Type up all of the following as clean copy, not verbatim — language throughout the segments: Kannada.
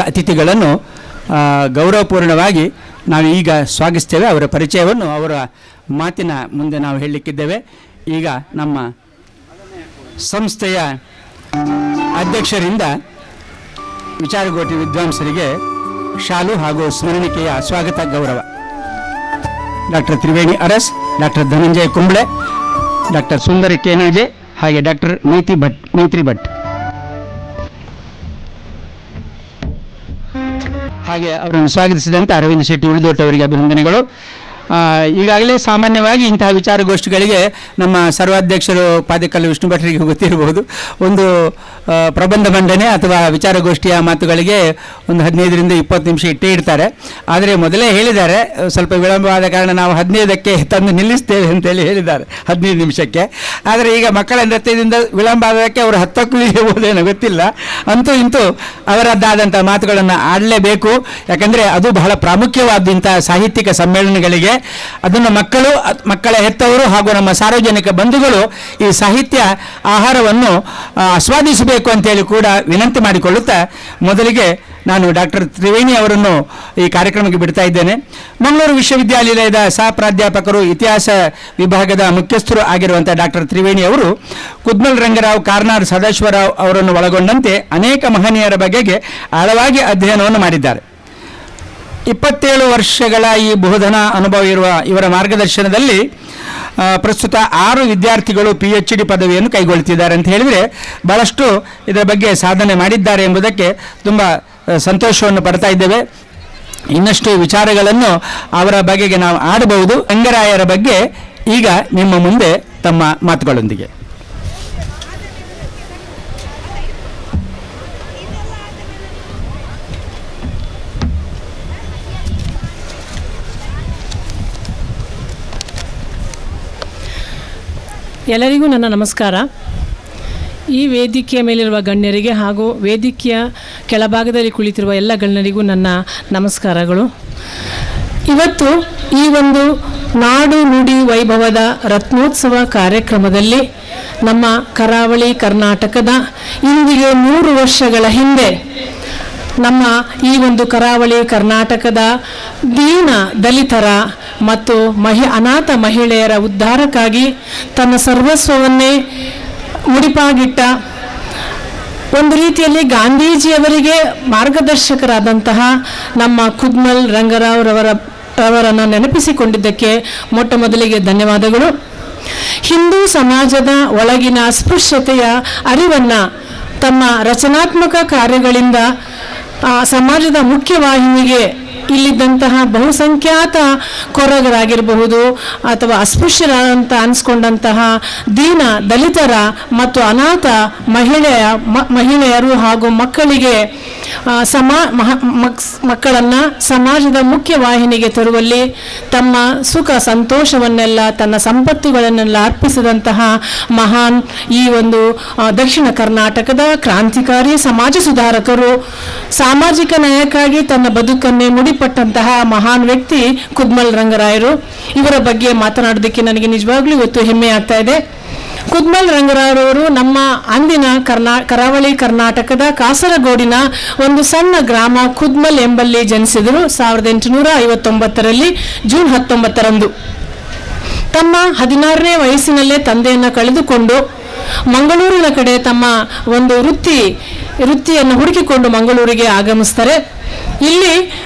ಅತಿಥಿಗಳನ್ನು ಗೌರವಪೂರ್ಣವಾಗಿ ನಾವು ಈಗ ಸ್ವಾಗತಿಸ್ತೇವೆ. ಅವರ ಪರಿಚಯವನ್ನು ಅವರ ಮಾತಿನ ಮುಂದೆ ನಾವು ಹೇಳಲಿಕ್ಕಿದ್ದೇವೆ. ಈಗ ನಮ್ಮ ಸಂಸ್ಥೆಯ ಅಧ್ಯಕ್ಷರಿಂದ ವಿಚಾರಗೋಷ್ಠಿ ವಿದ್ವಾಂಸರಿಗೆ ಶಾಲು ಹಾಗೂ ಸ್ಮರಣಿಕೆಯ ಸ್ವಾಗತ ಗೌರವ. Doctor Triveni Aras, doctor Dhananjaya Kumble, doctor Sundari Kenaje ಹಾಗೆ ಡಾಕ್ಟರ್ ಮೈತ್ರಿ ಭಟ್ ಹಾಗೆ ಅವರನ್ನು ಸ್ವಾಗತಿಸಿದಂತೆ ಅರವಿಂದ್ ಶೆಟ್ಟಿ ಉಳಿದೋಟ ಅವರಿಗೆ ಅಭಿನಂದನೆಗಳು. ಈಗಾಗಲೇ ಸಾಮಾನ್ಯವಾಗಿ ಇಂತಹ ವಿಚಾರಗೋಷ್ಠಿಗಳಿಗೆ ನಮ್ಮ ಸರ್ವಾಧ್ಯಕ್ಷರು ಪಾದಕಲ್ಲು ವಿಷ್ಣು ಭಟ್ರಿಗೆ ಗೊತ್ತಿರಬಹುದು, ಒಂದು ಪ್ರಬಂಧ ಮಂಡನೆ ಅಥವಾ ವಿಚಾರಗೋಷ್ಠಿಯ ಮಾತುಗಳಿಗೆ ಒಂದು 15ರಿಂದ 20 ನಿಮಿಷ ಇಟ್ಟೇ ಇಡ್ತಾರೆ. ಆದರೆ ಮೊದಲೇ ಹೇಳಿದ್ದಾರೆ, ಸ್ವಲ್ಪ ವಿಳಂಬವಾದ ಕಾರಣ ನಾವು 15ಕ್ಕೆ ತಂದು ನಿಲ್ಲಿಸ್ತೇವೆ ಅಂತೇಳಿ ಹೇಳಿದ್ದಾರೆ, 15 ನಿಮಿಷಕ್ಕೆ. ಆದರೆ ಈಗ ಮಕ್ಕಳ ನೃತ್ಯದಿಂದ ವಿಳಂಬ ಆದಕ್ಕೆ ಅವರು 10ಕ್ಕೂ ಇರಬಹುದೇನೋ ಗೊತ್ತಿಲ್ಲ. ಅಂತೂ ಇಂತೂ ಅವರದ್ದಾದಂಥ ಮಾತುಗಳನ್ನು ಆಡಲೇಬೇಕು. ಯಾಕಂದರೆ ಅದು ಬಹಳ ಪ್ರಾಮುಖ್ಯವಾದಂಥ ಸಾಹಿತ್ಯಿಕ ಸಮ್ಮೇಳನಗಳಿಗೆ ಅದನ್ನು ಮಕ್ಕಳ ಹೆತ್ತವರು ಹಾಗೂ ನಮ್ಮ ಸಾರ್ವಜನಿಕ ಬಂಧುಗಳು ಈ ಸಾಹಿತ್ಯ ಆಹಾರವನ್ನು ಆಸ್ವಾದಿಸಬೇಕು ಅಂತೇಳಿ ಕೂಡ ವಿನಂತಿ ಮಾಡಿಕೊಳ್ಳುತ್ತಾ ಮೊದಲಿಗೆ ನಾನು ಡಾಕ್ಟರ್ ತ್ರಿವೇಣಿ ಅವರನ್ನು ಈ ಕಾರ್ಯಕ್ರಮಕ್ಕೆ ಬಿಡ್ತಾ ಇದ್ದೇನೆ. ಮಂಗಳೂರು ವಿಶ್ವವಿದ್ಯಾನಿಲಯದ ಸಹ ಪ್ರಾಧ್ಯಾಪಕರು, ಇತಿಹಾಸ ವಿಭಾಗದ ಮುಖ್ಯಸ್ಥರು ಆಗಿರುವಂಥ ಡಾಕ್ಟರ್ ತ್ರಿವೇಣಿ ಅವರು ಕುದ್ಮಲ್ ರಂಗರಾವ್, ಕಾರ್ನಾಡ್ ಸದಾಶಿವರಾವ್ ಅವರನ್ನು ಒಳಗೊಂಡಂತೆ ಅನೇಕ ಮಹನೀಯರ ಬಗೆಗೆ ಆಳವಾಗಿ ಅಧ್ಯಯನವನ್ನು ಮಾಡಿದ್ದಾರೆ. 27 ವರ್ಷಗಳ ಈ ಬೋಧನಾ ಅನುಭವ ಇರುವ ಇವರ ಮಾರ್ಗದರ್ಶನದಲ್ಲಿ ಪ್ರಸ್ತುತ 6 ವಿದ್ಯಾರ್ಥಿಗಳು PhD ಪದವಿಯನ್ನು ಕೈಗೊಳ್ಳುತ್ತಿದ್ದಾರೆ ಅಂತ ಹೇಳಿದರೆ ಬಹಳಷ್ಟು ಇದರ ಬಗ್ಗೆ ಸಾಧನೆ ಮಾಡಿದ್ದಾರೆ ಎಂಬುದಕ್ಕೆ ತುಂಬ ಸಂತೋಷವನ್ನು ಪಡ್ತಾ ಇದ್ದೇವೆ. ಇನ್ನಷ್ಟು ವಿಚಾರಗಳನ್ನು ಅವರ ಬಗೆಗೆ ನಾವು ಆಡಬಹುದು. ರಂಗರಾಯರ ಬಗ್ಗೆ ಈಗ ನಿಮ್ಮ ಮುಂದೆ ತಮ್ಮ ಮಾತುಗಳೊಂದಿಗೆ. ಎಲ್ಲರಿಗೂ ನನ್ನ ನಮಸ್ಕಾರ. ಈ ವೇದಿಕೆಯ ಮೇಲಿರುವ ಗಣ್ಯರಿಗೆ ಹಾಗೂ ವೇದಿಕೆಯ ಕೆಳಭಾಗದಲ್ಲಿ ಕುಳಿತಿರುವ ಎಲ್ಲ ಗಣ್ಯರಿಗೂ ನನ್ನ ನಮಸ್ಕಾರಗಳು. ಇವತ್ತು ಈ ಒಂದು ನಾಡು ನುಡಿ ವೈಭವದ ರತ್ನೋತ್ಸವ ಕಾರ್ಯಕ್ರಮದಲ್ಲಿ ನಮ್ಮ ಕರಾವಳಿ ಕರ್ನಾಟಕದ ಇಂದಿಗೆ 100 ವರ್ಷಗಳ ಹಿಂದೆ ನಮ್ಮ ಈ ಒಂದು ಕರಾವಳಿ ಕರ್ನಾಟಕದ ದೀನ ದಲಿತರ ಮತ್ತು ಅನಾಥ ಮಹಿಳೆಯರ ಉದ್ಧಾರಕ್ಕಾಗಿ ತನ್ನ ಸರ್ವಸ್ವವನ್ನೇ ಮುಡಿಪಾಗಿಟ್ಟ ಒಂದು ರೀತಿಯಲ್ಲಿ ಗಾಂಧೀಜಿಯವರಿಗೆ ಮಾರ್ಗದರ್ಶಕರಾದಂತಹ ನಮ್ಮ ಕುದ್ಮಲ್ ರಂಗರಾವ್ ರವರನ್ನು ನೆನಪಿಸಿಕೊಂಡಿದ್ದಕ್ಕೆ ಮೊಟ್ಟ ಮೊದಲಿಗೆ ಧನ್ಯವಾದಗಳು. ಹಿಂದೂ ಸಮಾಜದ ಒಳಗಿನ ಅಸ್ಪೃಶ್ಯತೆಯ ಅರಿವನ್ನು ತಮ್ಮ ರಚನಾತ್ಮಕ ಕಾರ್ಯಗಳಿಂದ ಸಮಾಜದ ಮುಖ್ಯವಾಹಿನಿಗೆ ಇಲ್ಲಿದ್ದಂತಹ ಬಹುಸಂಖ್ಯಾತ ಕೊರಗರಾಗಿರಬಹುದು ಅಥವಾ ಅಸ್ಪೃಶ್ಯರಂತ ಅನಿಸ್ಕೊಂಡಂತಹ ದೀನ ದಲಿತರ ಮತ್ತು ಅನಾಥ ಮಹಿಳೆಯರು ಹಾಗೂ ಮಕ್ಕಳಿಗೆ ಮಕ್ಕಳನ್ನು ಸಮಾಜದ ಮುಖ್ಯವಾಹಿನಿಗೆ ತರುವಲ್ಲಿ ತಮ್ಮ ಸುಖ ಸಂತೋಷವನ್ನೆಲ್ಲ ತನ್ನ ಸಂಪತ್ತುಗಳನ್ನೆಲ್ಲ ಅರ್ಪಿಸಿದಂತಹ ಮಹಾನ್ ಈ ಒಂದು ದಕ್ಷಿಣ ಕರ್ನಾಟಕದ ಕ್ರಾಂತಿಕಾರಿ ಸಮಾಜ ಸುಧಾರಕರು, ಸಾಮಾಜಿಕ ನ್ಯಾಯಕ್ಕಾಗಿ ತನ್ನ ಬದುಕನ್ನೇ ಮುಡಿಪಟ್ಟಂತಹ ಮಹಾನ್ ವ್ಯಕ್ತಿ ಕುದ್ಮಲ್ ರಂಗರಾಯರು. ಇವರ ಬಗ್ಗೆ ಮಾತನಾಡೋದಕ್ಕೆ ನನಗೆ ನಿಜವಾಗ್ಲೂ ಇವತ್ತು ಹೆಮ್ಮೆ ಆಗ್ತಾ ಇದೆ. ಕುದ್ಮಲ್ ರಂಗರಾಯರವರು ನಮ್ಮ ಅಂದಿನ ಕರಾವಳಿ ಕರ್ನಾಟಕದ ಕಾಸರಗೋಡಿನ ಒಂದು ಸಣ್ಣ ಗ್ರಾಮ ಕುದ್ಮಲ್ ಎಂಬಲ್ಲಿ ಜನಿಸಿದರು. 1859ರಲ್ಲಿ ಜೂನ್ 19ರಂದು ತಮ್ಮ 16ನೇ ವಯಸ್ಸಿನಲ್ಲೇ ತಂದೆಯನ್ನು ಕಳೆದುಕೊಂಡು ಮಂಗಳೂರಿನ ಕಡೆ ತಮ್ಮ ಒಂದು ವೃತ್ತಿಯನ್ನು ಹುಡುಕಿಕೊಂಡು ಮಂಗಳೂರಿಗೆ ಆಗಮಿಸ್ತಾರೆ. ಇಲ್ಲಿ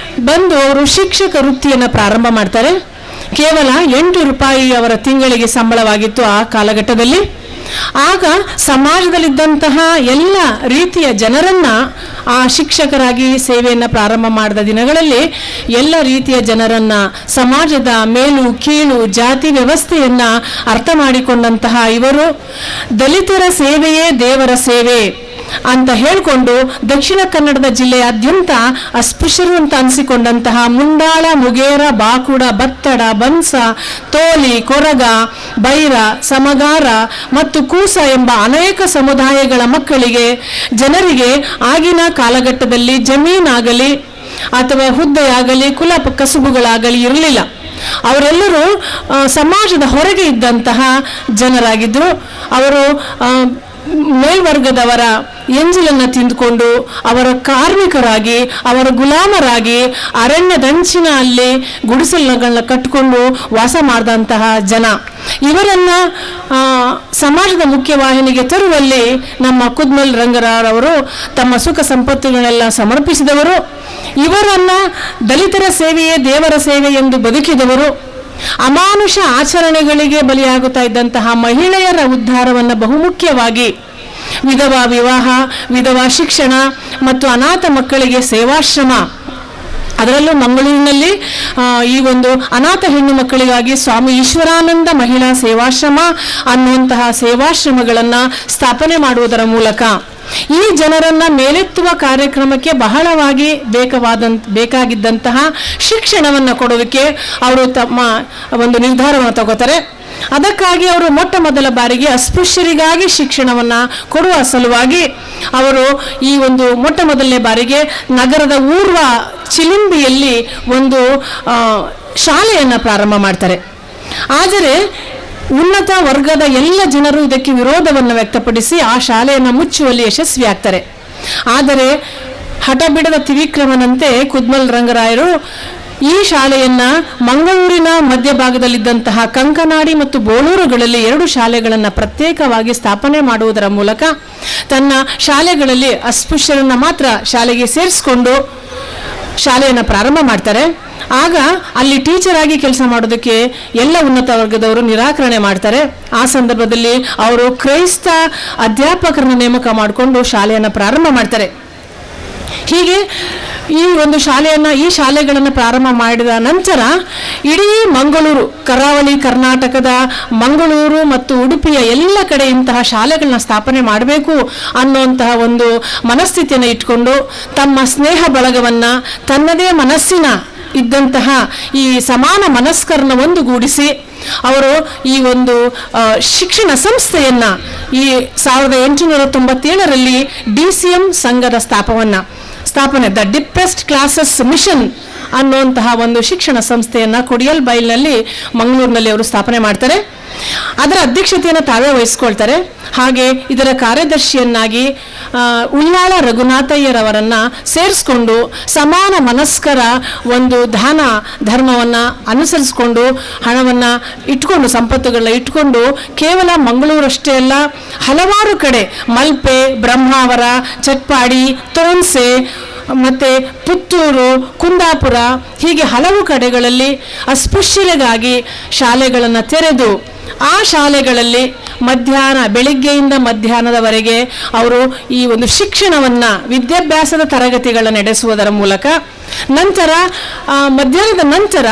ಬಂದು ಅವರು ಶಿಕ್ಷಕ ವೃತ್ತಿಯನ್ನು ಪ್ರಾರಂಭ ಮಾಡ್ತಾರೆ. ಕೇವಲ 8 ರೂಪಾಯಿ ಅವರ ತಿಂಗಳಿಗೆ ಸಂಬಳವಾಗಿತ್ತು ಆ ಕಾಲಘಟ್ಟದಲ್ಲಿ. ಆಗ ಸಮಾಜದಲ್ಲಿದ್ದಂತಹ ಎಲ್ಲ ರೀತಿಯ ಜನರನ್ನ ಆ ಶಿಕ್ಷಕರಾಗಿ ಸೇವೆಯನ್ನು ಪ್ರಾರಂಭ ಮಾಡಿದ ದಿನಗಳಲ್ಲಿ ಎಲ್ಲ ರೀತಿಯ ಜನರನ್ನ, ಸಮಾಜದ ಮೇಲು ಕೀಳು ಜಾತಿ ವ್ಯವಸ್ಥೆಯನ್ನ ಅರ್ಥ ಮಾಡಿಕೊಂಡಂತಹ ಇವರು ದಲಿತರ ಸೇವೆಯೇ ದೇವರ ಸೇವೆ ಅಂತ ಹೇಳಿಕೊಂಡು ದಕ್ಷಿಣ ಕನ್ನಡದ ಜಿಲ್ಲೆಯಾದ್ಯಂತ ಅಸ್ಪೃಶ್ಯರು ಅಂತ ಅನಿಸಿಕೊಂಡಂತಹ ಮುಂಡಾಳ, ಮುಗೇರ, ಬಾಕುಡ, ಬತ್ತಡ, ಬನ್ಸ, ತೋಲಿ, ಕೊರಗ, ಬೈರ, ಸಮಗಾರ ಮತ್ತು ಕೂಸ ಎಂಬ ಅನೇಕ ಸಮುದಾಯಗಳ ಜನರಿಗೆ ಆಗಿನ ಕಾಲಘಟ್ಟದಲ್ಲಿ ಜಮೀನಾಗಲಿ ಅಥವಾ ಹುದ್ದೆಯಾಗಲಿ ಕುಲ ಕಸುಬುಗಳಾಗಲಿ ಇರಲಿಲ್ಲ. ಅವರೆಲ್ಲರೂ ಸಮಾಜದ ಹೊರಗೆ ಇದ್ದಂತಹ ಜನರಾಗಿದ್ದರು. ಅವರು ಮೇಲ್ವರ್ಗದವರ ಎಂಜಿಲನ್ನು ತಿಂದುಕೊಂಡು ಅವರ ಕಾರ್ಮಿಕರಾಗಿ ಅವರ ಗುಲಾಮರಾಗಿ ಅರಣ್ಯದಂಚಿನ ಅಲ್ಲಿ ಗುಡಿಸಲುಗಳನ್ನ ಕಟ್ಟಿಕೊಂಡು ವಾಸ ಮಾಡಿದಂತಹ ಜನ. ಇವರನ್ನ ಸಮಾಜದ ಮುಖ್ಯವಾಹಿನಿಗೆ ತರುವಲ್ಲಿ ನಮ್ಮ ಕುದ್ಮಲ್ ರಂಗರಾರವರು ತಮ್ಮ ಸುಖ ಸಂಪತ್ತುಗಳನ್ನೆಲ್ಲ ಸಮರ್ಪಿಸಿದವರು. ಇವರನ್ನ ದಲಿತರ ಸೇವೆಯೇ ದೇವರ ಸೇವೆ ಎಂದು ಬದುಕಿದವರು. ಅಮಾನುಷ ಆಚರಣೆಗಳಿಗೆ ಬಲಿಯಾಗುತ್ತಾ ಇದ್ದಂತಹ ಮಹಿಳೆಯರ ಉದ್ಧಾರವನ್ನು ಬಹುಮುಖ್ಯವಾಗಿ ವಿಧವಾ ವಿವಾಹ, ವಿಧವಾ ಶಿಕ್ಷಣ ಮತ್ತು ಅನಾಥ ಮಕ್ಕಳಿಗೆ ಸೇವಾಶ್ರಮ, ಅದರಲ್ಲೂ ಮಂಗಳೂರಿನಲ್ಲಿ ಈ ಒಂದು ಅನಾಥ ಹೆಣ್ಣು ಮಕ್ಕಳಿಗಾಗಿ ಸ್ವಾಮಿ ಈಶ್ವರಾನಂದ ಮಹಿಳಾ ಸೇವಾಶ್ರಮ ಅನ್ನುವಂತಹ ಸೇವಾಶ್ರಮಗಳನ್ನು ಸ್ಥಾಪನೆ ಮಾಡುವುದರ ಮೂಲಕ ಈ ಜನರನ್ನ ಮೇಲೆತ್ತುವ ಕಾರ್ಯಕ್ರಮಕ್ಕೆ ಬಹಳವಾಗಿ ಬೇಕಾಗಿದ್ದಂತಹ ಶಿಕ್ಷಣವನ್ನು ಕೊಡೋದಕ್ಕೆ ಅವರು ತಮ್ಮ ಒಂದು ನಿರ್ಧಾರವನ್ನು ತಗೋತಾರೆ. ಅದಕ್ಕಾಗಿ ಅವರು ಮೊಟ್ಟ ಮೊದಲ ಬಾರಿಗೆ ಅಸ್ಪೃಶ್ಯರಿಗಾಗಿ ಶಿಕ್ಷಣವನ್ನು ಕೊಡುವ ಸಲುವಾಗಿ ಅವರು ಈ ಒಂದು ಮೊಟ್ಟ ಮೊದಲನೇ ಬಾರಿಗೆ ನಗರದ ಊರ್ವ ಚಿಲಿಂಬಿಯಲ್ಲಿ ಒಂದು ಶಾಲೆಯನ್ನು ಪ್ರಾರಂಭ ಮಾಡ್ತಾರೆ. ಆದರೆ ಉನ್ನತ ವರ್ಗದ ಎಲ್ಲ ಜನರು ಇದಕ್ಕೆ ವಿರೋಧವನ್ನು ವ್ಯಕ್ತಪಡಿಸಿ ಆ ಶಾಲೆಯನ್ನು ಮುಚ್ಚುವಲ್ಲಿ ಯಶಸ್ವಿಯಾಗ್ತಾರೆ. ಆದರೆ ಹಠ ಬಿಡದ ತ್ರಿವಿಕ್ರಮನಂತೆ ಕುದ್ಮಲ್ ರಂಗರಾಯರು ಈ ಶಾಲೆಯನ್ನ ಮಂಗಳೂರಿನ ಮಧ್ಯಭಾಗದಲ್ಲಿದ್ದಂತಹ ಕಂಕನಾಡಿ ಮತ್ತು ಬೋಳೂರುಗಳಲ್ಲಿ 2 ಶಾಲೆಗಳನ್ನು ಪ್ರತ್ಯೇಕವಾಗಿ ಸ್ಥಾಪನೆ ಮಾಡುವುದರ ಮೂಲಕ ತನ್ನ ಶಾಲೆಗಳಲ್ಲಿ ಅಸ್ಪೃಶ್ಯರನ್ನ ಮಾತ್ರ ಶಾಲೆಗೆ ಸೇರಿಸಿಕೊಂಡು ಶಾಲೆಯನ್ನು ಪ್ರಾರಂಭ ಮಾಡ್ತಾರೆ. ಆಗ ಅಲ್ಲಿ ಟೀಚರ್ ಆಗಿ ಕೆಲಸ ಮಾಡೋದಕ್ಕೆ ಎಲ್ಲ ಉನ್ನತ ವರ್ಗದವರು ನಿರಾಕರಣೆ ಮಾಡ್ತಾರೆ. ಆ ಸಂದರ್ಭದಲ್ಲಿ ಅವರು ಕ್ರೈಸ್ತ ಅಧ್ಯಾಪಕರನ್ನು ನೇಮಕ ಮಾಡಿಕೊಂಡು ಶಾಲೆಯನ್ನು ಪ್ರಾರಂಭ ಮಾಡ್ತಾರೆ. ಹೀಗೆ ಈ ಶಾಲೆಗಳನ್ನು ಪ್ರಾರಂಭ ಮಾಡಿದ ನಂತರ ಇಡೀ ಮಂಗಳೂರು, ಕರಾವಳಿ ಕರ್ನಾಟಕದ ಮಂಗಳೂರು ಮತ್ತು ಉಡುಪಿಯ ಎಲ್ಲ ಕಡೆ ಇಂತಹ ಶಾಲೆಗಳನ್ನ ಸ್ಥಾಪನೆ ಮಾಡಬೇಕು ಅನ್ನುವಂತಹ ಒಂದು ಮನಸ್ಥಿತಿಯನ್ನು ಇಟ್ಕೊಂಡು ತಮ್ಮ ಸ್ನೇಹ ಬಳಗವನ್ನು ತನ್ನದೇ ಮನಸ್ಸಿನ ಇದ್ದಂತಹ ಈ ಸಮಾನ ಮನಸ್ಕರನ್ನ ಒಂದುಗೂಡಿಸಿ ಅವರು ಈ ಒಂದು ಶಿಕ್ಷಣ ಸಂಸ್ಥೆಯನ್ನು ಈ 1897ರಲ್ಲಿ DCM ಸಂಘದ ಸ್ಥಾಪನೆ ದ ಡಿಪ್ರೆಸ್ಡ್ ಕ್ಲಾಸಸ್ ಮಿಷನ್ ಅನ್ನುವಂತಹ ಒಂದು ಶಿಕ್ಷಣ ಸಂಸ್ಥೆಯನ್ನು ಕೊಡಿಯಲ್ ಬೈಲ್ನಲ್ಲಿ ಮಂಗಳೂರಿನಲ್ಲಿ ಅವರು ಸ್ಥಾಪನೆ ಮಾಡ್ತಾರೆ. ಅದರ ಅಧ್ಯಕ್ಷತೆಯನ್ನು ತಾವೇ ವಹಿಸ್ಕೊಳ್ತಾರೆ. ಹಾಗೆ ಇದರ ಕಾರ್ಯದರ್ಶಿಯನ್ನಾಗಿ ಉಳ್ಳಾಳ ರಘುನಾಥಯ್ಯರವರನ್ನು ಸೇರಿಸ್ಕೊಂಡು ಸಮಾನ ಮನಸ್ಕರ ಒಂದು ದಾನ ಧರ್ಮವನ್ನು ಅನುಸರಿಸಿಕೊಂಡು ಹಣವನ್ನು ಇಟ್ಕೊಂಡು ಸಂಪತ್ತುಗಳನ್ನ ಇಟ್ಕೊಂಡು ಕೇವಲ ಮಂಗಳೂರಷ್ಟೇ ಅಲ್ಲ, ಹಲವಾರು ಕಡೆ ಮಲ್ಪೆ, ಬ್ರಹ್ಮಾವರ, ಚಟ್ಪಾಡಿ, ತೋನ್ಸೆ ಮತ್ತು ಪುತ್ತೂರು, ಕುಂದಾಪುರ ಹೀಗೆ ಹಲವು ಕಡೆಗಳಲ್ಲಿ ಅಸ್ಪೃಶ್ಯರಿಗಾಗಿ ಶಾಲೆಗಳನ್ನು ತೆರೆದು ಆ ಶಾಲೆಗಳಲ್ಲಿ ಬೆಳಿಗ್ಗೆಯಿಂದ ಮಧ್ಯಾಹ್ನದವರೆಗೆ ಅವರು ಈ ಒಂದು ಶಿಕ್ಷಣವನ್ನು, ವಿದ್ಯಾಭ್ಯಾಸದ ತರಗತಿಗಳನ್ನು ನಡೆಸುವುದರ ಮೂಲಕ ನಂತರ ಮಧ್ಯಾಹ್ನದ ನಂತರ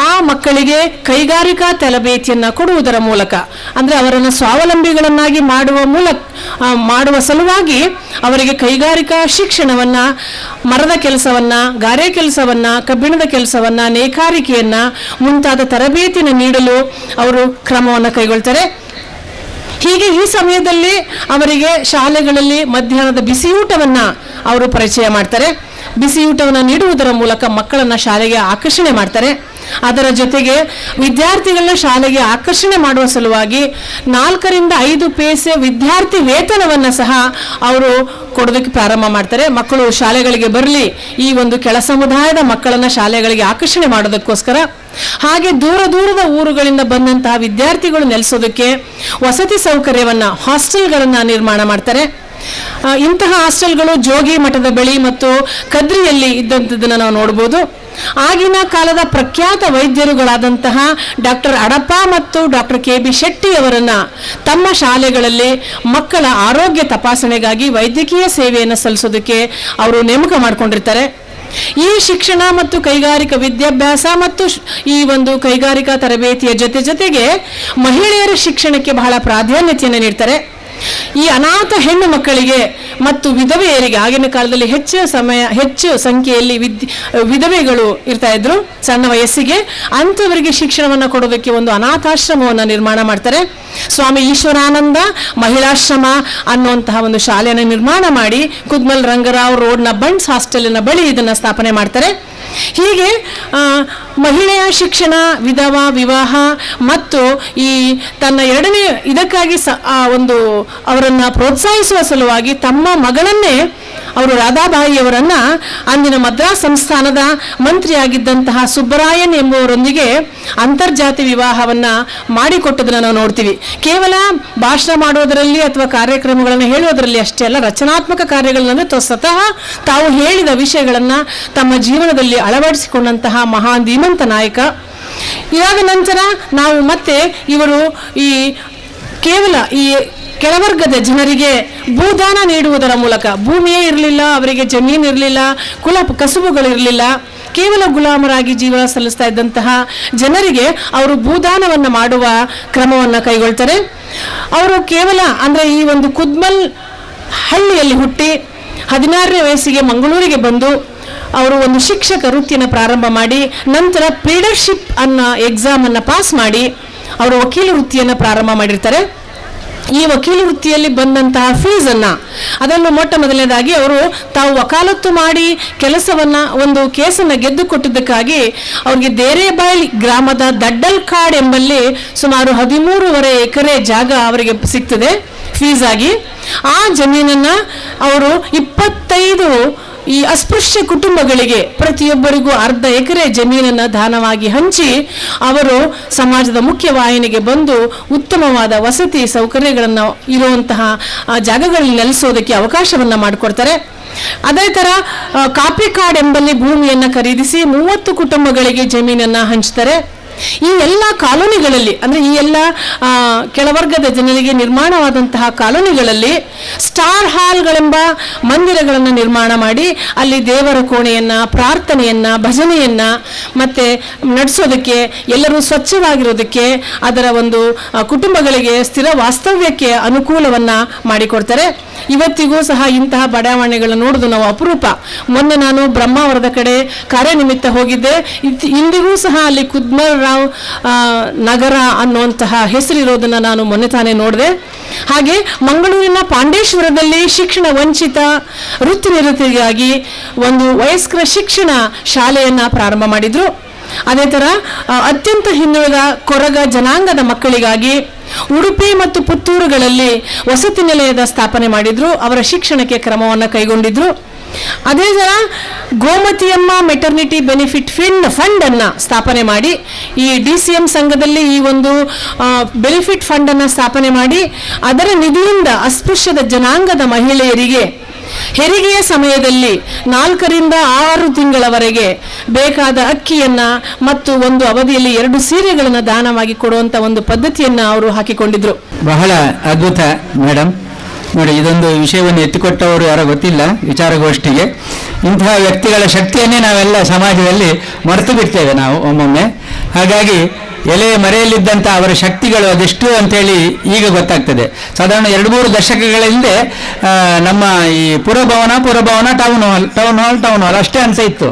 ಆ ಮಕ್ಕಳಿಗೆ ಕೈಗಾರಿಕಾ ತರಬೇತಿಯನ್ನು ಕೊಡುವುದರ ಮೂಲಕ, ಅಂದರೆ ಅವರನ್ನು ಸ್ವಾವಲಂಬಿಗಳನ್ನಾಗಿ ಮಾಡುವ ಸಲುವಾಗಿ ಅವರಿಗೆ ಕೈಗಾರಿಕಾ ಶಿಕ್ಷಣವನ್ನು, ಮರದ ಕೆಲಸವನ್ನು, ಗಾರೆ ಕೆಲಸವನ್ನು, ಕಬ್ಬಿಣದ ಕೆಲಸವನ್ನು, ನೇಕಾರಿಕೆಯನ್ನು ಮುಂತಾದ ತರಬೇತಿಯನ್ನು ನೀಡಲು ಅವರು ಕ್ರಮವನ್ನು ಕೈಗೊಳ್ತಾರೆ. ಹೀಗೆ ಈ ಸಮಯದಲ್ಲಿ ಅವರಿಗೆ ಶಾಲೆಗಳಲ್ಲಿ ಮಧ್ಯಾಹ್ನದ ಬಿಸಿಯೂಟವನ್ನು ಅವರು ಪರಿಚಯ ಮಾಡ್ತಾರೆ. ಬಿಸಿಯೂಟವನ್ನು ನೀಡುವುದರ ಮೂಲಕ ಮಕ್ಕಳನ್ನು ಶಾಲೆಗೆ ಆಕರ್ಷಣೆ ಮಾಡ್ತಾರೆ. ಅದರ ಜೊತೆಗೆ ವಿದ್ಯಾರ್ಥಿಗಳನ್ನ ಶಾಲೆಗೆ ಆಕರ್ಷಣೆ ಮಾಡುವ ಸಲುವಾಗಿ 4 ರಿಂದ 5 ಪೈಸೆ ವಿದ್ಯಾರ್ಥಿ ವೇತನವನ್ನು ಸಹ ಅವರು ಕೊಡೋದಕ್ಕೆ ಪ್ರಾರಂಭ ಮಾಡ್ತಾರೆ. ಮಕ್ಕಳು ಶಾಲೆಗಳಿಗೆ ಬರಲಿ, ಈ ಒಂದು ಕೆಳ ಸಮುದಾಯದ ಮಕ್ಕಳನ್ನು ಶಾಲೆಗಳಿಗೆ ಆಕರ್ಷಣೆ ಮಾಡೋದಕ್ಕೋಸ್ಕರ. ಹಾಗೆ ದೂರದ ಊರುಗಳಿಂದ ಬಂದಂತಹ ವಿದ್ಯಾರ್ಥಿಗಳು ನೆಲೆಸೋದಕ್ಕೆ ವಸತಿ ಸೌಕರ್ಯವನ್ನು, ಹಾಸ್ಟೆಲ್ಗಳನ್ನು ನಿರ್ಮಾಣ ಮಾಡ್ತಾರೆ. ಇಂತಹ ಹಾಸ್ಟೆಲ್ಗಳು ಜೋಗಿ ಮಠದ ಬಳಿ ಮತ್ತು ಕದ್ರಿಯಲ್ಲಿ ಇದ್ದಂಥದ್ದನ್ನು ನಾವು ನೋಡ್ಬೋದು. ಆಗಿನ ಕಾಲದ ಪ್ರಖ್ಯಾತ ವೈದ್ಯರುಗಳಾದಂತಹ ಡಾಕ್ಟರ್ ಅಡಪ ಮತ್ತು ಡಾಕ್ಟರ್ KB ಶೆಟ್ಟಿ ಅವರನ್ನ ತಮ್ಮ ಶಾಲೆಗಳಲ್ಲಿ ಮಕ್ಕಳ ಆರೋಗ್ಯ ತಪಾಸಣೆಗಾಗಿ ವೈದ್ಯಕೀಯ ಸೇವೆಯನ್ನು ಸಲ್ಲಿಸೋದಕ್ಕೆ ಅವರು ನೇಮಕ ಮಾಡಿಕೊಂಡಿರ್ತಾರೆ. ಈ ಶಿಕ್ಷಣ ಮತ್ತು ಕೈಗಾರಿಕಾ ವಿದ್ಯಾಭ್ಯಾಸ ಮತ್ತು ಈ ಒಂದು ಕೈಗಾರಿಕಾ ತರಬೇತಿಯ ಜೊತೆಗೆ ಮಹಿಳೆಯರ ಶಿಕ್ಷಣಕ್ಕೆ ಬಹಳ ಪ್ರಾಧಾನ್ಯತೆಯನ್ನು ನೀಡ್ತಾರೆ. ಈ ಅನಾಥ ಹೆಣ್ಣು ಮಕ್ಕಳಿಗೆ ಮತ್ತು ವಿಧವೆಯರಿಗೆ, ಆಗಿನ ಕಾಲದಲ್ಲಿ ಹೆಚ್ಚು ಸಂಖ್ಯೆಯಲ್ಲಿ ವಿಧವೆಗಳು ಇರ್ತಾ ಇದ್ರು ಸಣ್ಣ ವಯಸ್ಸಿಗೆ, ಅಂಥವರಿಗೆ ಶಿಕ್ಷಣವನ್ನು ಕೊಡೋದಕ್ಕೆ ಒಂದು ಅನಾಥಾಶ್ರಮವನ್ನು ನಿರ್ಮಾಣ ಮಾಡ್ತಾರೆ. ಸ್ವಾಮಿ ಈಶ್ವರಾನಂದ ಮಹಿಳಾಶ್ರಮ ಅನ್ನುವಂತಹ ಒಂದು ಶಾಲೆಯನ್ನು ನಿರ್ಮಾಣ ಮಾಡಿ ಕುದ್ಮಲ್ ರಂಗರಾವ್ ರೋಡ್ನ ಬಂಡ್ಸ್ ಹಾಸ್ಟೆಲಿನ ಬಳಿ ಇದನ್ನು ಸ್ಥಾಪನೆ ಮಾಡ್ತಾರೆ. ಹೀಗೆ ಮಹಿಳೆಯ ಶಿಕ್ಷಣ, ವಿಧವಾ ವಿವಾಹ ಮತ್ತು ಈ ತನ್ನ ಎರಡನೇ ಇದಕ್ಕಾಗಿ ಅವರನ್ನು ಪ್ರೋತ್ಸಾಹಿಸುವ ಸಲುವಾಗಿ ತಮ್ಮ ಮಗಳನ್ನೇ ಅವರು ರಾಧಾಬಾಯಿಯವರನ್ನ ಅಂದಿನ ಮದ್ರಾಸ್ ಸಂಸ್ಥಾನದ ಮಂತ್ರಿಯಾಗಿದ್ದಂತಹ ಸುಬ್ಬರಾಯನ್ ಎಂಬುವರೊಂದಿಗೆ ಅಂತರ್ಜಾತಿ ವಿವಾಹವನ್ನ ಮಾಡಿಕೊಟ್ಟದನ್ನು ನಾವು ನೋಡ್ತೀವಿ. ಕೇವಲ ಭಾಷಣ ಮಾಡೋದರಲ್ಲಿ ಅಥವಾ ಕಾರ್ಯಕ್ರಮಗಳನ್ನು ಹೇಳುವುದರಲ್ಲಿ ಅಷ್ಟೇ ಅಲ್ಲ, ರಚನಾತ್ಮಕ ಕಾರ್ಯಗಳನ್ನ ಸ್ವತಃ ತಾವು ಹೇಳಿದ ವಿಷಯಗಳನ್ನ ತಮ್ಮ ಜೀವನದಲ್ಲಿ ಅಳವಡಿಸಿಕೊಂಡಂತಹ ಮಹಾನ್ ಧೀಮಂತ ನಾಯಕ. ಇದಾದ ನಂತರ ನಾವು ಮತ್ತೆ ಇವರು ಈ ಕೇವಲ ಈ ಕೆಳವರ್ಗದ ಜನರಿಗೆ ಭೂದಾನ ನೀಡುವುದರ ಮೂಲಕ, ಭೂಮಿಯೇ ಇರಲಿಲ್ಲ ಅವರಿಗೆ, ಜಮೀನು ಇರಲಿಲ್ಲ, ಕಸುಬುಗಳಿರಲಿಲ್ಲ, ಕೇವಲ ಗುಲಾಮರಾಗಿ ಜೀವನ ಸಲ್ಲಿಸ್ತಾ ಇದ್ದಂತಹ ಜನರಿಗೆ ಅವರು ಭೂದಾನವನ್ನು ಮಾಡುವ ಕ್ರಮವನ್ನು ಕೈಗೊಳ್ತಾರೆ. ಅವರು ಕೇವಲ ಅಂದರೆ ಈ ಒಂದು ಕುದ್ಮಲ್ ಹಳ್ಳಿಯಲ್ಲಿ ಹುಟ್ಟಿ 16ನೇ ವಯಸ್ಸಿಗೆ ಮಂಗಳೂರಿಗೆ ಬಂದು ಅವರು ಒಂದು ಶಿಕ್ಷಕ ವೃತ್ತಿಯನ್ನು ಪ್ರಾರಂಭ ಮಾಡಿ ನಂತರ ಲೀಡರ್ಶಿಪ್ ಅನ್ನೋ ಎಕ್ಸಾಮ್ ಅನ್ನು ಪಾಸ್ ಮಾಡಿ ಅವರು ವಕೀಲ ವೃತ್ತಿಯನ್ನು ಪ್ರಾರಂಭ ಮಾಡಿರ್ತಾರೆ. ಈ ವಕೀಲ ವೃತ್ತಿಯಲ್ಲಿ ಬಂದಂತಹ ಫೀಸನ್ನು ಅದನ್ನು ಮೊಟ್ಟ ಮೊದಲನೇದಾಗಿ ಅವರು ತಾವು ವಕಾಲತ್ತು ಮಾಡಿ ಕೆಲಸವನ್ನ ಒಂದು ಕೇಸನ್ನು ಗೆದ್ದುಕೊಟ್ಟಿದ್ದಕ್ಕಾಗಿ ಅವರಿಗೆ ದೇರೇಬಾಯಿ ಗ್ರಾಮದ ದಡ್ಡಲ್ಕಾಡ್ ಎಂಬಲ್ಲಿ ಸುಮಾರು 13.5 ಎಕರೆ ಜಾಗ ಅವರಿಗೆ ಸಿಗ್ತದೆ ಫೀಸ್ ಆಗಿ. ಆ ಜಮೀನನ್ನ ಅವರು 25 ಈ ಅಸ್ಪೃಶ್ಯ ಕುಟುಂಬಗಳಿಗೆ ಪ್ರತಿಯೊಬ್ಬರಿಗೂ 1/2 ಎಕರೆ ಜಮೀನನ್ನು ದಾನವಾಗಿ ಹಂಚಿ ಅವರು ಸಮಾಜದ ಮುಖ್ಯವಾಹಿನಿಗೆ ಬಂದು ಉತ್ತಮವಾದ ವಸತಿ ಸೌಕರ್ಯಗಳನ್ನು ಇರುವಂತಹ ಜಾಗಗಳಲ್ಲಿ ನೆಲೆಸೋದಕ್ಕೆ ಅವಕಾಶವನ್ನು ಮಾಡಿಕೊಡ್ತಾರೆ. ಅದೇ ಥರ ಕಾಪಿಕಾಡ್ ಎಂಬಲ್ಲಿ ಭೂಮಿಯನ್ನು ಖರೀದಿಸಿ 30 ಕುಟುಂಬಗಳಿಗೆ ಜಮೀನನ್ನು ಹಂಚ್ತಾರೆ. ಈ ಎಲ್ಲ ಕಾಲೋನಿಗಳಲ್ಲಿ ಅಂದರೆ ಈ ಎಲ್ಲ ಕೆಳವರ್ಗದ ಜನರಿಗೆ ನಿರ್ಮಾಣವಾದಂತಹ ಕಾಲೋನಿಗಳಲ್ಲಿ ಸ್ಟಾರ್ ಹಾಲ್ಗಳೆಂಬ ಮಂದಿರಗಳನ್ನು ನಿರ್ಮಾಣ ಮಾಡಿ ಅಲ್ಲಿ ದೇವರ ಕೋಣೆಯನ್ನು, ಪ್ರಾರ್ಥನೆಯನ್ನು, ಭಜನೆಯನ್ನು ಮತ್ತೆ ನಡೆಸೋದಕ್ಕೆ, ಎಲ್ಲರೂ ಸ್ವಚ್ಛವಾಗಿರೋದಕ್ಕೆ, ಅದರ ಒಂದು ಕುಟುಂಬಗಳಿಗೆ ಸ್ಥಿರ ವಾಸ್ತವ್ಯಕ್ಕೆ ಅನುಕೂಲವನ್ನು ಮಾಡಿಕೊಡ್ತಾರೆ. ಇವತ್ತಿಗೂ ಸಹ ಇಂತಹ ಬಡಾವಣೆಗಳನ್ನು ನೋಡೋದು ನಾವು ಅಪರೂಪ. ಮೊನ್ನೆ ನಾನು ಬ್ರಹ್ಮಾವರದ ಕಡೆ ಕಾರ್ಯನಿಮಿತ್ತ ಹೋಗಿದ್ದೆ. ಇಂದಿಗೂ ಸಹ ಅಲ್ಲಿ ಕುದ್ಮಲ್ ರಾವ್ ನಗರ ಅನ್ನುವಂತಹ ಹೆಸರಿರೋದನ್ನು ನಾನು ಮೊನ್ನೆ ತಾನೇ ನೋಡಿದೆ. ಹಾಗೆ ಮಂಗಳೂರಿನ ಪಾಂಡೇಶ್ವರದಲ್ಲಿ ಶಿಕ್ಷಣ ವಂಚಿತ ವೃತ್ತಿ ನಿರತರಿಗಾಗಿ ಒಂದು ವಯಸ್ಕರ ಶಿಕ್ಷಣ ಶಾಲೆಯನ್ನು ಪ್ರಾರಂಭ ಮಾಡಿದ್ರು. ಅದೇ ಥರ ಅತ್ಯಂತ ಹಿಂದುಳಿದ ಕೊರಗ ಜನಾಂಗದ ಮಕ್ಕಳಿಗಾಗಿ ಉಡುಪಿ ಮತ್ತು ಪುತ್ತೂರುಗಳಲ್ಲಿ ವಸತಿ ನಿಲಯದ ಸ್ಥಾಪನೆ ಮಾಡಿದ್ರು. ಅವರ ಶಿಕ್ಷಣಕ್ಕೆ ಕ್ರಮವನ್ನು ಕೈಗೊಂಡಿದ್ರು. ಅದೇ ಥರ ಗೋಮತಿಯಮ್ಮ ಮೆಟರ್ನಿಟಿ ಬೆನಿಫಿಟ್ ಫಂಡ್ ಅನ್ನ ಸ್ಥಾಪನೆ ಮಾಡಿ ಈ DCM ಸಂಘದಲ್ಲಿ ಈ ಒಂದು ಬೆನಿಫಿಟ್ ಫಂಡ್ ಅನ್ನ ಸ್ಥಾಪನೆ ಮಾಡಿ ಅದರ ನಿಧಿಯಿಂದ ಅಸ್ಪೃಶ್ಯದ ಜನಾಂಗದ ಮಹಿಳೆಯರಿಗೆ ಹೆರಿಗೆಯ ಸಮಯದಲ್ಲಿ 4 ರಿಂದ 6 ತಿಂಗಳವರೆಗೆ ಬೇಕಾದ ಅಕ್ಕಿಯನ್ನ ಮತ್ತು ಒಂದು ಅವಧಿಯಲ್ಲಿ 2 ಸೀರೆಗಳನ್ನು ದಾನವಾಗಿ ಕೊಡುವಂತ ಒಂದು ಪದ್ಧತಿಯನ್ನ ಅವರು ಹಾಕಿಕೊಂಡಿದ್ರು. ಬಹಳ ಅದ್ಭುತ ಮೇಡಮ್. ನೋಡಿ, ಇದೊಂದು ವಿಷಯವನ್ನು ಎತ್ತಿಕೊಟ್ಟವರು ಯಾರೋ ಗೊತ್ತಿಲ್ಲ ವಿಚಾರಗೋಷ್ಠಿಗೆ. ಇಂತಹ ವ್ಯಕ್ತಿಗಳ ಶಕ್ತಿಯನ್ನೇ ನಾವೆಲ್ಲ ಸಮಾಜದಲ್ಲಿ ಮರೆತು ಬಿಡ್ತೇವೆ ನಾವು ಒಮ್ಮೊಮ್ಮೆ. ಹಾಗಾಗಿ ಎಲೆ ಮರೆಯಲ್ಲಿದ್ದಂಥ ಅವರ ಶಕ್ತಿಗಳು ಅದೆಷ್ಟು ಅಂತೇಳಿ ಈಗ ಗೊತ್ತಾಗ್ತದೆ. ಸಾಧಾರಣ 2-3 ದಶಕಗಳ ಹಿಂದೆ ನಮ್ಮ ಈ ಪುರಭವನ ಟೌನ್ ಹಾಲ್ ಅಷ್ಟೇ ಅನ್ಸ ಇತ್ತು.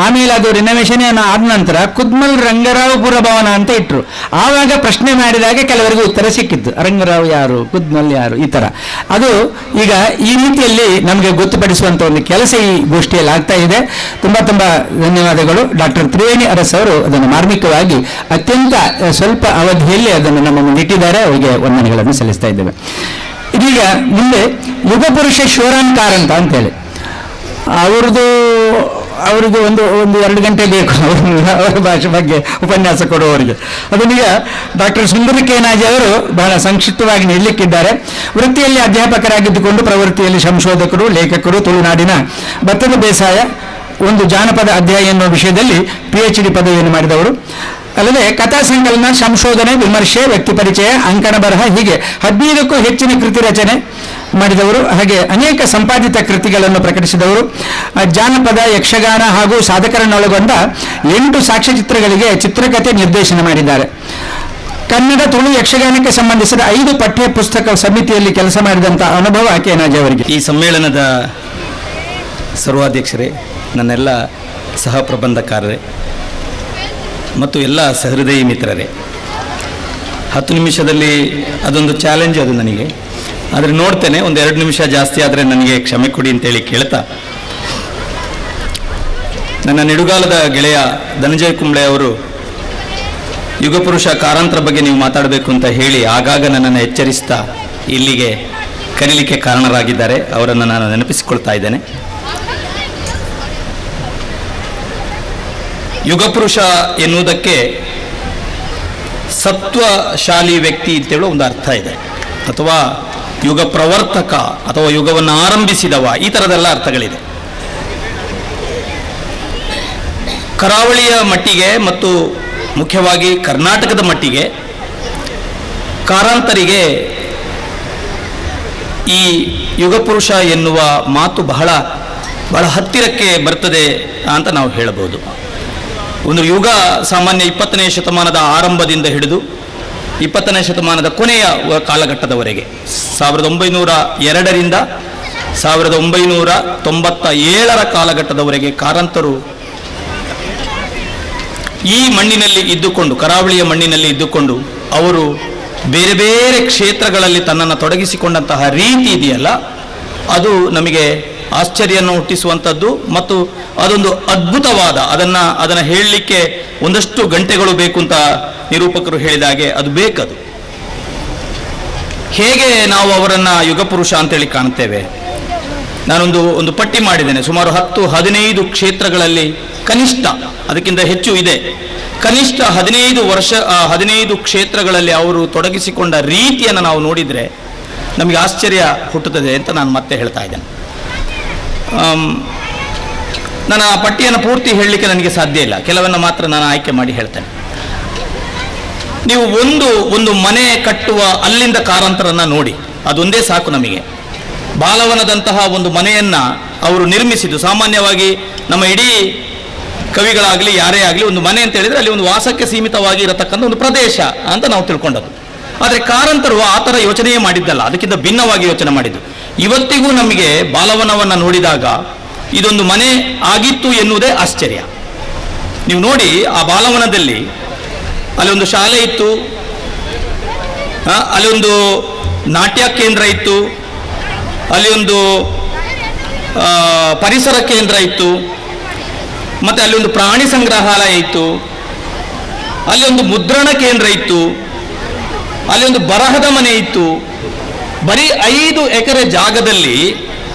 ಆಮೇಲೆ ಅದು ರಿನೋವೇಷನ್ ಆದ ನಂತರ ಕುದ್ಮಲ್ ರಂಗರಾವ್ ಪುರಭವನ ಅಂತ ಇಟ್ಟರು. ಆವಾಗ ಪ್ರಶ್ನೆ ಮಾಡಿದಾಗ ಕೆಲವರಿಗೂ ಉತ್ತರ ಸಿಕ್ಕಿತ್ತು, ರಂಗರಾವ್ ಯಾರು, ಕುದ್ಮಲ್ ಯಾರು, ಈ ಥರ. ಅದು ಈಗ ಈ ರೀತಿಯಲ್ಲಿ ನಮಗೆ ಗೊತ್ತುಪಡಿಸುವಂಥ ಒಂದು ಕೆಲಸ ಈ ಗೋಷ್ಠಿಯಲ್ಲಿ ಆಗ್ತಾ ಇದೆ. ತುಂಬ ಧನ್ಯವಾದಗಳು. ಡಾಕ್ಟರ್ ತ್ರಿವೇಣಿ ಅರಸ್ ಅವರು ಅದನ್ನು ಮಾರ್ಮಿಕವಾಗಿ ಅತ್ಯಂತ ಸ್ವಲ್ಪ ಅವಧಿಯಲ್ಲಿ ಅದನ್ನು ನಮ್ಮ ಮುಂದೆ ಇಟ್ಟಿದ್ದಾರೆ. ಅವರಿಗೆ ವಂದನೆಗಳನ್ನು ಸಲ್ಲಿಸ್ತಾ ಇದ್ದೇವೆ. ಇದೀಗ ಮುಂದೆ ಯುಗ ಪುರುಷ ಶಿವರಾಮ್ ಕಾರಂತ ಅಂತೇಳಿ ಅವ್ರದ್ದು ಒಂದು 2 ಗಂಟೆ ಬೇಕು ಅವರ ಭಾಷೆ ಬಗ್ಗೆ ಉಪನ್ಯಾಸ ಕೊಡುವವರಿಗೆ. ಅದನ್ನೀಗ ಡಾಕ್ಟರ್ ಸುಂದರ ಕೇನಾಜಿ ಅವರು ಬಹಳ ಸಂಕ್ಷಿಪ್ತವಾಗಿ ನೀಡಲಿಕ್ಕಿದ್ದಾರೆ. ವೃತ್ತಿಯಲ್ಲಿ ಅಧ್ಯಾಪಕರಾಗಿದ್ದುಕೊಂಡು ಪ್ರವೃತ್ತಿಯಲ್ಲಿ ಸಂಶೋಧಕರು, ಲೇಖಕರು, ತುಳುನಾಡಿನ ಭತ್ತದ ಬೇಸಾಯ, ಒಂದು ಜಾನಪದ ಅಧ್ಯಾಯ ಎನ್ನುವ ವಿಷಯದಲ್ಲಿ PhD ಪದವಿಯನ್ನು ಮಾಡಿದವರು. ಅಲ್ಲದೆ ಕಥಾ ಸಂಕಲನ, ಸಂಶೋಧನೆ, ವಿಮರ್ಶೆ, ವ್ಯಕ್ತಿ ಪರಿಚಯ, ಅಂಕಣ ಬರಹ ಹೀಗೆ 15ಕ್ಕೂ ಹೆಚ್ಚಿನ ಕೃತಿ ರಚನೆ ಮಾಡಿದವರು. ಹಾಗೆ ಅನೇಕ ಸಂಪಾದಿತ ಕೃತಿಗಳನ್ನು ಪ್ರಕಟಿಸಿದವರು. ಜಾನಪದ, ಯಕ್ಷಗಾನ ಹಾಗೂ ಸಾಧಕರನ್ನೊಳಗೊಂಡ 8 ಸಾಕ್ಷ್ಯಚಿತ್ರಗಳಿಗೆ ಚಿತ್ರಕಥೆ ನಿರ್ದೇಶನ ಮಾಡಿದ್ದಾರೆ. ಕನ್ನಡ, ತುಳು, ಯಕ್ಷಗಾನಕ್ಕೆ ಸಂಬಂಧಿಸಿದ 5 ಪಠ್ಯ ಪುಸ್ತಕ ಸಮಿತಿಯಲ್ಲಿ ಕೆಲಸ ಮಾಡಿದಂಥ ಅನುಭವ ಕೇನಾಜಿ ಅವರಿಗೆ. ಈ ಸಮ್ಮೇಳನದ ಸರ್ವಾಧ್ಯಕ್ಷರೇ, ನನ್ನೆಲ್ಲ ಸಹ ಪ್ರಬಂಧಕಾರರೇ ಮತ್ತು ಎಲ್ಲ ಸಹೃದಯಿ ಮಿತ್ರರೇ, 10 ನಿಮಿಷದಲ್ಲಿ ಅದೊಂದು ಚಾಲೆಂಜ್ ಅದು ನನಗೆ. ಆದರೆ ನೋಡ್ತೇನೆ, ಒಂದು 2 ನಿಮಿಷ ಜಾಸ್ತಿ ಆದರೆ ನನಗೆ ಕ್ಷಮೆ ಕೊಡಿ ಅಂತೇಳಿ ಕೇಳ್ತಾ, ನನ್ನ ನೆಡುಗಾಲದ ಗೆಳೆಯ ಧನಂಜಯ ಕುಂಬ್ಳೆ ಅವರು ಯುಗಪುರುಷ ಕಾರಂತರ ಬಗ್ಗೆ ನೀವು ಮಾತಾಡಬೇಕು ಅಂತ ಹೇಳಿ ಆಗಾಗ ನನ್ನನ್ನು ಎಚ್ಚರಿಸ್ತಾ ಇಲ್ಲಿಗೆ ಕರೀಲಿಕ್ಕೆ ಕಾರಣರಾಗಿದ್ದಾರೆ. ಅವರನ್ನು ನಾನು ನೆನಪಿಸಿಕೊಳ್ತಾ ಇದ್ದೇನೆ. ಯುಗಪುರುಷ ಎನ್ನುವುದಕ್ಕೆ ಸತ್ವಶಾಲಿ ವ್ಯಕ್ತಿ ಅಂತೇಳೋ ಒಂದು ಅರ್ಥ ಇದೆ, ಅಥವಾ ಯುಗ ಪ್ರವರ್ತಕ ಅಥವಾ ಯುಗವನ್ನು ಆರಂಭಿಸಿದವ, ಈ ಥರದೆಲ್ಲ ಅರ್ಥಗಳಿದೆ. ಕರಾವಳಿಯ ಮಟ್ಟಿಗೆ ಮತ್ತು ಮುಖ್ಯವಾಗಿ ಕರ್ನಾಟಕದ ಮಟ್ಟಿಗೆ ಕಾರಂತರಿಗೆ ಈ ಯುಗಪುರುಷ ಎನ್ನುವ ಮಾತು ಬಹಳ ಬಹಳ ಹತ್ತಿರಕ್ಕೆ ಬರ್ತದೆ ಅಂತ ನಾವು ಹೇಳಬಹುದು. ಒಂದು ಯುಗ ಸಾಮಾನ್ಯ 20ನೇ ಶತಮಾನದ ಆರಂಭದಿಂದ ಹಿಡಿದು 20ನೇ ಶತಮಾನದ ಕೊನೆಯ ಕಾಲಘಟ್ಟದವರೆಗೆ 1902ರಿಂದ 1997ರ ಕಾಲಘಟ್ಟದವರೆಗೆ ಕಾರಂತರು ಈ ಮಣ್ಣಿನಲ್ಲಿ ಇದ್ದುಕೊಂಡು, ಕರಾವಳಿಯ ಮಣ್ಣಿನಲ್ಲಿ ಇದ್ದುಕೊಂಡು ಅವರು ಬೇರೆ ಬೇರೆ ಕ್ಷೇತ್ರಗಳಲ್ಲಿ ತನ್ನನ್ನು ತೊಡಗಿಸಿಕೊಂಡಂತಹ ರೀತಿ ಇದೆಯಲ್ಲ, ಅದು ನಮಗೆ ಆಶ್ಚರ್ಯವನ್ನು ಹುಟ್ಟಿಸುವಂಥದ್ದು ಮತ್ತು ಅದೊಂದು ಅದ್ಭುತವಾದ, ಅದನ್ನು ಹೇಳಲಿಕ್ಕೆ ಒಂದಷ್ಟು ಗಂಟೆಗಳು ಬೇಕು ಅಂತ ನಿರೂಪಕರು ಹೇಳಿದಾಗೆ ಅದು ಬೇಕದು. ಹೇಗೆ ನಾವು ಅವರನ್ನು ಯುಗಪುರುಷ ಅಂತೇಳಿ ಕಾಣ್ತೇವೆ? ನಾನೊಂದು ಪಟ್ಟಿ ಮಾಡಿದ್ದೇನೆ. ಸುಮಾರು 10-15 ಕ್ಷೇತ್ರಗಳಲ್ಲಿ ಕನಿಷ್ಠ, ಅದಕ್ಕಿಂತ ಹೆಚ್ಚು ಇದೆ, ಕನಿಷ್ಠ 15 ಕ್ಷೇತ್ರಗಳಲ್ಲಿ ಅವರು ತೊಡಗಿಸಿಕೊಂಡ ರೀತಿಯನ್ನು ನಾವು ನೋಡಿದರೆ ನಮಗೆ ಆಶ್ಚರ್ಯ ಹುಟ್ಟುತ್ತದೆ ಅಂತ ನಾನು ಮತ್ತೆ ಹೇಳ್ತಾ ಇದ್ದೇನೆ. ನಾನು ಆ ಪಟ್ಟಿಯನ್ನು ಪೂರ್ತಿ ಹೇಳಲಿಕ್ಕೆ ನನಗೆ ಸಾಧ್ಯ ಇಲ್ಲ, ಕೆಲವನ್ನು ಮಾತ್ರ ನಾನು ಆಯ್ಕೆ ಮಾಡಿ ಹೇಳ್ತೇನೆ. ನೀವು ಒಂದು ಮನೆ ಕಟ್ಟುವ ಅಲ್ಲಿಂದ ಕಾರಂತರನ್ನು ನೋಡಿ, ಅದೊಂದೇ ಸಾಕು ನಮಗೆ. ಬಾಲವನದಂತಹ ಒಂದು ಮನೆಯನ್ನು ಅವರು ನಿರ್ಮಿಸಿದ್ದು, ಸಾಮಾನ್ಯವಾಗಿ ನಮ್ಮ ಇಡೀ ಕವಿಗಳಾಗಲಿ ಯಾರೇ ಆಗಲಿ ಒಂದು ಮನೆ ಅಂತ ಹೇಳಿದರೆ ಅಲ್ಲಿ ಒಂದು ವಾಸಕ್ಕೆ ಸೀಮಿತವಾಗಿ ಇರತಕ್ಕಂಥ ಒಂದು ಪ್ರದೇಶ ಅಂತ ನಾವು ತಿಳ್ಕೊಂಡದ್ದು. ಆದರೆ ಕಾರಂತರು ಆ ಥರ ಯೋಚನೆಯೇ ಮಾಡಿದ್ದಲ್ಲ, ಅದಕ್ಕಿಂತ ಭಿನ್ನವಾಗಿ ಯೋಚನೆ ಮಾಡಿದ್ದು. ಇವತ್ತಿಗೂ ನಮಗೆ ಬಾಲವನವನ್ನು ನೋಡಿದಾಗ ಇದೊಂದು ಮನೆ ಆಗಿತ್ತು ಎನ್ನುವುದೇ ಆಶ್ಚರ್ಯ. ನೀವು ನೋಡಿ, ಆ ಬಾಲವನದಲ್ಲಿ ಅಲ್ಲಿ ಒಂದು ಶಾಲೆ ಇತ್ತು, ಅಲ್ಲಿ ಒಂದು ನಾಟ್ಯ ಕೇಂದ್ರ ಇತ್ತು, ಅಲ್ಲಿ ಒಂದು ಪರಿಸರ ಕೇಂದ್ರ ಇತ್ತು, ಮತ್ತು ಅಲ್ಲಿ ಒಂದು ಪ್ರಾಣಿ ಸಂಗ್ರಹಾಲಯ ಇತ್ತು, ಅಲ್ಲಿ ಒಂದು ಮುದ್ರಣ ಕೇಂದ್ರ ಇತ್ತು, ಅಲ್ಲಿ ಒಂದು ಬರಹದ ಮನೆ ಇತ್ತು. ಬರೀ 5 ಎಕರೆ ಜಾಗದಲ್ಲಿ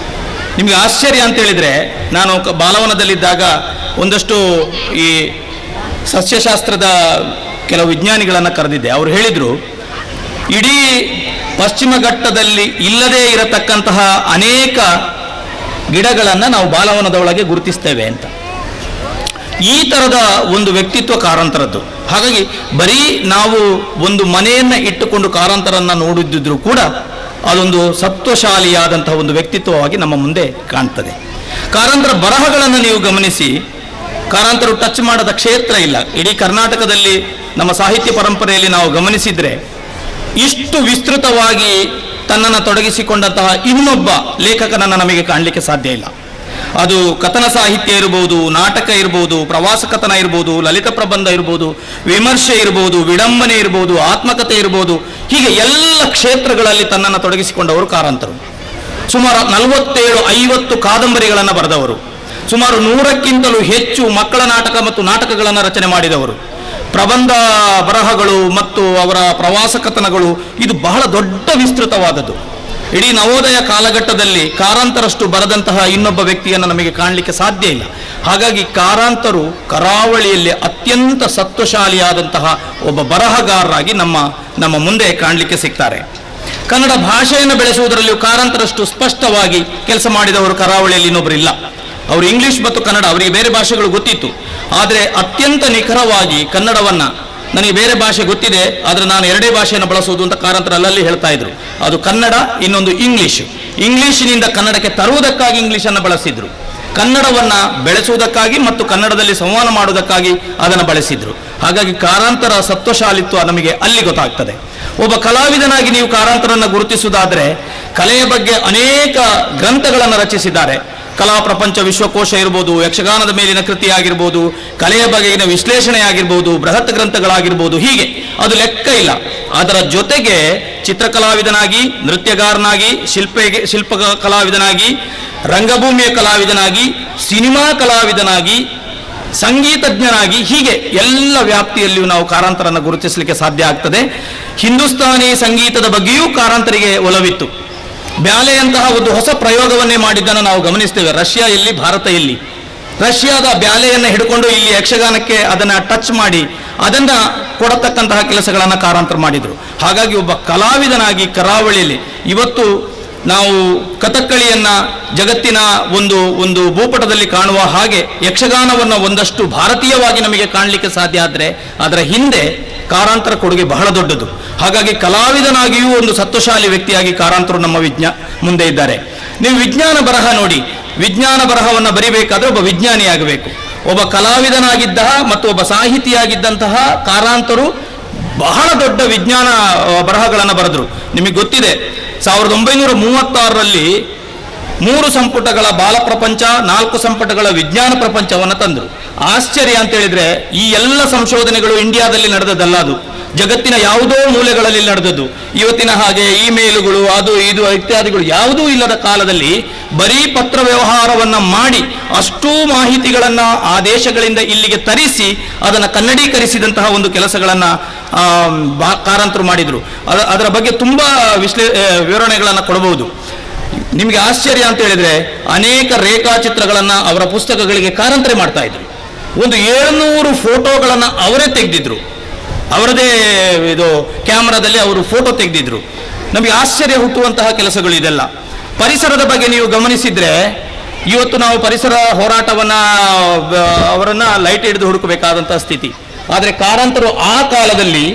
ನಿಮಗೆ ಆಶ್ಚರ್ಯ ಅಂತ ಹೇಳಿದರೆ, ನಾನು ಬಾಲವನದಲ್ಲಿದ್ದಾಗ ಒಂದಷ್ಟು ಈ ಸಸ್ಯಶಾಸ್ತ್ರದ ಕೆಲವು ವಿಜ್ಞಾನಿಗಳನ್ನು ಕರೆದಿದ್ದೆ. ಅವರು ಹೇಳಿದರು, ಇಡೀ ಪಶ್ಚಿಮ ಘಟ್ಟದಲ್ಲಿ ಇಲ್ಲದೇ ಇರತಕ್ಕಂತಹ ಅನೇಕ ಗಿಡಗಳನ್ನು ನಾವು ಬಾಲವನದ ಒಳಗೆ ಗುರುತಿಸ್ತೇವೆ ಅಂತ. ಈ ಥರದ ಒಂದು ವ್ಯಕ್ತಿತ್ವ ಕಾರಂತರದ್ದು. ಹಾಗಾಗಿ ಬರೀ ನಾವು ಒಂದು ಮನೆಯನ್ನು ಇಟ್ಟುಕೊಂಡು ಕಾರಂತರನ್ನು ನೋಡಿದ್ರೂ ಕೂಡ ಅದೊಂದು ಸತ್ವಶಾಲಿಯಾದಂತಹ ಒಂದು ವ್ಯಕ್ತಿತ್ವವಾಗಿ ನಮ್ಮ ಮುಂದೆ ಕಾಣ್ತದೆ. ಕಾರಂತರ ಬರಹಗಳನ್ನು ನೀವು ಗಮನಿಸಿ, ಕಾರಂತರು ಟಚ್ ಮಾಡದ ಕ್ಷೇತ್ರ ಇಲ್ಲ. ಇಡೀ ಕರ್ನಾಟಕದಲ್ಲಿ ನಮ್ಮ ಸಾಹಿತ್ಯ ಪರಂಪರೆಯಲ್ಲಿ ನಾವು ಗಮನಿಸಿದರೆ ಇಷ್ಟು ವಿಸ್ತೃತವಾಗಿ ತನ್ನನ್ನು ತೊಡಗಿಸಿಕೊಂಡಂತಹ ಇನ್ನೊಬ್ಬ ಲೇಖಕನನ್ನು ನಮಗೆ ಕಾಣಲಿಕ್ಕೆ ಸಾಧ್ಯ ಇಲ್ಲ. ಅದು ಕಥನ ಸಾಹಿತ್ಯ ಇರ್ಬೋದು, ನಾಟಕ ಇರ್ಬೋದು, ಪ್ರವಾಸ ಕಥನ ಇರ್ಬೋದು, ಲಲಿತ ಪ್ರಬಂಧ ಇರ್ಬೋದು, ವಿಮರ್ಶೆ ಇರ್ಬೋದು, ವಿಡಂಬನೆ ಇರ್ಬೋದು, ಆತ್ಮಕಥೆ ಇರ್ಬೋದು, ಹೀಗೆ ಎಲ್ಲ ಕ್ಷೇತ್ರಗಳಲ್ಲಿ ತನ್ನನ್ನು ತೊಡಗಿಸಿಕೊಂಡವರು ಕಾರಂತರು. ಸುಮಾರು 47-50 ಕಾದಂಬರಿಗಳನ್ನು ಬರೆದವರು, ಸುಮಾರು 100ಕ್ಕಿಂತಲೂ ಹೆಚ್ಚು ಮಕ್ಕಳ ನಾಟಕ ಮತ್ತು ನಾಟಕಗಳನ್ನು ರಚನೆ ಮಾಡಿದವರು. ಪ್ರಬಂಧ ಬರಹಗಳು ಮತ್ತು ಅವರ ಪ್ರವಾಸ ಕಥನಗಳು ಇದು ಬಹಳ ದೊಡ್ಡ ವಿಸ್ತೃತವಾದದ್ದು. ಇಡೀ ನವೋದಯ ಕಾಲಘಟ್ಟದಲ್ಲಿ ಕಾರಂತರಷ್ಟು ಬರೆದಂತಹ ಇನ್ನೊಬ್ಬ ವ್ಯಕ್ತಿಯನ್ನು ನಮಗೆ ಕಾಣಲಿಕ್ಕೆ ಸಾಧ್ಯ ಇಲ್ಲ. ಹಾಗಾಗಿ ಕಾರಂತರು ಕರಾವಳಿಯಲ್ಲಿ ಅತ್ಯಂತ ಸತ್ವಶಾಲಿಯಾದಂತಹ ಒಬ್ಬ ಬರಹಗಾರರಾಗಿ ನಮ್ಮ ಮುಂದೆ ಕಾಣಲಿಕ್ಕೆ ಸಿಗ್ತಾರೆ. ಕನ್ನಡ ಭಾಷೆಯನ್ನು ಬೆಳೆಸುವುದರಲ್ಲಿಯೂ ಕಾರಂತರಷ್ಟು ಸ್ಪಷ್ಟವಾಗಿ ಕೆಲಸ ಮಾಡಿದವರು ಕರಾವಳಿಯಲ್ಲಿ ಇನ್ನೊಬ್ಬರಿಲ್ಲ. ಅವರು ಇಂಗ್ಲಿಷ್ ಮತ್ತು ಕನ್ನಡ, ಅವರಿಗೆ ಬೇರೆ ಭಾಷೆಗಳು ಗೊತ್ತಿತ್ತು, ಆದರೆ ಅತ್ಯಂತ ನಿಖರವಾಗಿ ಕನ್ನಡವನ್ನು, ನನಗೆ ಬೇರೆ ಭಾಷೆ ಗೊತ್ತಿದೆ ಆದರೆ ನಾನು 2 ಭಾಷೆಯನ್ನು ಬಳಸುವುದು ಅಂತ ಕಾರಂತರು ಅಲ್ಲಲ್ಲಿ ಹೇಳ್ತಾ ಇದ್ರು. ಅದು ಕನ್ನಡ, ಇನ್ನೊಂದು ಇಂಗ್ಲಿಷಿನಿಂದ ಕನ್ನಡಕ್ಕೆ ತರುವುದಕ್ಕಾಗಿ ಇಂಗ್ಲಿಷನ್ನು ಬಳಸಿದ್ರು. ಕನ್ನಡವನ್ನು ಬೆಳೆಸುವುದಕ್ಕಾಗಿ ಮತ್ತು ಕನ್ನಡದಲ್ಲಿ ಸಂವಹನ ಮಾಡುವುದಕ್ಕಾಗಿ ಅದನ್ನು ಬಳಸಿದ್ರು. ಹಾಗಾಗಿ ಕಾರಂತರ ಸತ್ವಶಾಲಿತ್ವ ನಮಗೆ ಅಲ್ಲಿ ಗೊತ್ತಾಗ್ತದೆ. ಒಬ್ಬ ಕಲಾವಿದನಾಗಿ ನೀವು ಕಾರಂತರನ್ನು ಗುರುತಿಸುವುದಾದರೆ ಕಲೆಯ ಬಗ್ಗೆ ಅನೇಕ ಗ್ರಂಥಗಳನ್ನು ರಚಿಸಿದ್ದಾರೆ. ಕಲಾ ಪ್ರಪಂಚ ವಿಶ್ವಕೋಶ ಇರ್ಬೋದು, ಯಕ್ಷಗಾನದ ಮೇಲಿನ ಕೃತಿ ಆಗಿರ್ಬೋದು, ಕಲೆಯ ಬಗೆಗಿನ ವಿಶ್ಲೇಷಣೆ ಆಗಿರ್ಬೋದು, ಬೃಹತ್ ಗ್ರಂಥಗಳಾಗಿರ್ಬೋದು, ಹೀಗೆ ಅದು ಲೆಕ್ಕ ಇಲ್ಲ. ಅದರ ಜೊತೆಗೆ ಚಿತ್ರಕಲಾವಿದನಾಗಿ, ನೃತ್ಯಗಾರನಾಗಿ, ಶಿಲ್ಪ ಕಲಾವಿದನಾಗಿ, ರಂಗಭೂಮಿಯ ಕಲಾವಿದನಾಗಿ, ಸಿನಿಮಾ ಕಲಾವಿದನಾಗಿ ಸಂಗೀತಜ್ಞನಾಗಿ, ಹೀಗೆ ಎಲ್ಲ ವ್ಯಾಪ್ತಿಯಲ್ಲಿಯೂ ನಾವು ಕಾರಂತರನ್ನು ಗುರುತಿಸಲಿಕ್ಕೆ ಸಾಧ್ಯ ಆಗ್ತದೆ. ಹಿಂದೂಸ್ತಾನಿ ಸಂಗೀತದ ಬಗ್ಗೆಯೂ ಕಾರಂತರಿಗೆ ಒಲವಿತ್ತು. ಬ್ಯಾಲೆಯಂತಹ ಒಂದು ಹೊಸ ಪ್ರಯೋಗವನ್ನೇ ಮಾಡಿದ್ದನ್ನು ನಾವು ಗಮನಿಸ್ತೇವೆ. ರಷ್ಯಾ ಎಲ್ಲಿ, ಭಾರತ ಎಲ್ಲಿ? ರಷ್ಯಾದ ಬ್ಯಾಲೆಯನ್ನು ಹಿಡ್ಕೊಂಡು ಇಲ್ಲಿ ಯಕ್ಷಗಾನಕ್ಕೆ ಅದನ್ನು ಟಚ್ ಮಾಡಿ ಅದನ್ನು ಕೊಡತಕ್ಕಂತಹ ಕೆಲಸಗಳನ್ನು ಕಾರಂತರು ಮಾಡಿದರು. ಹಾಗಾಗಿ ಒಬ್ಬ ಕಲಾವಿದನಾಗಿ ಕರಾವಳಿಯಲ್ಲಿ ಇವತ್ತು ನಾವು ಕಥಕ್ಕಳಿಯನ್ನು ಜಗತ್ತಿನ ಒಂದು ಭೂಪಟದಲ್ಲಿ ಕಾಣುವ ಹಾಗೆ ಯಕ್ಷಗಾನವನ್ನು ಒಂದಷ್ಟು ಭಾರತೀಯವಾಗಿ ನಮಗೆ ಕಾಣಲಿಕ್ಕೆ ಸಾಧ್ಯ ಆದರೆ ಅದರ ಹಿಂದೆ ಕಾರಂತರ ಕೊಡುಗೆ ಬಹಳ ದೊಡ್ಡದು. ಹಾಗಾಗಿ ಕಲಾವಿದನಾಗಿಯೂ ಒಂದು ಸತ್ವಶಾಲಿ ವ್ಯಕ್ತಿಯಾಗಿ ಕಾರಂತರು ನಮ್ಮ ಮುಂದೆ ಇದ್ದಾರೆ. ನೀವು ವಿಜ್ಞಾನ ಬರಹ ನೋಡಿ, ವಿಜ್ಞಾನ ಬರಹವನ್ನು ಬರಿಬೇಕಾದ್ರೆ ಒಬ್ಬ ವಿಜ್ಞಾನಿಯಾಗಬೇಕು. ಒಬ್ಬ ಕಲಾವಿದನಾಗಿದ್ದ ಮತ್ತು ಒಬ್ಬ ಸಾಹಿತಿಯಾಗಿದ್ದಂತಹ ಕಾರಂತರು ಬಹಳ ದೊಡ್ಡ ವಿಜ್ಞಾನ ಬರಹಗಳನ್ನು ಬರೆದರು. ನಿಮಗೆ ಗೊತ್ತಿದೆ, 1936ರಲ್ಲಿ 3 ಸಂಪುಟಗಳ ಬಾಲಪ್ರಪಂಚ, 4 ಸಂಪುಟಗಳ ವಿಜ್ಞಾನ ಪ್ರಪಂಚವನ್ನು ತಂದರು. ಆಶ್ಚರ್ಯ ಅಂತ ಹೇಳಿದ್ರೆ, ಈ ಎಲ್ಲ ಸಂಶೋಧನೆಗಳು ಇಂಡಿಯಾದಲ್ಲಿ ನಡೆದದ್ದಲ್ಲ, ಅದು ಜಗತ್ತಿನ ಯಾವುದೋ ಮೂಲೆಗಳಲ್ಲಿ ನಡೆದದ್ದು. ಇವತ್ತಿನ ಹಾಗೆ ಇಮೇಲುಗಳು, ಅದು ಇದು ಇತ್ಯಾದಿಗಳು ಯಾವುದೂ ಇಲ್ಲದ ಕಾಲದಲ್ಲಿ ಬರೀ ಪತ್ರ ವ್ಯವಹಾರವನ್ನು ಮಾಡಿ ಅಷ್ಟೂ ಮಾಹಿತಿಗಳನ್ನು ಆ ದೇಶಗಳಿಂದ ಇಲ್ಲಿಗೆ ತರಿಸಿ ಅದನ್ನು ಕನ್ನಡೀಕರಿಸಿದಂತಹ ಒಂದು ಕೆಲಸಗಳನ್ನು ಕಾರಂತರು ಮಾಡಿದರು. ಅದರ ಬಗ್ಗೆ ತುಂಬ ವಿವರಣೆಗಳನ್ನು ಕೊಡಬಹುದು. ನಿಮಗೆ ಆಶ್ಚರ್ಯ ಅಂತ ಹೇಳಿದ್ರೆ, ಅನೇಕ ರೇಖಾಚಿತ್ರಗಳನ್ನು ಅವರ ಪುಸ್ತಕಗಳಿಗೆ ಕಾರಂತರೇ ಮಾಡ್ತಾ ಇದ್ರು. ಒಂದು 700 ಫೋಟೋಗಳನ್ನು ಅವರೇ ತೆಗೆದಿದ್ರು. ಅವರದೇ ಇದು ಕ್ಯಾಮ್ರಾದಲ್ಲಿ ಅವರು ಫೋಟೋ ತೆಗೆದಿದ್ರು. ನಮಗೆ ಆಶ್ಚರ್ಯ ಹುಟ್ಟುವಂತಹ ಕೆಲಸಗಳು ಇದೆಲ್ಲ. ಪರಿಸರದ ಬಗ್ಗೆ ನೀವು ಗಮನಿಸಿದ್ರೆ, ಇವತ್ತು ನಾವು ಪರಿಸರ ಹೋರಾಟವನ್ನು ಅವರನ್ನು ಲೈಟ್ ಹಿಡಿದು ಹುಡುಕಬೇಕಾದಂತಹ ಸ್ಥಿತಿ. ಆದರೆ ಕಾರಂತರು ಆ ಕಾಲದಲ್ಲಿ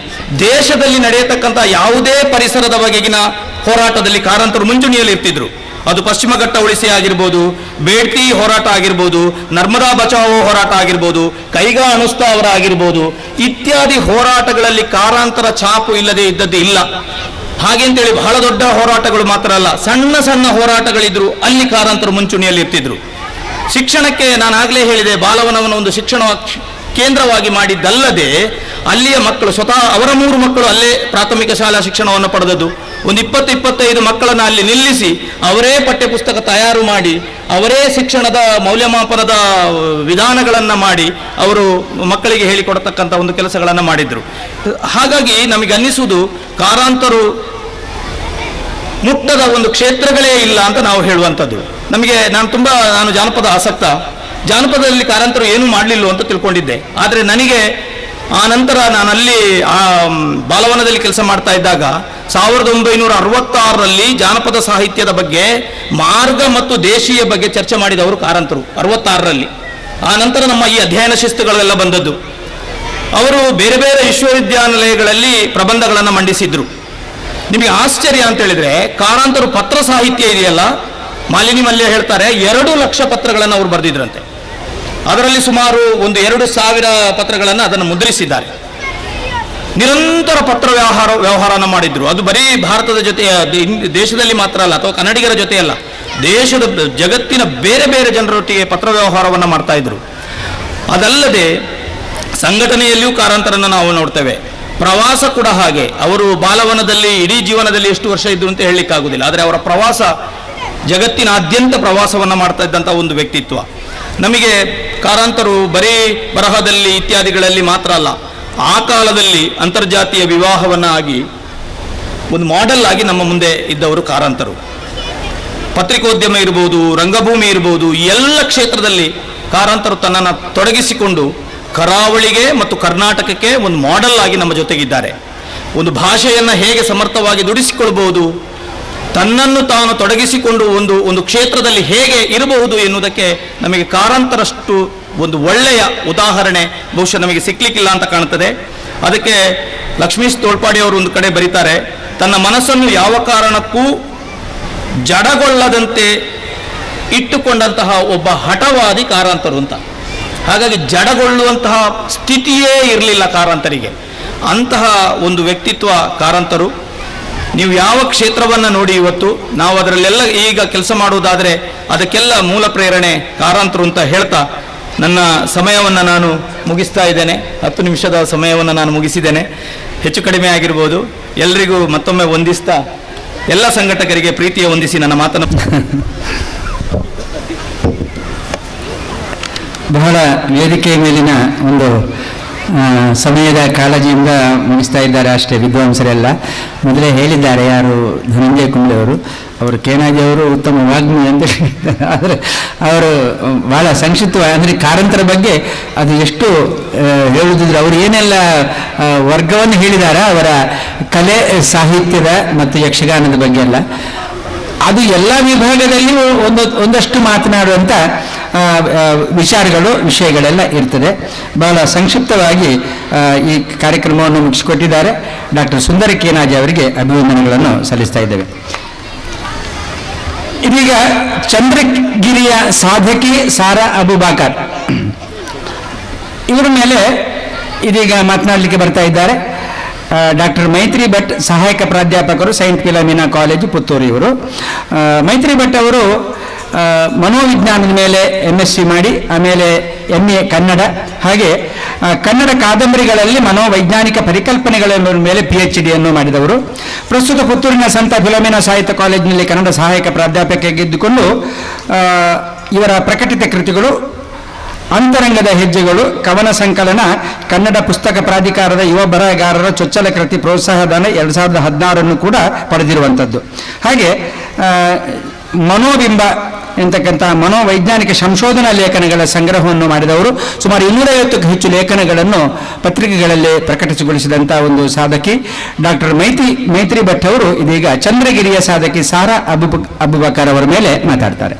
ದೇಶದಲ್ಲಿ ನಡೆಯತಕ್ಕಂಥ ಯಾವುದೇ ಪರಿಸರದ ಬಗೆಗಿನ ಹೋರಾಟದಲ್ಲಿ ಕಾರಂತರು ಮುಂಚೂಣಿಯಲ್ಲಿ ಇರ್ತಿದ್ರು. ಅದು ಪಶ್ಚಿಮ ಘಟ್ಟ ಉಳಿಸಿ ಆಗಿರ್ಬೋದು, ಬೇಡ್ತಿ ಹೋರಾಟ ಆಗಿರ್ಬೋದು, ನರ್ಮದಾ ಬಚಾವೋ ಹೋರಾಟ ಆಗಿರ್ಬೋದು, ಕೈಗಾ ಅನುಸ್ತಾವರ ಆಗಿರ್ಬೋದು, ಇತ್ಯಾದಿ ಹೋರಾಟಗಳಲ್ಲಿ ಕಾರಂತರ ಛಾಪು ಇಲ್ಲದೆ ಇದ್ದದ್ದು ಇಲ್ಲ. ಹಾಗೆಂತೇಳಿ ಬಹಳ ದೊಡ್ಡ ಹೋರಾಟಗಳು ಮಾತ್ರ ಅಲ್ಲ, ಸಣ್ಣ ಸಣ್ಣ ಹೋರಾಟಗಳಿದ್ರು, ಅಲ್ಲಿ ಕಾರಂತರು ಮುಂಚೂಣಿಯಲ್ಲಿ ಇರ್ತಿದ್ರು. ಶಿಕ್ಷಣಕ್ಕೆ ನಾನು ಆಗಲೇ ಹೇಳಿದೆ, ಬಾಲವನವನ್ನು ಒಂದು ಶಿಕ್ಷಣ ಕೇಂದ್ರವಾಗಿ ಮಾಡಿದ್ದಲ್ಲದೆ ಅಲ್ಲಿಯ ಮಕ್ಕಳು ಸ್ವತಃ ಅವರ 3 ಮಕ್ಕಳು ಅಲ್ಲೇ ಪ್ರಾಥಮಿಕ ಶಾಲಾ ಶಿಕ್ಷಣವನ್ನು ಪಡೆದದ್ದು. ಒಂದು 20-25 ಮಕ್ಕಳನ್ನು ಅಲ್ಲಿ ನಿಲ್ಲಿಸಿ ಅವರೇ ಪಠ್ಯಪುಸ್ತಕ ತಯಾರು ಮಾಡಿ ಅವರೇ ಶಿಕ್ಷಣದ ಮೌಲ್ಯಮಾಪನದ ವಿಧಾನಗಳನ್ನು ಮಾಡಿ ಅವರು ಮಕ್ಕಳಿಗೆ ಹೇಳಿಕೊಡತಕ್ಕಂಥ ಒಂದು ಕೆಲಸಗಳನ್ನು ಮಾಡಿದರು. ಹಾಗಾಗಿ ನಮಗೆ ಅನ್ನಿಸುವುದು ಕಾರಂತರು ಮುಟ್ಟದ ಒಂದು ಕ್ಷೇತ್ರಗಳೇ ಇಲ್ಲ ಅಂತ ನಾವು ಹೇಳುವಂಥದ್ದು. ನಾನು ಜಾನಪದ ಆಸಕ್ತ. ಜಾನಪದದಲ್ಲಿ ಕಾರಂತರು ಏನೂ ಮಾಡಲಿಲ್ಲ ಅಂತ ತಿಳ್ಕೊಂಡಿದ್ದೆ. ಆದರೆ ನನಗೆ ಆ ನಂತರ ನಾನು ಅಲ್ಲಿ ಬಾಲವನದಲ್ಲಿ ಕೆಲಸ ಮಾಡ್ತಾ ಇದ್ದಾಗ 1966ರಲ್ಲಿ ಜಾನಪದ ಸಾಹಿತ್ಯದ ಬಗ್ಗೆ, ಮಾರ್ಗ ಮತ್ತು ದೇಶೀಯ ಬಗ್ಗೆ ಚರ್ಚೆ ಮಾಡಿದವರು ಕಾರಂತರು 66ರಲ್ಲಿ. ಆ ನಂತರ ನಮ್ಮ ಈ ಅಧ್ಯಯನ ಶಿಸ್ತುಗಳೆಲ್ಲ ಬಂದದ್ದು. ಅವರು ಬೇರೆ ಬೇರೆ ವಿಶ್ವವಿದ್ಯಾನಿಲಯಗಳಲ್ಲಿ ಪ್ರಬಂಧಗಳನ್ನು ಮಂಡಿಸಿದ್ರು. ನಿಮಗೆ ಆಶ್ಚರ್ಯ ಅಂತ ಹೇಳಿದ್ರೆ, ಕಾರಂತರು ಪತ್ರ ಸಾಹಿತ್ಯ ಇದೆಯಲ್ಲ, ಮಾಲಿನಿ ಮಲ್ಯ ಹೇಳ್ತಾರೆ 2 ಲಕ್ಷ ಪತ್ರಗಳನ್ನು ಅವರು ಬರೆದಿದ್ರಂತೆ. ಅದರಲ್ಲಿ ಸುಮಾರು ಒಂದು 2,000 ಪತ್ರಗಳನ್ನು ಅದನ್ನು ಮುದ್ರಿಸಿದ್ದಾರೆ. ನಿರಂತರ ಪತ್ರ ವ್ಯವಹಾರನ ಮಾಡಿದ್ರು. ಅದು ಬರೀ ಭಾರತದ ಜೊತೆ, ದೇಶದಲ್ಲಿ ಮಾತ್ರ ಅಲ್ಲ, ಅಥವಾ ಕನ್ನಡಿಗರ ಜೊತೆ ಅಲ್ಲ, ಜಗತ್ತಿನ ಬೇರೆ ಬೇರೆ ಜನರೊಟ್ಟಿಗೆ ಪತ್ರ ವ್ಯವಹಾರವನ್ನು ಮಾಡ್ತಾ ಇದ್ರು. ಅದಲ್ಲದೆ ಸಂಘಟನೆಯಲ್ಲಿಯೂ ಕಾರಂತರನ್ನು ನಾವು ನೋಡ್ತೇವೆ. ಪ್ರವಾಸ ಕೂಡ ಹಾಗೆ. ಅವರು ಬಾಲವನದಲ್ಲಿ ಇಡೀ ಜೀವನದಲ್ಲಿ ಎಷ್ಟು ವರ್ಷ ಇದ್ರು ಅಂತ ಹೇಳಲಿಕ್ಕಾಗುವುದಿಲ್ಲ. ಆದರೆ ಅವರ ಪ್ರವಾಸ, ಜಗತ್ತಿನಾದ್ಯಂತ ಪ್ರವಾಸವನ್ನು ಮಾಡ್ತಾ ಇದ್ದಂಥ ಒಂದು ವ್ಯಕ್ತಿತ್ವ. ನಮಗೆ ಕಾರಂತರು ಬರೀ ಬರಹದಲ್ಲಿ ಇತ್ಯಾದಿಗಳಲ್ಲಿ ಮಾತ್ರ ಅಲ್ಲ, ಆ ಕಾಲದಲ್ಲಿ ಅಂತರ್ಜಾತೀಯ ವಿವಾಹವನ್ನು ಆಗಿ ಒಂದು ಮಾಡೆಲ್ ಆಗಿ ನಮ್ಮ ಮುಂದೆ ಇದ್ದವರು ಕಾರಂತರು. ಪತ್ರಿಕೋದ್ಯಮ ಇರ್ಬೋದು, ರಂಗಭೂಮಿ ಇರ್ಬೋದು, ಎಲ್ಲ ಕ್ಷೇತ್ರದಲ್ಲಿ ಕಾರಂತರು ತನ್ನನ್ನು ತೊಡಗಿಸಿಕೊಂಡು ಕರಾವಳಿಗೆ ಮತ್ತು ಕರ್ನಾಟಕಕ್ಕೆ ಒಂದು ಮಾಡೆಲ್ ಆಗಿ ನಮ್ಮ ಜೊತೆಗಿದ್ದಾರೆ. ಒಂದು ಭಾಷೆಯನ್ನು ಹೇಗೆ ಸಮರ್ಥವಾಗಿ ದುಡಿಸಿಕೊಳ್ಬಹುದು, ತನ್ನನ್ನು ತಾನು ತೊಡಗಿಸಿಕೊಂಡು ಒಂದು ಕ್ಷೇತ್ರದಲ್ಲಿ ಹೇಗೆ ಇರಬಹುದು ಎನ್ನುವುದಕ್ಕೆ ನಮಗೆ ಕಾರಂತರಷ್ಟು ಒಂದು ಒಳ್ಳೆಯ ಉದಾಹರಣೆ ಬಹುಶಃ ನಮಗೆ ಸಿಕ್ಕಲಿಕ್ಕಿಲ್ಲ ಅಂತ ಕಾಣುತ್ತದೆ. ಅದಕ್ಕೆ ಲಕ್ಷ್ಮೀಶ್ ತೋಳ್ಪಾಡಿ ಅವರು ಒಂದು ಕಡೆ ಬರೀತಾರೆ, ತನ್ನ ಮನಸ್ಸನ್ನು ಯಾವ ಕಾರಣಕ್ಕೂ ಜಡಗೊಳ್ಳದಂತೆ ಇಟ್ಟುಕೊಂಡಂತಹ ಒಬ್ಬ ಹಠವಾದಿ ಕಾರಂತರು ಅಂತ. ಹಾಗಾಗಿ ಜಡಗೊಳ್ಳುವಂತಹ ಸ್ಥಿತಿಯೇ ಇರಲಿಲ್ಲ ಕಾರಂತರಿಗೆ. ಅಂತಹ ಒಂದು ವ್ಯಕ್ತಿತ್ವ ಕಾರಂತರು. ನೀವು ಯಾವ ಕ್ಷೇತ್ರವನ್ನು ನೋಡಿ ಇವತ್ತು ನಾವು ಅದರಲ್ಲೆಲ್ಲ ಈಗ ಕೆಲಸ ಮಾಡುವುದಾದರೆ ಅದಕ್ಕೆಲ್ಲ ಮೂಲ ಪ್ರೇರಣೆ ಕಾರಂತರು ಅಂತ ಹೇಳ್ತಾ ನನ್ನ ಸಮಯವನ್ನು ನಾನು ಮುಗಿಸ್ತಾ ಇದ್ದೇನೆ. 10 ನಿಮಿಷದ ಸಮಯವನ್ನು ನಾನು ಮುಗಿಸಿದ್ದೇನೆ. ಹೆಚ್ಚು ಕಡಿಮೆ ಆಗಿರ್ಬೋದು. ಎಲ್ರಿಗೂ ಮತ್ತೊಮ್ಮೆ ವಂದಿಸ್ತಾ, ಎಲ್ಲ ಸಂಘಟಕರಿಗೆ ಪ್ರೀತಿಯ ವಂದಿಸಿ ನನ್ನ ಮಾತನ್ನು ಬಹಳ ವೇದಿಕೆಯ ಮೇಲಿನ ಒಂದು ಸಮಯದ ಕಾಳಜಿಯಿಂದ ಮುಗಿಸ್ತಾ ಇದ್ದಾರೆ ಅಷ್ಟೇ ವಿದ್ವಾಂಸರೆಲ್ಲ. ಮೊದಲೇ ಹೇಳಿದ್ದಾರೆ ಯಾರು, ಧನಂಜಯ ಕುಂಬ್ಳೆ ಅವರು ಕೇನಾಜಿ ಅವರು ಉತ್ತಮ ವಾಗ್ಮಿ ಅಂತ ಹೇಳಿದ್ದಾರೆ. ಆದರೆ ಅವರು ಬಹಳ ಸಂಕ್ಷಿಪ್ತವಾಗಿ ಅಂದರೆ ಕಾರಂತರ ಬಗ್ಗೆ ಅದು ಎಷ್ಟು ಹೇಳುವುದಿದ್ರೆ ಅವರು ಏನೆಲ್ಲ ವರ್ಗವನ್ನು ಹೇಳಿದ್ದಾರೆ, ಅವರ ಕಲೆ ಸಾಹಿತ್ಯದ ಮತ್ತು ಯಕ್ಷಗಾನದ ಬಗ್ಗೆ ಎಲ್ಲ, ಅದು ಎಲ್ಲ ವಿಭಾಗದಲ್ಲಿಯೂ ಒಂದಷ್ಟು ಮಾತನಾಡುವಂಥ ವಿಷಯಗಳೆಲ್ಲ ಇರ್ತದೆ. ಬಹಳ ಸಂಕ್ಷಿಪ್ತವಾಗಿ ಈ ಕಾರ್ಯಕ್ರಮವನ್ನು ಮುಗಿಸಿಕೊಟ್ಟಿದ್ದಾರೆ. ಡಾಕ್ಟರ್ ಸುಂದರ ಕೇನಾಜಿ ಅವರಿಗೆ ಅಭಿನಂದನೆಗಳನ್ನು ಸಲ್ಲಿಸ್ತಾ ಇದ್ದೇವೆ. ಇದೀಗ ಚಂದ್ರಗಿರಿಯ ಸಾಧಕಿ ಸಾರಾ ಅಬುಬಾಕರ್ ಇವರ ಮೇಲೆ ಇದೀಗ ಮಾತನಾಡಲಿಕ್ಕೆ ಬರ್ತಾ ಇದ್ದಾರೆ. ಡಾಕ್ಟರ್ ಮೈತ್ರಿ ಭಟ್, ಸಹಾಯಕ ಪ್ರಾಧ್ಯಾಪಕರು, ಸೈಂಟ್ ಫಿಲಮಿನಾ ಕಾಲೇಜು, ಪುತ್ತೂರು. ಇವರು ಮೈತ್ರಿ ಭಟ್ ಅವರು ಮನೋವಿಜ್ಞಾನದ ಮೇಲೆ MSc ಮಾಡಿ ಆಮೇಲೆ MA ಕನ್ನಡ, ಹಾಗೆ ಕನ್ನಡ ಕಾದಂಬರಿಗಳಲ್ಲಿ ಮನೋವೈಜ್ಞಾನಿಕ ಪರಿಕಲ್ಪನೆಗಳ ಮೇಲೆ PhD ಯನ್ನು ಮಾಡಿದವರು. ಪ್ರಸ್ತುತ ಪುತ್ತೂರಿನ ಸಂತ ಫಿಲಮಿನಾ ಸಾಹಿತ್ಯ ಕಾಲೇಜಿನಲ್ಲಿ ಕನ್ನಡ ಸಹಾಯಕ ಪ್ರಾಧ್ಯಾಪಕಿಯಾಗಿದ್ದುಕೊಂಡು ಇವರ ಪ್ರಕಟಿತ ಕೃತಿಗಳು ಅಂತರಂಗದ ಹೆಜ್ಜೆಗಳು, ಕವನ ಸಂಕಲನ, ಕನ್ನಡ ಪುಸ್ತಕ ಪ್ರಾಧಿಕಾರದ ಯುವ ಬರಹಗಾರರ ಚೊಚ್ಚಲ ಕೃತಿ ಪ್ರೋತ್ಸಾಹಧನ 2016 ಕೂಡ ಪಡೆದಿರುವಂಥದ್ದು. ಹಾಗೆ ಮನೋಬಿಂಬ ಎಂತಕ್ಕಂಥ ಮನೋವೈಜ್ಞಾನಿಕ ಸಂಶೋಧನಾ ಲೇಖನಗಳ ಸಂಗ್ರಹವನ್ನು ಮಾಡಿದವರು. ಸುಮಾರು 250ಕ್ಕೂ ಹೆಚ್ಚು ಲೇಖನಗಳನ್ನು ಪತ್ರಿಕೆಗಳಲ್ಲಿ ಪ್ರಕಟಿಸಿಗೊಳಿಸಿದಂಥ ಒಂದು ಸಾಧಕಿ ಡಾಕ್ಟರ್ ಮೈತ್ರಿ ಭಟ್ ಅವರು ಇದೀಗ ಚಂದ್ರಗಿರಿಯ ಸಾಧಕಿ ಸಾರಾ ಅಬುಬಕರ್ ಅವರ ಮೇಲೆ ಮಾತಾಡ್ತಾರೆ.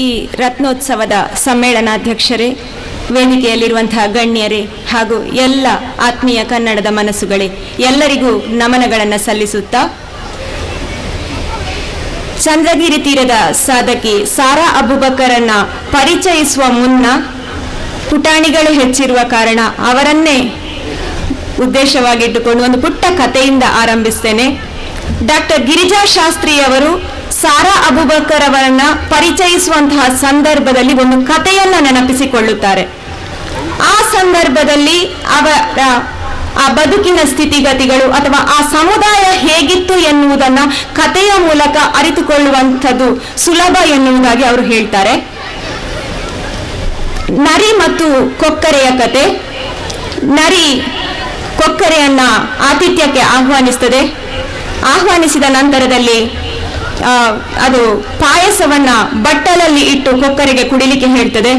ಈ ರತ್ನೋತ್ಸವದ ಸಮ್ಮೇಳನಾಧ್ಯಕ್ಷರೇ, ವೇದಿಕೆಯಲ್ಲಿರುವಂತಹ ಗಣ್ಯರೇ ಹಾಗೂ ಎಲ್ಲ ಆತ್ಮೀಯ ಕನ್ನಡದ ಮನಸ್ಸುಗಳೇ, ಎಲ್ಲರಿಗೂ ನಮನಗಳನ್ನು ಸಲ್ಲಿಸುತ್ತಾ, ಚಂದ್ರಗಿರಿ ತೀರದ ಸಾಧಕಿ ಸಾರಾ ಅಬುಬಕರನ್ನ ಪರಿಚಯಿಸುವ ಮುನ್ನ ಪುಟಾಣಿಗಳು ಹೆಚ್ಚಿರುವ ಕಾರಣ ಅವರನ್ನೇ ಉದ್ದೇಶವಾಗಿಟ್ಟುಕೊಂಡು ಒಂದು ಪುಟ್ಟ ಕಥೆಯಿಂದ ಆರಂಭಿಸ್ತೇನೆ. ಡಾಕ್ಟರ್ ಗಿರಿಜಾ ಶಾಸ್ತ್ರಿ ಅವರು ಸಾರಾ ಅಬುಬಕರ್ ಅವರನ್ನ ಪರಿಚಯಿಸುವಂತಹ ಸಂದರ್ಭದಲ್ಲಿ ಒಂದು ಕಥೆಯನ್ನ ನೆನಪಿಸಿಕೊಳ್ಳುತ್ತಾರೆ. ಆ ಸಂದರ್ಭದಲ್ಲಿ ಅವರ ಆ ಬದುಕಿನ ಸ್ಥಿತಿಗತಿಗಳು ಅಥವಾ ಆ ಸಮುದಾಯ ಹೇಗಿತ್ತು ಎನ್ನುವುದನ್ನ ಕಥೆಯ ಮೂಲಕ ಅರಿತುಕೊಳ್ಳುವಂಥದ್ದು ಸುಲಭ ಎನ್ನುವುದಾಗಿ ಅವರು ಹೇಳ್ತಾರೆ. ನರಿ ಮತ್ತು ಕೊಕ್ಕರೆಯ ಕತೆ. ನರಿ ಕೊಕ್ಕರೆಯನ್ನ ಆತಿಥ್ಯಕ್ಕೆ ಆಹ್ವಾನಿಸಿದ ನಂತರದಲ್ಲಿ ಅದು ಪಾಯಸವನ್ನ ಬಟ್ಟಲಲ್ಲಿ ಇಟ್ಟು ಕೊಕ್ಕರೆಗೆ ಕುಡಿಲಿಕ್ಕೆ ಹೇಳ್ತದೆ.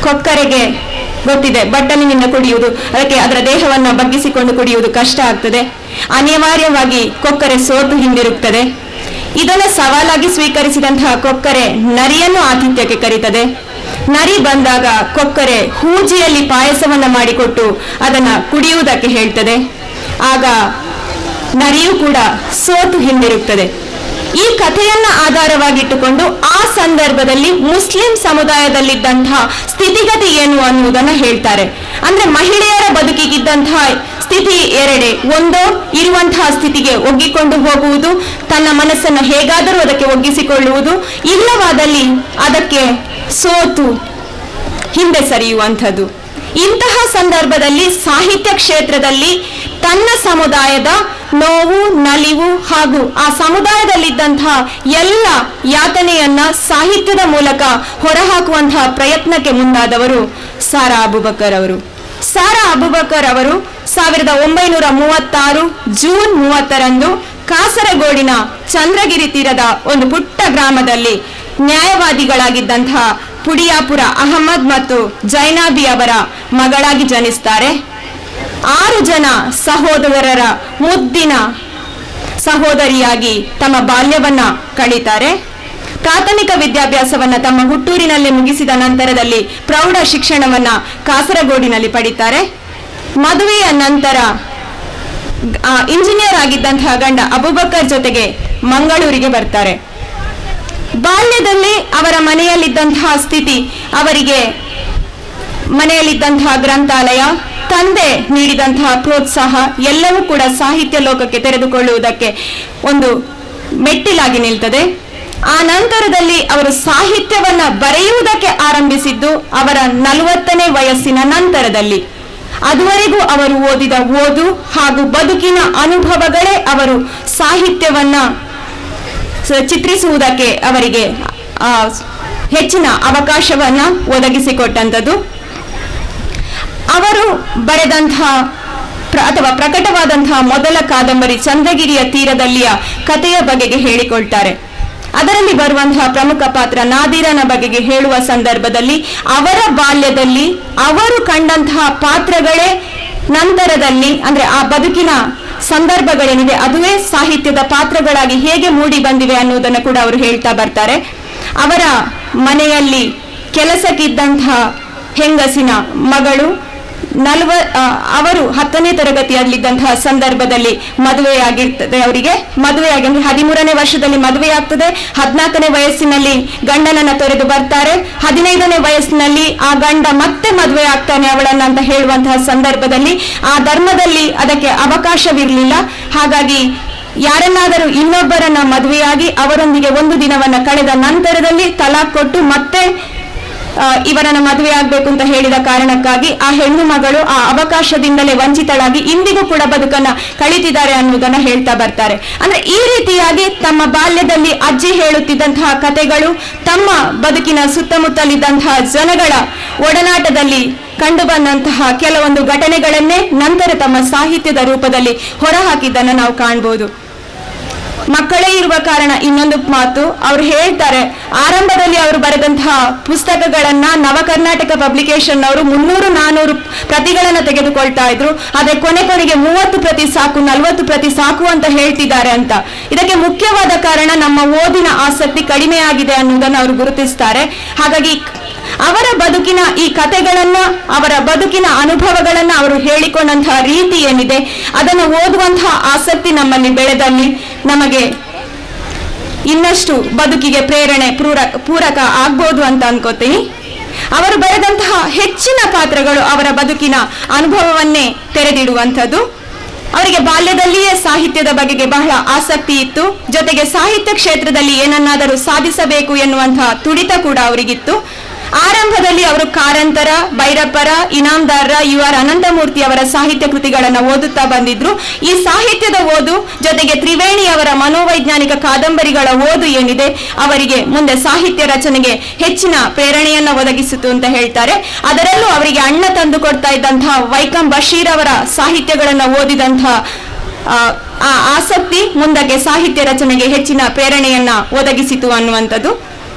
ಕೊಕ್ಕರೆಗೆ ಗೊತ್ತಿದೆ ಬಟ್ಟಲಿನಿಂದ ಕುಡಿಯುವುದು, ಅದಕ್ಕೆ ಅದರ ದೇಹವನ್ನ ಬಗ್ಗಿಸಿಕೊಂಡು ಕುಡಿಯುವುದು ಕಷ್ಟ ಆಗ್ತದೆ. ಅನಿವಾರ್ಯವಾಗಿ ಕೊಕ್ಕರೆ ಸೋತು ಹಿಂದಿರುಗ್ತದೆ. ಇದನ್ನು ಸವಾಲಾಗಿ ಸ್ವೀಕರಿಸಿದಂತಹ ಕೊಕ್ಕರೆ ನರಿಯನ್ನು ಆತಿಥ್ಯಕ್ಕೆ ಕರೀತದೆ. ನರಿ ಬಂದಾಗ ಕೊಕ್ಕರೆ ಹೂಜಿಯಲ್ಲಿ ಪಾಯಸವನ್ನ ಮಾಡಿಕೊಟ್ಟು ಅದನ್ನ ಕುಡಿಯುವುದಕ್ಕೆ ಹೇಳ್ತದೆ. ಆಗ ನರಿಯೂ ಕೂಡ ಸೋತು ಹಿಂದಿರುಗ್ತದೆ. ಈ ಕಥೆಯನ್ನ ಆಧಾರವಾಗಿಟ್ಟುಕೊಂಡು ಆ ಸಂದರ್ಭದಲ್ಲಿ ಮುಸ್ಲಿಂ ಸಮುದಾಯದಲ್ಲಿದ್ದಂತಹ ಸ್ಥಿತಿಗತಿ ಏನು ಅನ್ನುವುದನ್ನ ಹೇಳ್ತಾರೆ. ಅಂದ್ರೆ ಮಹಿಳೆಯರ ಬದುಕಿಗಿದ್ದಂತಹ ಸ್ಥಿತಿ ಎರಡೇ. ಒಂದೋ ಇರುವಂತಹ ಸ್ಥಿತಿಗೆ ಒಗ್ಗಿಕೊಂಡು ಹೋಗುವುದು, ತನ್ನ ಮನಸ್ಸನ್ನು ಹೇಗಾದರೂ ಅದಕ್ಕೆ ಒಗ್ಗಿಸಿಕೊಳ್ಳುವುದು, ಇಲ್ಲವಾದಲ್ಲಿ ಅದಕ್ಕೆ ಸೋತು ಹಿಂದೆ ಸರಿಯುವಂಥದ್ದು. ಇಂತಹ ಸಂದರ್ಭದಲ್ಲಿ ಸಾಹಿತ್ಯ ಕ್ಷೇತ್ರದಲ್ಲಿ ತನ್ನ ಸಮುದಾಯದ ನೋವು, ನಲಿವು ಹಾಗೂ ಆ ಸಮುದಾಯದಲ್ಲಿದ್ದಂತಹ ಎಲ್ಲ ಯಾತನೆಯನ್ನ ಸಾಹಿತ್ಯದ ಮೂಲಕ ಹೊರಹಾಕುವಂತಹ ಪ್ರಯತ್ನಕ್ಕೆ ಮುಂದಾದವರು ಸಾರಾ ಅಬುಬಕರ್ ಅವರು. ಸಾರಾ ಅಬುಬಕರ್ ಅವರು 1936 ಜೂನ್ 30ರಂದು ಕಾಸರಗೋಡಿನ ಚಂದ್ರಗಿರಿ ತೀರದ ಒಂದು ಪುಟ್ಟ ಗ್ರಾಮದಲ್ಲಿ ನ್ಯಾಯವಾದಿಗಳಾಗಿದ್ದಂತಹ ಪುಡಿಯಾಪುರ ಅಹಮದ್ ಮತ್ತು ಜೈನಾಬಿ ಅವರ ಮಗಳಾಗಿ ಜನಿಸ್ತಾರೆ. 6 ಜನ ಸಹೋದರರ ಮುದ್ದಿನ ಸಹೋದರಿಯಾಗಿ ತಮ್ಮ ಬಾಲ್ಯವನ್ನ ಕಳೀತಾರೆ. ಪ್ರಾಥಮಿಕ ವಿದ್ಯಾಭ್ಯಾಸವನ್ನ ತಮ್ಮ ಹುಟ್ಟೂರಿನಲ್ಲಿ ಮುಗಿಸಿದ ನಂತರದಲ್ಲಿ ಪ್ರೌಢ ಶಿಕ್ಷಣವನ್ನ ಕಾಸರಗೋಡಿನಲ್ಲಿ ಪಡಿತಾರೆ. ಮದುವೆಯ ನಂತರ ಇಂಜಿನಿಯರ್ ಆಗಿದ್ದಂತಹ ಗಂಡ ಅಬುಬಕರ್ ಜೊತೆಗೆ ಮಂಗಳೂರಿಗೆ ಬರ್ತಾರೆ. ಬಾಲ್ಯದಲ್ಲಿ ಅವರ ಮನೆಯಲ್ಲಿದ್ದಂತಹ ಸ್ಥಿತಿ, ಅವರಿಗೆ ಮನೆಯಲ್ಲಿದ್ದಂತಹ ಗ್ರಂಥಾಲಯ, ತಂದೆ ನೀಡಿದಂತಹ ಪ್ರೋತ್ಸಾಹ ಎಲ್ಲವೂ ಕೂಡ ಸಾಹಿತ್ಯ ಲೋಕಕ್ಕೆ ತೆರೆದುಕೊಳ್ಳುವುದಕ್ಕೆ ಒಂದು ಮೆಟ್ಟಿಲಾಗಿ ನಿಲ್ತದೆ. ಆ ನಂತರದಲ್ಲಿ ಅವರು ಸಾಹಿತ್ಯವನ್ನ ಬರೆಯುವುದಕ್ಕೆ ಆರಂಭಿಸಿದ್ದು ಅವರ 40ನೇ ವಯಸ್ಸಿನ ನಂತರದಲ್ಲಿ. ಅದುವರೆಗೂ ಅವರು ಓದಿದ ಓದು ಹಾಗೂ ಬದುಕಿನ ಅನುಭವಗಳೇ ಅವರು ಸಾಹಿತ್ಯವನ್ನ ಚಿತ್ರಿಸುವುದಕ್ಕೆ ಅವರಿಗೆ ಹೆಚ್ಚಿನ ಅವಕಾಶವನ್ನ ಒದಗಿಸಿಕೊಟ್ಟಂಥದ್ದು. ಅವರು ಬರೆದಂತಹ ಅಥವಾ ಪ್ರಕಟವಾದಂತಹ ಮೊದಲ ಕಾದಂಬರಿ ಚಂದ್ರಗಿರಿಯ ತೀರದಲ್ಲಿಯ ಕಥೆಯ ಬಗೆಗೆ ಹೇಳಿಕೊಳ್ತಾರೆ. ಅದರಲ್ಲಿ ಬರುವಂತಹ ಪ್ರಮುಖ ಪಾತ್ರ ನಾದಿರನ ಬಗೆಗೆ ಹೇಳುವ ಸಂದರ್ಭದಲ್ಲಿ ಅವರ ಬಾಲ್ಯದಲ್ಲಿ ಅವರು ಕಂಡಂತಹ ಪಾತ್ರಗಳೇ ನಂತರದಲ್ಲಿ ಅಂದ್ರೆ ಆ ಬದುಕಿನ ಸಂದರ್ಭಗಳೇನಿದೆ ಅದುವೇ ಸಾಹಿತ್ಯದ ಪಾತ್ರಗಳಾಗಿ ಹೇಗೆ ಮೂಡಿ ಬಂದಿವೆ ಅನ್ನೋದನ್ನು ಕೂಡ ಅವರು ಹೇಳ್ತಾ ಬರ್ತಾರೆ. ಅವರ ಮನೆಯಲ್ಲಿ ಕೆಲಸಕ್ಕಿದ್ದಂತಹ ಹೆಂಗಸಿನ ಮಗಳು ಅವರು 10ನೇ ತರಗತಿಯಲ್ಲಿದ್ದಂತಹ ಸಂದರ್ಭದಲ್ಲಿ ಮದುವೆಯಾಗಿರ್ತದೆ. ಅವರಿಗೆ ಮದುವೆಯಾಗಿ 13ನೇ ವರ್ಷದಲ್ಲಿ ಮದುವೆಯಾಗ್ತದೆ. 14ನೇ ವಯಸ್ಸಿನಲ್ಲಿ ಗಂಡನನ್ನ ತೊರೆದು ಬರ್ತಾರೆ. 15ನೇ ವಯಸ್ಸಿನಲ್ಲಿ ಆ ಗಂಡ ಮತ್ತೆ ಮದುವೆ ಆಗ್ತಾನೆ ಅವಳನ್ನ ಅಂತ ಹೇಳುವಂತಹ ಸಂದರ್ಭದಲ್ಲಿ ಆ ಧರ್ಮದಲ್ಲಿ ಅದಕ್ಕೆ ಅವಕಾಶವಿರಲಿಲ್ಲ. ಹಾಗಾಗಿ ಯಾರನ್ನಾದರೂ ಇನ್ನೊಬ್ಬರನ್ನ ಮದುವೆಯಾಗಿ ಅವರೊಂದಿಗೆ ಒಂದು ದಿನವನ್ನ ಕಳೆದ ನಂತರದಲ್ಲಿ ತಲಾಖ್ ಕೊಟ್ಟು ಮತ್ತೆ ಇವರನ್ನ ಮದುವೆ ಆಗ್ಬೇಕು ಅಂತ ಹೇಳಿದ ಕಾರಣಕ್ಕಾಗಿ ಆ ಹೆಣ್ಣು ಮಗಳು ಆ ಅವಕಾಶದಿಂದಲೇ ವಂಚಿತಳಾಗಿ ಇಂದಿಗೂ ಕೂಡ ಬದುಕನ್ನ ಕಳೀತಿದ್ದಾರೆ ಅನ್ನುವುದನ್ನ ಹೇಳ್ತಾ ಬರ್ತಾರೆ. ಅಂದ್ರೆ ಈ ರೀತಿಯಾಗಿ ತಮ್ಮ ಬಾಲ್ಯದಲ್ಲಿ ಅಜ್ಜಿ ಹೇಳುತ್ತಿದ್ದಂತಹ ಕಥೆಗಳು ತಮ್ಮ ಬದುಕಿನ ಸುತ್ತಮುತ್ತಲಿದ್ದಂತಹ ಜನಗಳ ಒಡನಾಟದಲ್ಲಿ ಕಂಡು ಬಂದಂತಹ ಕೆಲವೊಂದು ಘಟನೆಗಳನ್ನೇ ನಂತರ ತಮ್ಮ ಸಾಹಿತ್ಯದ ರೂಪದಲ್ಲಿ ಹೊರಹಾಕಿದ್ದನ್ನು ನಾವು ಕಾಣ್ಬೋದು. ಮಕ್ಕಳೇ ಇರುವ ಕಾರಣ ಇನ್ನೊಂದು ಮಾತು ಅವರು ಹೇಳ್ತಾರೆ, ಆರಂಭದಲ್ಲಿ ಅವರು ಬರೆದಂತಹ ಪುಸ್ತಕಗಳನ್ನ ನವ ಕರ್ನಾಟಕ ಪಬ್ಲಿಕೇಶನ್ ಅವರು 300-400 ಪ್ರತಿಗಳನ್ನ ತೆಗೆದುಕೊಳ್ತಾ ಇದ್ರು. ಆದ್ರೆ ಕೊನೆಗೆ 30 ಪ್ರತಿ ಸಾಕು, 40 ಪ್ರತಿ ಸಾಕು ಅಂತ ಹೇಳ್ತಿದ್ದಾರೆ ಅಂತ. ಇದಕ್ಕೆ ಮುಖ್ಯವಾದ ಕಾರಣ ನಮ್ಮ ಓದಿನ ಆಸಕ್ತಿ ಕಡಿಮೆಯಾಗಿದೆ ಅನ್ನೋದನ್ನು ಅವರು ಗುರುತಿಸ್ತಾರೆ. ಹಾಗಾಗಿ ಅವರ ಬದುಕಿನ ಈ ಕಥೆಗಳನ್ನ, ಅವರ ಬದುಕಿನ ಅನುಭವಗಳನ್ನ ಅವರು ಹೇಳಿಕೊಂಡಂತಹ ರೀತಿ ಏನಿದೆ ಅದನ್ನು ಓದುವಂತಹ ಆಸಕ್ತಿ ನಮ್ಮಲ್ಲಿ ಬೆಳೆದಲ್ಲಿ ನಮಗೆ ಇನ್ನಷ್ಟು ಬದುಕಿಗೆ ಪ್ರೇರಣೆ ಪೂರಕ ಆಗ್ಬೋದು ಅಂತ ಅನ್ಕೋತೀನಿ. ಅವರು ಬರೆದಂತಹ ಹೆಚ್ಚಿನ ಪಾತ್ರಗಳು ಅವರ ಬದುಕಿನ ಅನುಭವವನ್ನೇ ತೆರೆದಿಡುವಂಥದ್ದು. ಅವರಿಗೆ ಬಾಲ್ಯದಲ್ಲಿಯೇ ಸಾಹಿತ್ಯದ ಬಗೆಗೆ ಬಹಳ ಆಸಕ್ತಿ ಇತ್ತು. ಜೊತೆಗೆ ಸಾಹಿತ್ಯ ಕ್ಷೇತ್ರದಲ್ಲಿ ಏನನ್ನಾದರೂ ಸಾಧಿಸಬೇಕು ಎನ್ನುವಂತಹ ತುಡಿತ ಕೂಡ ಅವರಿಗಿತ್ತು. ಆರಂಭದಲ್ಲಿ ಅವರು ಕಾರಂತರ, ಭೈರಪ್ಪರ, ಇನಾಮದಾರರ, UR ಅನಂತಮೂರ್ತಿ ಅವರ ಸಾಹಿತ್ಯ ಕೃತಿಗಳನ್ನು ಓದುತ್ತಾ ಬಂದಿದ್ರು. ಈ ಸಾಹಿತ್ಯದ ಓದು ಜೊತೆಗೆ ತ್ರಿವೇಣಿ ಅವರ ಮನೋವೈಜ್ಞಾನಿಕ ಕಾದಂಬರಿಗಳ ಓದು ಏನಿದೆ ಅವರಿಗೆ ಮುಂದೆ ಸಾಹಿತ್ಯ ರಚನೆಗೆ ಹೆಚ್ಚಿನ ಪ್ರೇರಣೆಯನ್ನ ಒದಗಿಸಿತು ಅಂತ ಹೇಳ್ತಾರೆ. ಅದರಲ್ಲೂ ಅವರಿಗೆ ಅಣ್ಣ ತಂದು ಕೊಡ್ತಾ ಇದ್ದಂತಹ ವೈಕಂ ಬಶೀರ್ ಅವರ ಸಾಹಿತ್ಯಗಳನ್ನು ಓದಿದಂತಹ ಆ ಆಸಕ್ತಿ ಮುಂದಕ್ಕೆ ಸಾಹಿತ್ಯ ರಚನೆಗೆ ಹೆಚ್ಚಿನ ಪ್ರೇರಣೆಯನ್ನ ಒದಗಿಸಿತು ಅನ್ನುವಂಥದ್ದು.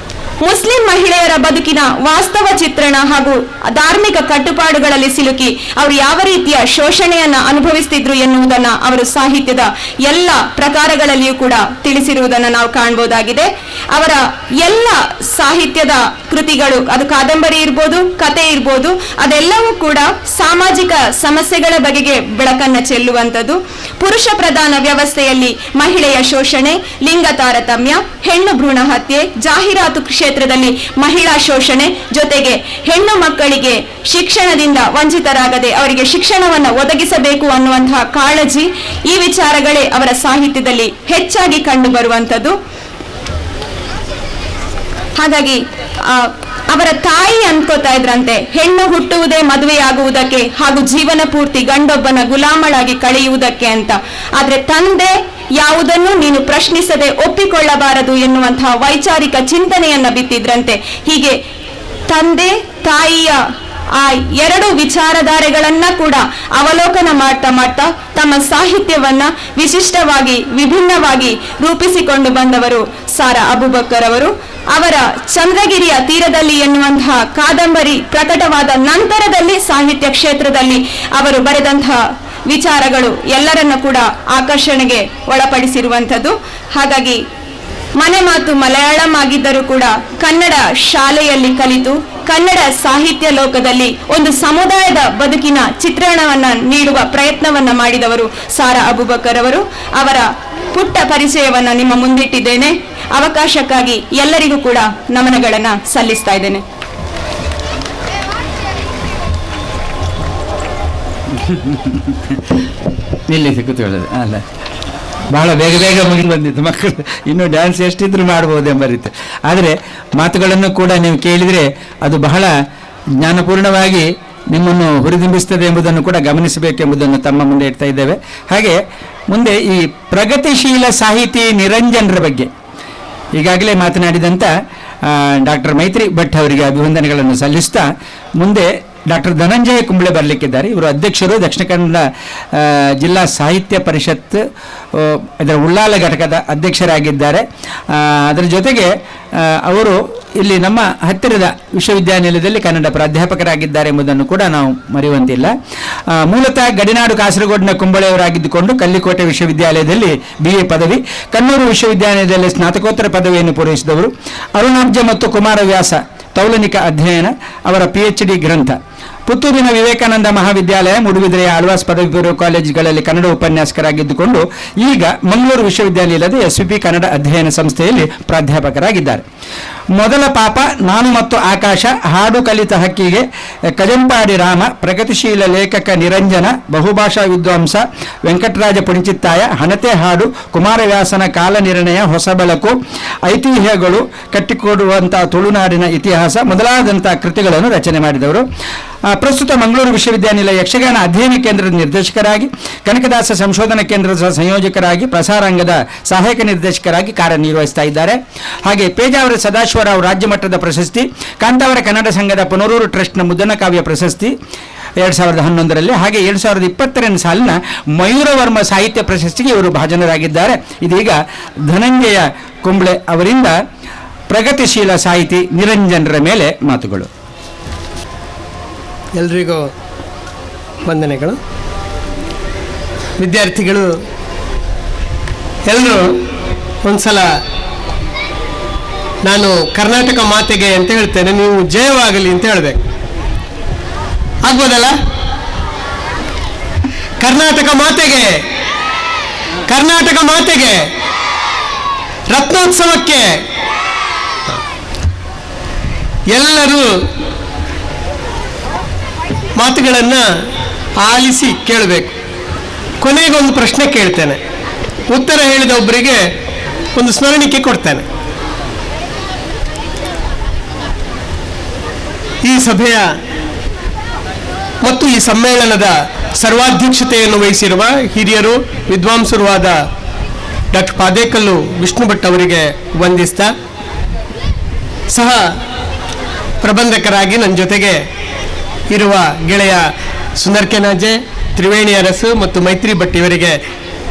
ಮುಸ್ಲಿಂ ಮಹಿಳೆಯರ ಬದುಕಿನ ವಾಸ್ತವ ಚಿತ್ರಣ ಹಾಗೂ ಧಾರ್ಮಿಕ ಕಟ್ಟುಪಾಡುಗಳಲ್ಲಿ ಸಿಲುಕಿ ಅವರು ಯಾವ ರೀತಿಯ ಶೋಷಣೆಯನ್ನ ಅನುಭವಿಸುತ್ತಿದ್ರು ಎನ್ನುವುದನ್ನ ಅವರು ಸಾಹಿತ್ಯದ ಎಲ್ಲ ಪ್ರಕಾರಗಳಲ್ಲಿಯೂ ಕೂಡ ತಿಳಿಸಿರುವುದನ್ನು ನಾವು ಕಾಣಬಹುದಾಗಿದೆ. ಅವರ ಎಲ್ಲ ಸಾಹಿತ್ಯದ ಕೃತಿಗಳು, ಅದು ಕಾದಂಬರಿ ಇರ್ಬೋದು, ಕತೆ ಇರ್ಬೋದು, ಅದೆಲ್ಲವೂ ಕೂಡ ಸಾಮಾಜಿಕ ಸಮಸ್ಯೆಗಳ ಬಗೆಗೆ ಬೆಳಕನ್ನ ಚೆಲ್ಲುವಂಥದ್ದು. ಪುರುಷ ಪ್ರಧಾನ ವ್ಯವಸ್ಥೆಯಲ್ಲಿ ಮಹಿಳೆಯ ಶೋಷಣೆ, ಲಿಂಗ ತಾರತಮ್ಯ, ಹೆಣ್ಣು ಭ್ರೂಣ ಹತ್ಯೆ, ಜಾಹೀರಾತು ಕ್ಷೇತ್ರದಲ್ಲಿ ಮಹಿಳಾ ಶೋಷಣೆ, ಜೊತೆಗೆ ಹೆಣ್ಣು ಮಕ್ಕಳಿಗೆ ಶಿಕ್ಷಣದಿಂದ ವಂಚಿತರಾಗದೆ ಅವರಿಗೆ ಶಿಕ್ಷಣವನ್ನು ಒದಗಿಸಬೇಕು ಅನ್ನುವಂತಹ ಕಾಳಜಿ, ಈ ವಿಚಾರಗಳೇ ಅವರ ಸಾಹಿತ್ಯದಲ್ಲಿ ಹೆಚ್ಚಾಗಿ ಕಂಡು ಬರುವಂಥದ್ದು. ಹಾಗಾಗಿ ಅವರ ತಾಯಿ ಅನ್ಕೋತಾ ಇದ್ರಂತೆ, ಹೆಣ್ಣು ಹುಟ್ಟುವುದೇ ಮದುವೆಯಾಗುವುದಕ್ಕೆ ಹಾಗೂ ಜೀವನ ಪೂರ್ತಿ ಗಂಡೊಬ್ಬನ ಗುಲಾಮಳಾಗಿ ಕಳೆಯುವುದಕ್ಕೆ ಅಂತ. ಆದ್ರೆ ತಂದೆ ಯಾವುದನ್ನು ನೀನು ಪ್ರಶ್ನಿಸದೆ ಒಪ್ಪಿಕೊಳ್ಳಬಾರದು ಎನ್ನುವಂತಹ ವೈಚಾರಿಕ ಚಿಂತನೆಯನ್ನ ಬಿತ್ತಿದ್ರಂತೆ. ಹೀಗೆ ತಂದೆ ತಾಯಿಯ ಆ ಎರಡು ವಿಚಾರಧಾರೆಗಳನ್ನ ಕೂಡ ಅವಲೋಕನ ಮಾಡ್ತಾ ತಮ್ಮ ಸಾಹಿತ್ಯವನ್ನ ವಿಶಿಷ್ಟವಾಗಿ ವಿಭಿನ್ನವಾಗಿ ರೂಪಿಸಿಕೊಂಡು ಬಂದವರು ಸಾರಾ ಅಬೂಬಕ್ಕರ್ ಅವರು. ಅವರ ಚಂದ್ರಗಿರಿಯ ತೀರದಲ್ಲಿ ಎನ್ನುವಂತಹ ಕಾದಂಬರಿ ಪ್ರಕಟವಾದ ನಂತರದಲ್ಲಿ ಸಾಹಿತ್ಯ ಕ್ಷೇತ್ರದಲ್ಲಿ ಅವರು ಬರೆದಂತಹ ವಿಚಾರಗಳು ಎಲ್ಲರನ್ನ ಕೂಡ ಆಕರ್ಷಣೆಗೆ ಒಳಪಡಿಸಿರುವಂಥದ್ದು. ಹಾಗಾಗಿ ಮನೆ ಮಾತು ಮಲಯಾಳಂ ಆಗಿದ್ದರೂ ಕೂಡ ಕನ್ನಡ ಶಾಲೆಯಲ್ಲಿ ಕಲಿತು ಕನ್ನಡ ಸಾಹಿತ್ಯ ಲೋಕದಲ್ಲಿ ಒಂದು ಸಮುದಾಯದ ಬದುಕಿನ ಚಿತ್ರಣವನ್ನ ನೀಡುವ ಪ್ರಯತ್ನವನ್ನ ಮಾಡಿದವರು ಸಾರಾ ಅಬೂಬಕ್ಕರ್ ಅವರು. ಅವರ ಪುಟ್ಟ ಪರಿಚಯವನ್ನ ನಿಮ್ಮ ಮುಂದಿಟ್ಟಿದ್ದೇನೆ. ಅವಕಾಶಕ್ಕಾಗಿ ಎಲ್ಲರಿಗೂ ಕೂಡ ನಮನಗಳನ್ನ ಸಲ್ಲಿಸ್ತಾ ಇದ್ದೇನೆ. ನಿಲ್ಲಿಸಿ ಕೂತ್ಕೊಳ್ಳೋದು ಅಲ್ಲ, ಬಹಳ ಬೇಗ ಮುಗಿ ಬಂದಿತ್ತು ಮಕ್ಕಳು. ಇನ್ನು ಡ್ಯಾನ್ಸ್ ಎಷ್ಟಿದ್ರು ಮಾಡ್ಬೋದು ಎಂಬ ರೀತಿ. ಆದರೆ ಮಾತುಗಳನ್ನು ಕೂಡ ನೀವು ಕೇಳಿದರೆ ಅದು ಬಹಳ ಜ್ಞಾನಪೂರ್ಣವಾಗಿ ನಿಮ್ಮನ್ನು ಹುರಿದುಂಬಿಸ್ತದೆ ಎಂಬುದನ್ನು ಕೂಡ ಗಮನಿಸಬೇಕೆಂಬುದನ್ನು ತಮ್ಮ ಮುಂದೆ ಇಡ್ತಾ ಇದ್ದೇವೆ. ಹಾಗೆ ಮುಂದೆ ಈ ಪ್ರಗತಿಶೀಲ ಸಾಹಿತಿ ನಿರಂಜನರ ಬಗ್ಗೆ ಈಗಾಗಲೇ ಮಾತನಾಡಿದಂಥ ಡಾಕ್ಟರ್ ಮೈತ್ರಿ ಭಟ್ ಅವರಿಗೆ ಅಭಿವಂದನೆಗಳನ್ನು ಸಲ್ಲಿಸ್ತಾ ಮುಂದೆ ಡಾಕ್ಟರ್ ಧನಂಜಯ ಕುಂಬಳೆ ಬರಲಿಕ್ಕಿದ್ದಾರೆ. ಇವರು ಅಧ್ಯಕ್ಷರು, ದಕ್ಷಿಣ ಕನ್ನಡ ಜಿಲ್ಲಾ ಸಾಹಿತ್ಯ ಪರಿಷತ್ ಇದರ ಉಳ್ಳಾಲ ಘಟಕದ ಅಧ್ಯಕ್ಷರಾಗಿದ್ದಾರೆ. ಅದರ ಜೊತೆಗೆ ಅವರು ಇಲ್ಲಿ ನಮ್ಮ ಹತ್ತಿರದ ವಿಶ್ವವಿದ್ಯಾನಿಲಯದಲ್ಲಿ ಕನ್ನಡ ಪ್ರಾಧ್ಯಾಪಕರಾಗಿದ್ದಾರೆ ಎಂಬುದನ್ನು ಕೂಡ ನಾವು ಮರೆಯುವಂತಿಲ್ಲ. ಮೂಲತಃ ಗಡಿನಾಡು ಕಾಸರಗೋಡಿನ ಕುಂಬಳೆಯವರಾಗಿದ್ದುಕೊಂಡು ಕಲ್ಲಿಕೋಟೆ ವಿಶ್ವವಿದ್ಯಾಲಯದಲ್ಲಿ BA ಪದವಿ, ಕಣ್ಣೂರು ವಿಶ್ವವಿದ್ಯಾಲಯದಲ್ಲಿ ಸ್ನಾತಕೋತ್ತರ ಪದವಿಯನ್ನು ಪೂರೈಸಿದವರು. ಅರುಣಾಬ್ಜ ಮತ್ತು ಕುಮಾರವ್ಯಾಸ ತೌಲನಿಕ ಅಧ್ಯಯನ ಅವರ PhD ಗ್ರಂಥ. ಪುತ್ತೂರಿನ ವಿವೇಕಾನಂದ ಮಹಾವಿದ್ಯಾಲಯ, ಮೂಡುಬಿದಿರೆಯ ಆಳ್ವಾಸ್ ಪದವಿ ಪೂರ್ವ ಕಾಲೇಜುಗಳಲ್ಲಿ ಕನ್ನಡ ಉಪನ್ಯಾಸಕರಾಗಿದ್ದುಕೊಂಡು ಈಗ ಮಂಗಳೂರು ವಿಶ್ವವಿದ್ಯಾನಿಲಯದ SVP ಕನ್ನಡ ಅಧ್ಯಯನ ಸಂಸ್ಥೆಯಲ್ಲಿ ಪ್ರಾಧ್ಯಾಪಕರಾಗಿದ್ದಾರೆ. ಮೊದಲ ಪಾಪ, ನಾನು ಮತ್ತು ಆಕಾಶ, ಹಾಡು ಕಲಿತ ಹಕ್ಕಿಗೆ, ಕಜಂಪಾಡಿ ರಾಮ, ಪ್ರಗತಿಶೀಲ ಲೇಖಕ ನಿರಂಜನ, ಬಹುಭಾಷಾ ವಿದ್ವಾಂಸ ವೆಂಕಟರಾಜ ಪುಣಿಚಿತ್ತಾಯ, ಹಣತೆ ಹಾಡು, ಕುಮಾರವ್ಯಾಸನ ಕಾಲ ನಿರ್ಣಯ, ಹೊಸ ಬೆಳಕು, ಐತಿಹ್ಯಗಳು, ಕಟ್ಟಿಕೊಡುವಂಥ ತುಳುನಾಡಿನ ಇತಿಹಾಸ ಮೊದಲಾದಂಥ ಕೃತಿಗಳನ್ನು ರಚನೆ ಮಾಡಿದವರು. ಪ್ರಸ್ತುತ ಮಂಗಳೂರು ವಿಶ್ವವಿದ್ಯಾನಿಲಯ ಯಕ್ಷಗಾನ ಅಧ್ಯಯನ ಕೇಂದ್ರದ ನಿರ್ದೇಶಕರಾಗಿ, ಕನಕದಾಸ ಸಂಶೋಧನಾ ಕೇಂದ್ರದ ಸಂಯೋಜಕರಾಗಿ, ಪ್ರಸಾರಾಂಗದ ಸಹಾಯಕ ನಿರ್ದೇಶಕರಾಗಿ ಕಾರ್ಯನಿರ್ವಹಿಸ್ತಾ ಇದ್ದಾರೆ. ಹಾಗೆ ಪೇಜಾವರ ಸದಾಶಿವರಾವ್ ರಾಜ್ಯ ಮಟ್ಟದ ಪ್ರಶಸ್ತಿ, ಕಾಂತಾವರ ಕನ್ನಡ ಸಂಘದ ಪುನರೂರು ಟ್ರಸ್ಟ್ನ ಮುದ್ದನ ಕಾವ್ಯ ಪ್ರಶಸ್ತಿ 2011ರಲ್ಲಿ, ಹಾಗೆ 2020ನೇ ಸಾಲಿನ ಮಯೂರವರ್ಮ ಸಾಹಿತ್ಯ ಪ್ರಶಸ್ತಿಗೆ ಇವರು ಭಾಜನರಾಗಿದ್ದಾರೆ. ಇದೀಗ ಧನಂಜಯ ಕುಂಬಳೆ ಅವರಿಂದ ಪ್ರಗತಿಶೀಲ ಸಾಹಿತಿ ನಿರಂಜನರ ಮೇಲೆ ಮಾತುಗಳು. ಎಲ್ರಿಗೂ ವಂದನೆಗಳು. ವಿದ್ಯಾರ್ಥಿಗಳು ಎಲ್ಲರೂ ಒಂದ್ಸಲ ನಾನು ಕರ್ನಾಟಕ ಮಾತೆಗೆ ಅಂತ ಹೇಳ್ತೇನೆ, ನೀವು ಜಯವಾಗಲಿ ಅಂತ ಹೇಳಬೇಕು. ಆಗ್ಬೋದಲ್ಲ? ಕರ್ನಾಟಕ ಮಾತೆಗೆ, ಕರ್ನಾಟಕ ಮಾತೆಗೆ, ರತ್ನೋತ್ಸವಕ್ಕೆ ಎಲ್ಲರೂ ಮಾತುಗಳನ್ನು ಆಲಿಸಿ ಕೇಳಬೇಕು. ಕೊನೆಗೊಂದು ಪ್ರಶ್ನೆ ಕೇಳ್ತೇನೆ, ಉತ್ತರ ಹೇಳಿದ ಒಬ್ಬರಿಗೆ ಒಂದು ಸ್ಮರಣಿಕೆ ಕೊಡ್ತೇನೆ. ಈ ಸಭೆಯ ಮತ್ತು ಈ ಸಮ್ಮೇಳನದ ಸರ್ವಾಧ್ಯಕ್ಷತೆಯನ್ನು ವಹಿಸಿರುವ ಹಿರಿಯರು, ವಿದ್ವಾಂಸರು ಆದ ಡಾಕ್ಟರ್ ಪಾದೇಕಲ್ಲು ವಿಷ್ಣು ಭಟ್ ಅವರಿಗೆ ವಂದಿಸ್ತಾ, ಸಹ ಪ್ರಬಂಧಕರಾಗಿ ನನ್ನ ಜೊತೆಗೆ ಇರುವ ಗೆಳೆಯ ಸುಂದರ್ ಕೆನಾಜೆ, ತ್ರಿವೇಣಿ ಅರಸು ಮತ್ತು ಮೈತ್ರಿ ಭಟ್ ಇವರಿಗೆ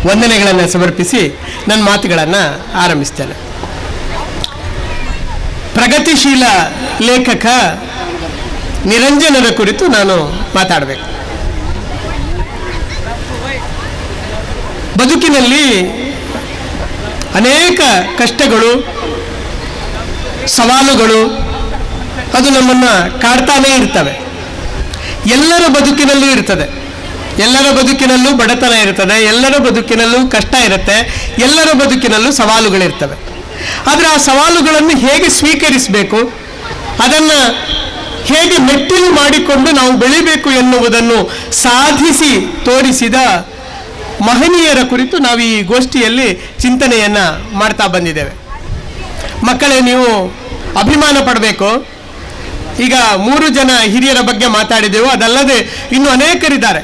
ವಂದನೆಗಳನ್ನು ಸಮರ್ಪಿಸಿ ನನ್ನ ಮಾತುಗಳನ್ನು ಆರಂಭಿಸ್ತೇನೆ. ಪ್ರಗತಿಶೀಲ ಲೇಖಕ ನಿರಂಜನರ ಕುರಿತು ನಾನು ಮಾತಾಡಬೇಕು. ಬದುಕಿನಲ್ಲಿ ಅನೇಕ ಕಷ್ಟಗಳು, ಸವಾಲುಗಳು ಅದು ನಮ್ಮನ್ನು ಕಾಡ್ತಾನೇ ಇರ್ತವೆ. ಎಲ್ಲರ ಬದುಕಿನಲ್ಲೂ ಇರ್ತದೆ, ಎಲ್ಲರ ಬದುಕಿನಲ್ಲೂ ಬಡತನ ಇರ್ತದೆ, ಎಲ್ಲರ ಬದುಕಿನಲ್ಲೂ ಕಷ್ಟ ಇರುತ್ತೆ, ಎಲ್ಲರ ಬದುಕಿನಲ್ಲೂ ಸವಾಲುಗಳಿರ್ತವೆ. ಆದರೆ ಆ ಸವಾಲುಗಳನ್ನು ಹೇಗೆ ಸ್ವೀಕರಿಸಬೇಕು, ಅದನ್ನು ಹೇಗೆ ಮೆಟ್ಟಿಲು ಮಾಡಿಕೊಂಡು ನಾವು ಬೆಳಿಬೇಕು ಎನ್ನುವುದನ್ನು ಸಾಧಿಸಿ ತೋರಿಸಿದ ಮಹನೀಯರ ಕುರಿತು ನಾವು ಈ ಗೋಷ್ಠಿಯಲ್ಲಿ ಚಿಂತನೆಯನ್ನು ಮಾಡ್ತಾ ಬಂದಿದ್ದೇವೆ. ಮಕ್ಕಳೇ, ನೀವು ಅಭಿಮಾನ ಪಡಬೇಕು. ಈಗ 3 ಜನ ಹಿರಿಯರ ಬಗ್ಗೆ ಮಾತಾಡಿದೆವು, ಅದಲ್ಲದೆ ಇನ್ನು ಅನೇಕರಿದ್ದಾರೆ.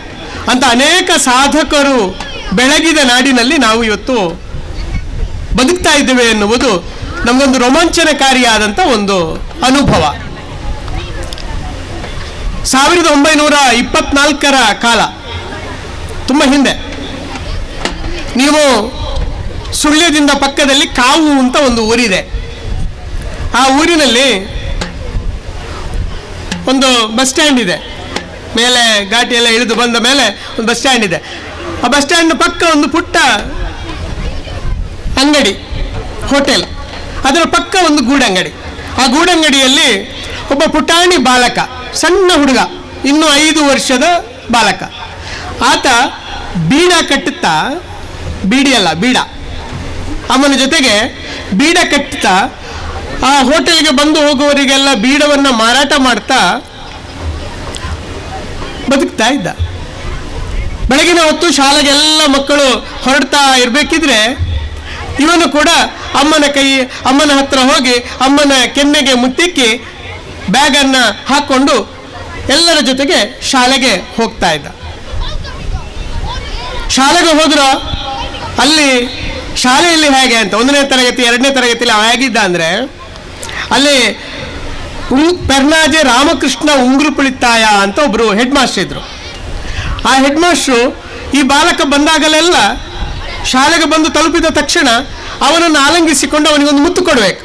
ಅಂತ ಅನೇಕ ಸಾಧಕರು ಬೆಳಗಿದ ನಾಡಿನಲ್ಲಿ ನಾವು ಇವತ್ತು ಬದುಕ್ತಾ ಇದ್ದೇವೆ ಎನ್ನುವುದು ನಮಗೊಂದು ರೋಮಾಂಚನಕಾರಿಯಾದಂಥ ಒಂದು ಅನುಭವ. 1924ರ ಕಾಲ, ತುಂಬ ಹಿಂದೆ. ನೀವು ಸುಳ್ಯದಿಂದ ಪಕ್ಕದಲ್ಲಿ ಕಾವು ಅಂತ ಒಂದು ಊರಿದೆ. ಆ ಊರಿನಲ್ಲಿ ಒಂದು ಬಸ್ ಸ್ಟ್ಯಾಂಡ್ ಇದೆ. ಮೇಲೆ ಘಾಟಿ ಎಲ್ಲ ಇಳಿದು ಬಂದ ಮೇಲೆ ಒಂದು ಬಸ್ ಸ್ಟ್ಯಾಂಡ್ ಇದೆ. ಆ ಬಸ್ ಸ್ಟ್ಯಾಂಡ್ ಪಕ್ಕ ಒಂದು ಪುಟ್ಟ ಅಂಗಡಿ, ಹೋಟೆಲ್. ಅದರ ಪಕ್ಕ ಒಂದು ಗೂಡಂಗಡಿ. ಆ ಗೂಡಂಗಡಿಯಲ್ಲಿ ಒಬ್ಬ ಪುಟಾಣಿ ಬಾಲಕ, ಸಣ್ಣ ಹುಡುಗ, ಇನ್ನೂ 5 ವರ್ಷದ ಬಾಲಕ. ಆತ ಬೀಡ ಕಟ್ಟುತ್ತಾ, ಬೀಡಿಯಲ್ಲ ಬೀಡ, ಅಮ್ಮನ ಜೊತೆಗೆ ಬೀಡ ಕಟ್ಟುತ್ತಾ ಆ ಹೋಟೆಲ್ಗೆ ಬಂದು ಹೋಗುವವರಿಗೆಲ್ಲ ಬೀಡವನ್ನು ಮಾರಾಟ ಮಾಡ್ತಾ ಬದುಕ್ತಾ ಇದ್ದ. ಬೆಳಗಿನ ಹೊತ್ತು ಶಾಲೆಗೆಲ್ಲ ಮಕ್ಕಳು ಹೊರಡ್ತಾ ಇರಬೇಕಿದ್ರೆ ಇವನು ಕೂಡ ಅಮ್ಮನ ಹತ್ರ ಹೋಗಿ ಅಮ್ಮನ ಕೆನ್ನೆಗೆ ಮುತ್ತಿಕ್ಕಿ ಬ್ಯಾಗನ್ನು ಹಾಕ್ಕೊಂಡು ಎಲ್ಲರ ಜೊತೆಗೆ ಶಾಲೆಗೆ ಹೋಗ್ತಾ ಇದ್ದ. ಶಾಲೆಗೆ ಹೋದ್ರು ಅಲ್ಲಿ ಶಾಲೆಯಲ್ಲಿ ಹೇಗೆ ಅಂತ 1ನೇ ತರಗತಿ 2ನೇ ತರಗತಿಯಲ್ಲಿ ಹೇಗಿದ್ದ ಅಂದರೆ ಅಲ್ಲಿ ಪೆರ್ನಾಜೆ ರಾಮಕೃಷ್ಣ ಉಂಗುರುಪುಳಿತ್ತಾಯ ಅಂತ ಒಬ್ಬರು ಹೆಡ್ ಮಾಸ್ಟರ್ ಇದ್ರು. ಆ ಹೆಡ್ ಮಾಸ್ಟ್ರು ಈ ಬಾಲಕ ಬಂದಾಗಲೆಲ್ಲ ಶಾಲೆಗೆ ಬಂದು ತಲುಪಿದ ತಕ್ಷಣ ಅವನನ್ನು ಆಲಂಗಿಸಿಕೊಂಡು ಅವನಿಗೊಂದು ಮುತ್ತು ಕೊಡಬೇಕು.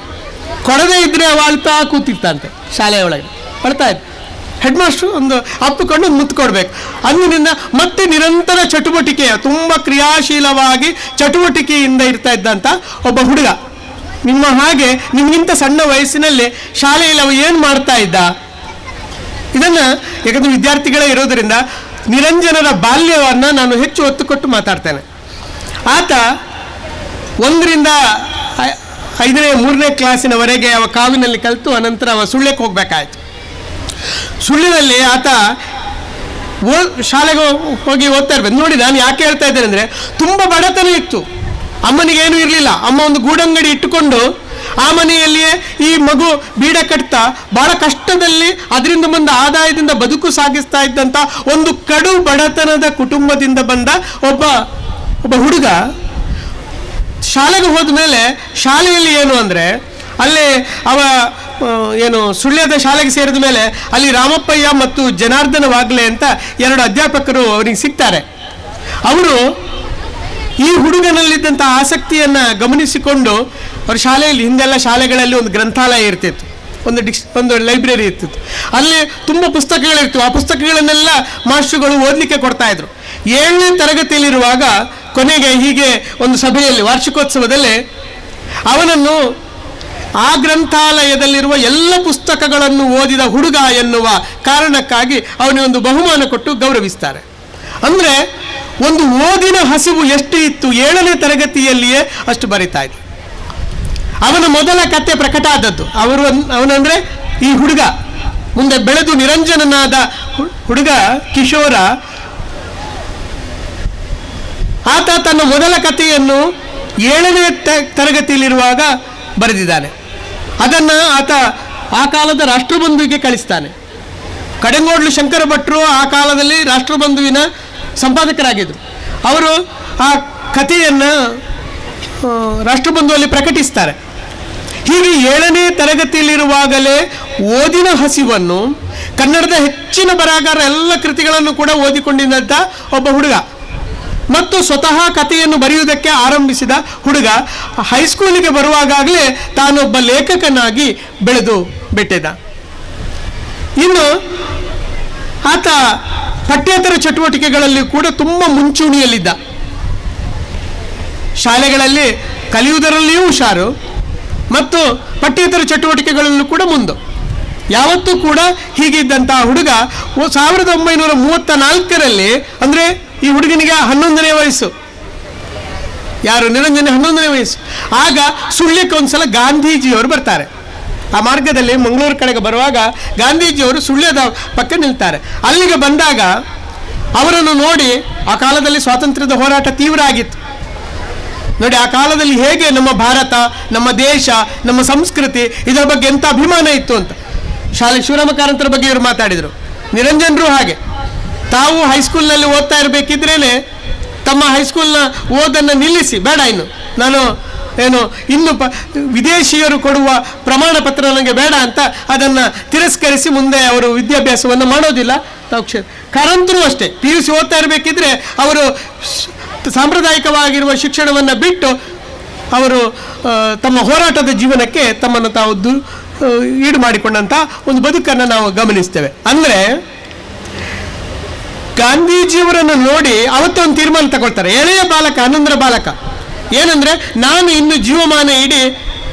ಕೊಡದೇ ಇದ್ರೆ ಅವ ಅಳ್ತಾ ಕೂತಿರ್ತಂತೆ ಶಾಲೆಯ ಒಳಗೆ, ಅಳ್ತಾ ಇದ್ದ. ಹೆಡ್ ಮಾಸ್ಟ್ರು ಒಂದು ಅಪ್ಪಿಕೊಂಡು ಒಂದು ಮುತ್ತು ಕೊಡಬೇಕು. ಅಂದಿನಿಂದ ಮತ್ತೆ ನಿರಂತರ ಚಟುವಟಿಕೆಯ ತುಂಬ ಕ್ರಿಯಾಶೀಲವಾಗಿ ಚಟುವಟಿಕೆಯಿಂದ ಇರ್ತಾ ಇದ್ದಂಥ ಒಬ್ಬ ಹುಡುಗ. ನಿಮ್ಮ ಹಾಗೆ ನಿಮಗಿಂತ ಸಣ್ಣ ವಯಸ್ಸಿನಲ್ಲಿ ಶಾಲೆಯಲ್ಲಿ ಅವ ಏನು ಮಾಡ್ತಾ ಇದ್ದ ಇದನ್ನು, ಯಾಕಂದರೆ ವಿದ್ಯಾರ್ಥಿಗಳೇ ಇರೋದರಿಂದ ನಿರಂಜನರ ಬಾಲ್ಯವನ್ನು ನಾನು ಹೆಚ್ಚು ಒತ್ತು ಕೊಟ್ಟು ಮಾತಾಡ್ತೇನೆ. ಆತ 1ರಿಂದ 5ನೇ 3ನೇ ಕ್ಲಾಸಿನವರೆಗೆ ಅವ ಕಾವಿನಲ್ಲಿ ಕಲಿತು ಅನಂತರ ಅವ ಸುಳ್ಯಕ್ಕೆ ಹೋಗಬೇಕಾಯ್ತು. ಸುಳ್ಳಿನಲ್ಲಿ ಆತ ಶಾಲೆಗೆ ಹೋಗಿ ಓದ್ತಾ ಇರ್ಬೇಕು. ನೋಡಿ, ನಾನು ಯಾಕೆ ಹೇಳ್ತಾ ಇದ್ದೇನೆ ಅಂದರೆ ತುಂಬ ಬಡತನ ಇತ್ತು. ಅಮ್ಮನಿಗೇನು ಇರಲಿಲ್ಲ. ಅಮ್ಮ ಒಂದು ಗೂಡಂಗಡಿ ಇಟ್ಟುಕೊಂಡು ಆ ಮನೆಯಲ್ಲಿಯೇ ಈ ಮಗು ಬೀಡ ಕಟ್ತಾ ಬಹಳ ಕಷ್ಟದಲ್ಲಿ ಅದರಿಂದ ಬಂದ ಆದಾಯದಿಂದ ಬದುಕು ಸಾಗಿಸ್ತಾ ಇದ್ದಂಥ ಒಂದು ಕಡು ಬಡತನದ ಕುಟುಂಬದಿಂದ ಬಂದ ಒಬ್ಬ ಹುಡುಗ ಶಾಲೆಗೆ ಹೋದ ಮೇಲೆ ಶಾಲೆಯಲ್ಲಿ ಏನು ಅಂದರೆ ಅಲ್ಲಿ ಅವ ಸುಳ್ಯದ ಶಾಲೆಗೆ ಸೇರಿದ ಮೇಲೆ ಅಲ್ಲಿ ರಾಮಪ್ಪಯ್ಯ ಮತ್ತು ಜನಾರ್ದನ ವಾಗ್ಲೆ ಅಂತ 2 ಅಧ್ಯಾಪಕರು ಅವರಿಗೆ ಸಿಗ್ತಾರೆ. ಅವರು ಈ ಹುಡುಗನಲ್ಲಿದ್ದಂಥ ಆಸಕ್ತಿಯನ್ನು ಗಮನಿಸಿಕೊಂಡು ಅವ್ರ ಶಾಲೆಯಲ್ಲಿ, ಹಿಂದೆಲ್ಲ ಶಾಲೆಗಳಲ್ಲಿ ಒಂದು ಗ್ರಂಥಾಲಯ ಇರ್ತಿತ್ತು, ಒಂದು ಲೈಬ್ರರಿ ಇರ್ತಿತ್ತು. ಅಲ್ಲಿ ತುಂಬ ಪುಸ್ತಕಗಳಿರ್ತಿತ್ತು. ಆ ಪುಸ್ತಕಗಳನ್ನೆಲ್ಲ ಮಾಸ್ಟರ್ಗಳು ಓದಲಿಕ್ಕೆ ಕೊಡ್ತಾಯಿದ್ರು. 7ನೇ ತರಗತಿಯಲ್ಲಿರುವಾಗ ಕೊನೆಗೆ ಹೀಗೆ ಒಂದು ಸಭೆಯಲ್ಲಿ ವಾರ್ಷಿಕೋತ್ಸವದಲ್ಲಿ ಅವನನ್ನು ಆ ಗ್ರಂಥಾಲಯದಲ್ಲಿರುವ ಎಲ್ಲ ಪುಸ್ತಕಗಳನ್ನು ಓದಿದ ಹುಡುಗ ಎನ್ನುವ ಕಾರಣಕ್ಕಾಗಿ ಅವನಿಗೊಂದು ಬಹುಮಾನ ಕೊಟ್ಟು ಗೌರವಿಸ್ತಾರೆ. ಅಂದರೆ ಒಂದು ಓದಿನ ಹಸಿವು ಎಷ್ಟು ಇತ್ತು, 7ನೇ ತರಗತಿಯಲ್ಲಿಯೇ ಅಷ್ಟು ಬರಿತಾ ಇದ್ದ. ಅವನ ಮೊದಲ ಕತೆ ಪ್ರಕಟ ಆದದ್ದು. ಅವನಂದರೆ ಈ ಹುಡುಗ ಮುಂದೆ ಬೆಳೆದು ನಿರಂಜನನಾದ ಹುಡುಗ ಕಿಶೋರ. ಆತ ತನ್ನ ಮೊದಲ ಕಥೆಯನ್ನು 7ನೇ ತರಗತಿಯಲ್ಲಿರುವಾಗ ಬರೆದಿದ್ದಾನೆ. ಅದನ್ನು ಆತ ಆ ಕಾಲದ ರಾಷ್ಟ್ರಬಂಧುವಿಗೆ ಕಳಿಸ್ತಾನೆ. ಕಡೆಂಗೋಡ್ಲು ಶಂಕರ ಭಟ್ರು ಆ ಕಾಲದಲ್ಲಿ ರಾಷ್ಟ್ರಬಂಧುವಿನ ಸಂಪಾದಕರಾಗಿದ್ದರು. ಅವರು ಆ ಕಥೆಯನ್ನು ರಾಷ್ಟ್ರಬಂಧುವಲ್ಲಿ ಪ್ರಕಟಿಸ್ತಾರೆ. ಹೀಗೆ 7ನೇ ತರಗತಿಯಲ್ಲಿರುವಾಗಲೇ ಓದಿನ ಹಸಿವನ್ನು, ಕನ್ನಡದ ಹೆಚ್ಚಿನ ಬರಹಗಾರ ಎಲ್ಲ ಕೃತಿಗಳನ್ನು ಕೂಡ ಓದಿಕೊಂಡಿದ್ದಂಥ ಒಬ್ಬ ಹುಡುಗ ಮತ್ತು ಸ್ವತಃ ಕಥೆಯನ್ನು ಬರೆಯುವುದಕ್ಕೆ ಆರಂಭಿಸಿದ ಹುಡುಗ ಹೈಸ್ಕೂಲಿಗೆ ಬರುವಾಗಲೇ ತಾನೊಬ್ಬ ಲೇಖಕನಾಗಿ ಬೆಳೆದು ಬಿಟ್ಟಿದ್ದ. ಇನ್ನು ಆತ ಪಠ್ಯೇತರ ಚಟುವಟಿಕೆಗಳಲ್ಲಿ ಕೂಡ ತುಂಬ ಮುಂಚೂಣಿಯಲ್ಲಿದ್ದ. ಶಾಲೆಗಳಲ್ಲಿ ಕಲಿಯುವುದರಲ್ಲಿಯೂ ಹುಷಾರು ಮತ್ತು ಪಠ್ಯೇತರ ಚಟುವಟಿಕೆಗಳಲ್ಲೂ ಕೂಡ ಮುಂದೆ. ಯಾವತ್ತೂ ಕೂಡ ಹೀಗಿದ್ದಂಥ ಹುಡುಗ 1934ರಲ್ಲಿ, ಅಂದರೆ ಈ ಹುಡುಗನಿಗೆ 11ನೇ ವಯಸ್ಸು, ಯಾರು ನಿರಂಜನ 11ನೇ ವಯಸ್ಸು. ಆಗ ಸುಳ್ಯಕ್ಕೆ ಒಂದ್ಸಲ ಗಾಂಧೀಜಿಯವರು ಬರ್ತಾರೆ. ಆ ಮಾರ್ಗದಲ್ಲಿ ಮಂಗಳೂರು ಕಡೆಗೆ ಬರುವಾಗ ಗಾಂಧೀಜಿಯವರು ಸುಳ್ಯದ ಪಕ್ಕ ನಿಲ್ತಾರೆ. ಅಲ್ಲಿಗೆ ಬಂದಾಗ ಅವರನ್ನು ನೋಡಿ, ಆ ಕಾಲದಲ್ಲಿ ಸ್ವಾತಂತ್ರ್ಯದ ಹೋರಾಟ ತೀವ್ರ ಆಗಿತ್ತು ನೋಡಿ. ಆ ಕಾಲದಲ್ಲಿ ಹೇಗೆ ನಮ್ಮ ಭಾರತ, ನಮ್ಮ ದೇಶ, ನಮ್ಮ ಸಂಸ್ಕೃತಿ ಇದರ ಬಗ್ಗೆ ಎಂಥ ಅಭಿಮಾನ ಇತ್ತು ಅಂತ ಶಾಲೆ ಶಿವರಾಮ ಕಾರಂತರ ಬಗ್ಗೆ ಇವರು ಮಾತಾಡಿದರು. ನಿರಂಜನರು ಹಾಗೆ ತಾವು ಹೈಸ್ಕೂಲ್ನಲ್ಲಿ ಓದ್ತಾ ಇರಬೇಕಿದ್ರೇ ತಮ್ಮ ಹೈಸ್ಕೂಲ್ನ ಓದನ್ನು ನಿಲ್ಲಿಸಿ, ಬೇಡ ನಾನು ಇನ್ನು ವಿದೇಶಿಯರು ಕೊಡುವ ಪ್ರಮಾಣ ಪತ್ರ ನನಗೆ ಬೇಡ ಅಂತ ಅದನ್ನು ತಿರಸ್ಕರಿಸಿ ಮುಂದೆ ಅವರು ವಿದ್ಯಾಭ್ಯಾಸವನ್ನು ಮಾಡೋದಿಲ್ಲ. ಕಾರಂತರು ಅಷ್ಟೇ, PUC ಓದ್ತಾ ಇರಬೇಕಿದ್ರೆ ಅವರು ಸಾಂಪ್ರದಾಯಿಕವಾಗಿರುವ ಶಿಕ್ಷಣವನ್ನು ಬಿಟ್ಟು ಅವರು ತಮ್ಮ ಹೋರಾಟದ ಜೀವನಕ್ಕೆ ತಮ್ಮನ್ನು ತಾವು ಈಡು ಮಾಡಿಕೊಂಡಂಥ ಒಂದು ಬದುಕನ್ನು ನಾವು ಗಮನಿಸ್ತೇವೆ. ಅಂದರೆ ಗಾಂಧೀಜಿಯವರನ್ನು ನೋಡಿ ಅವತ್ತೇ ಒಂದು ತೀರ್ಮಾನ ತಗೊಳ್ತಾರೆ. ಎಳೆಯ ಬಾಲಕ, 11ರ ಬಾಲಕ, ಏನಂದರೆ ನಾನು ಇನ್ನು ಜೀವಮಾನ ಇಡೀ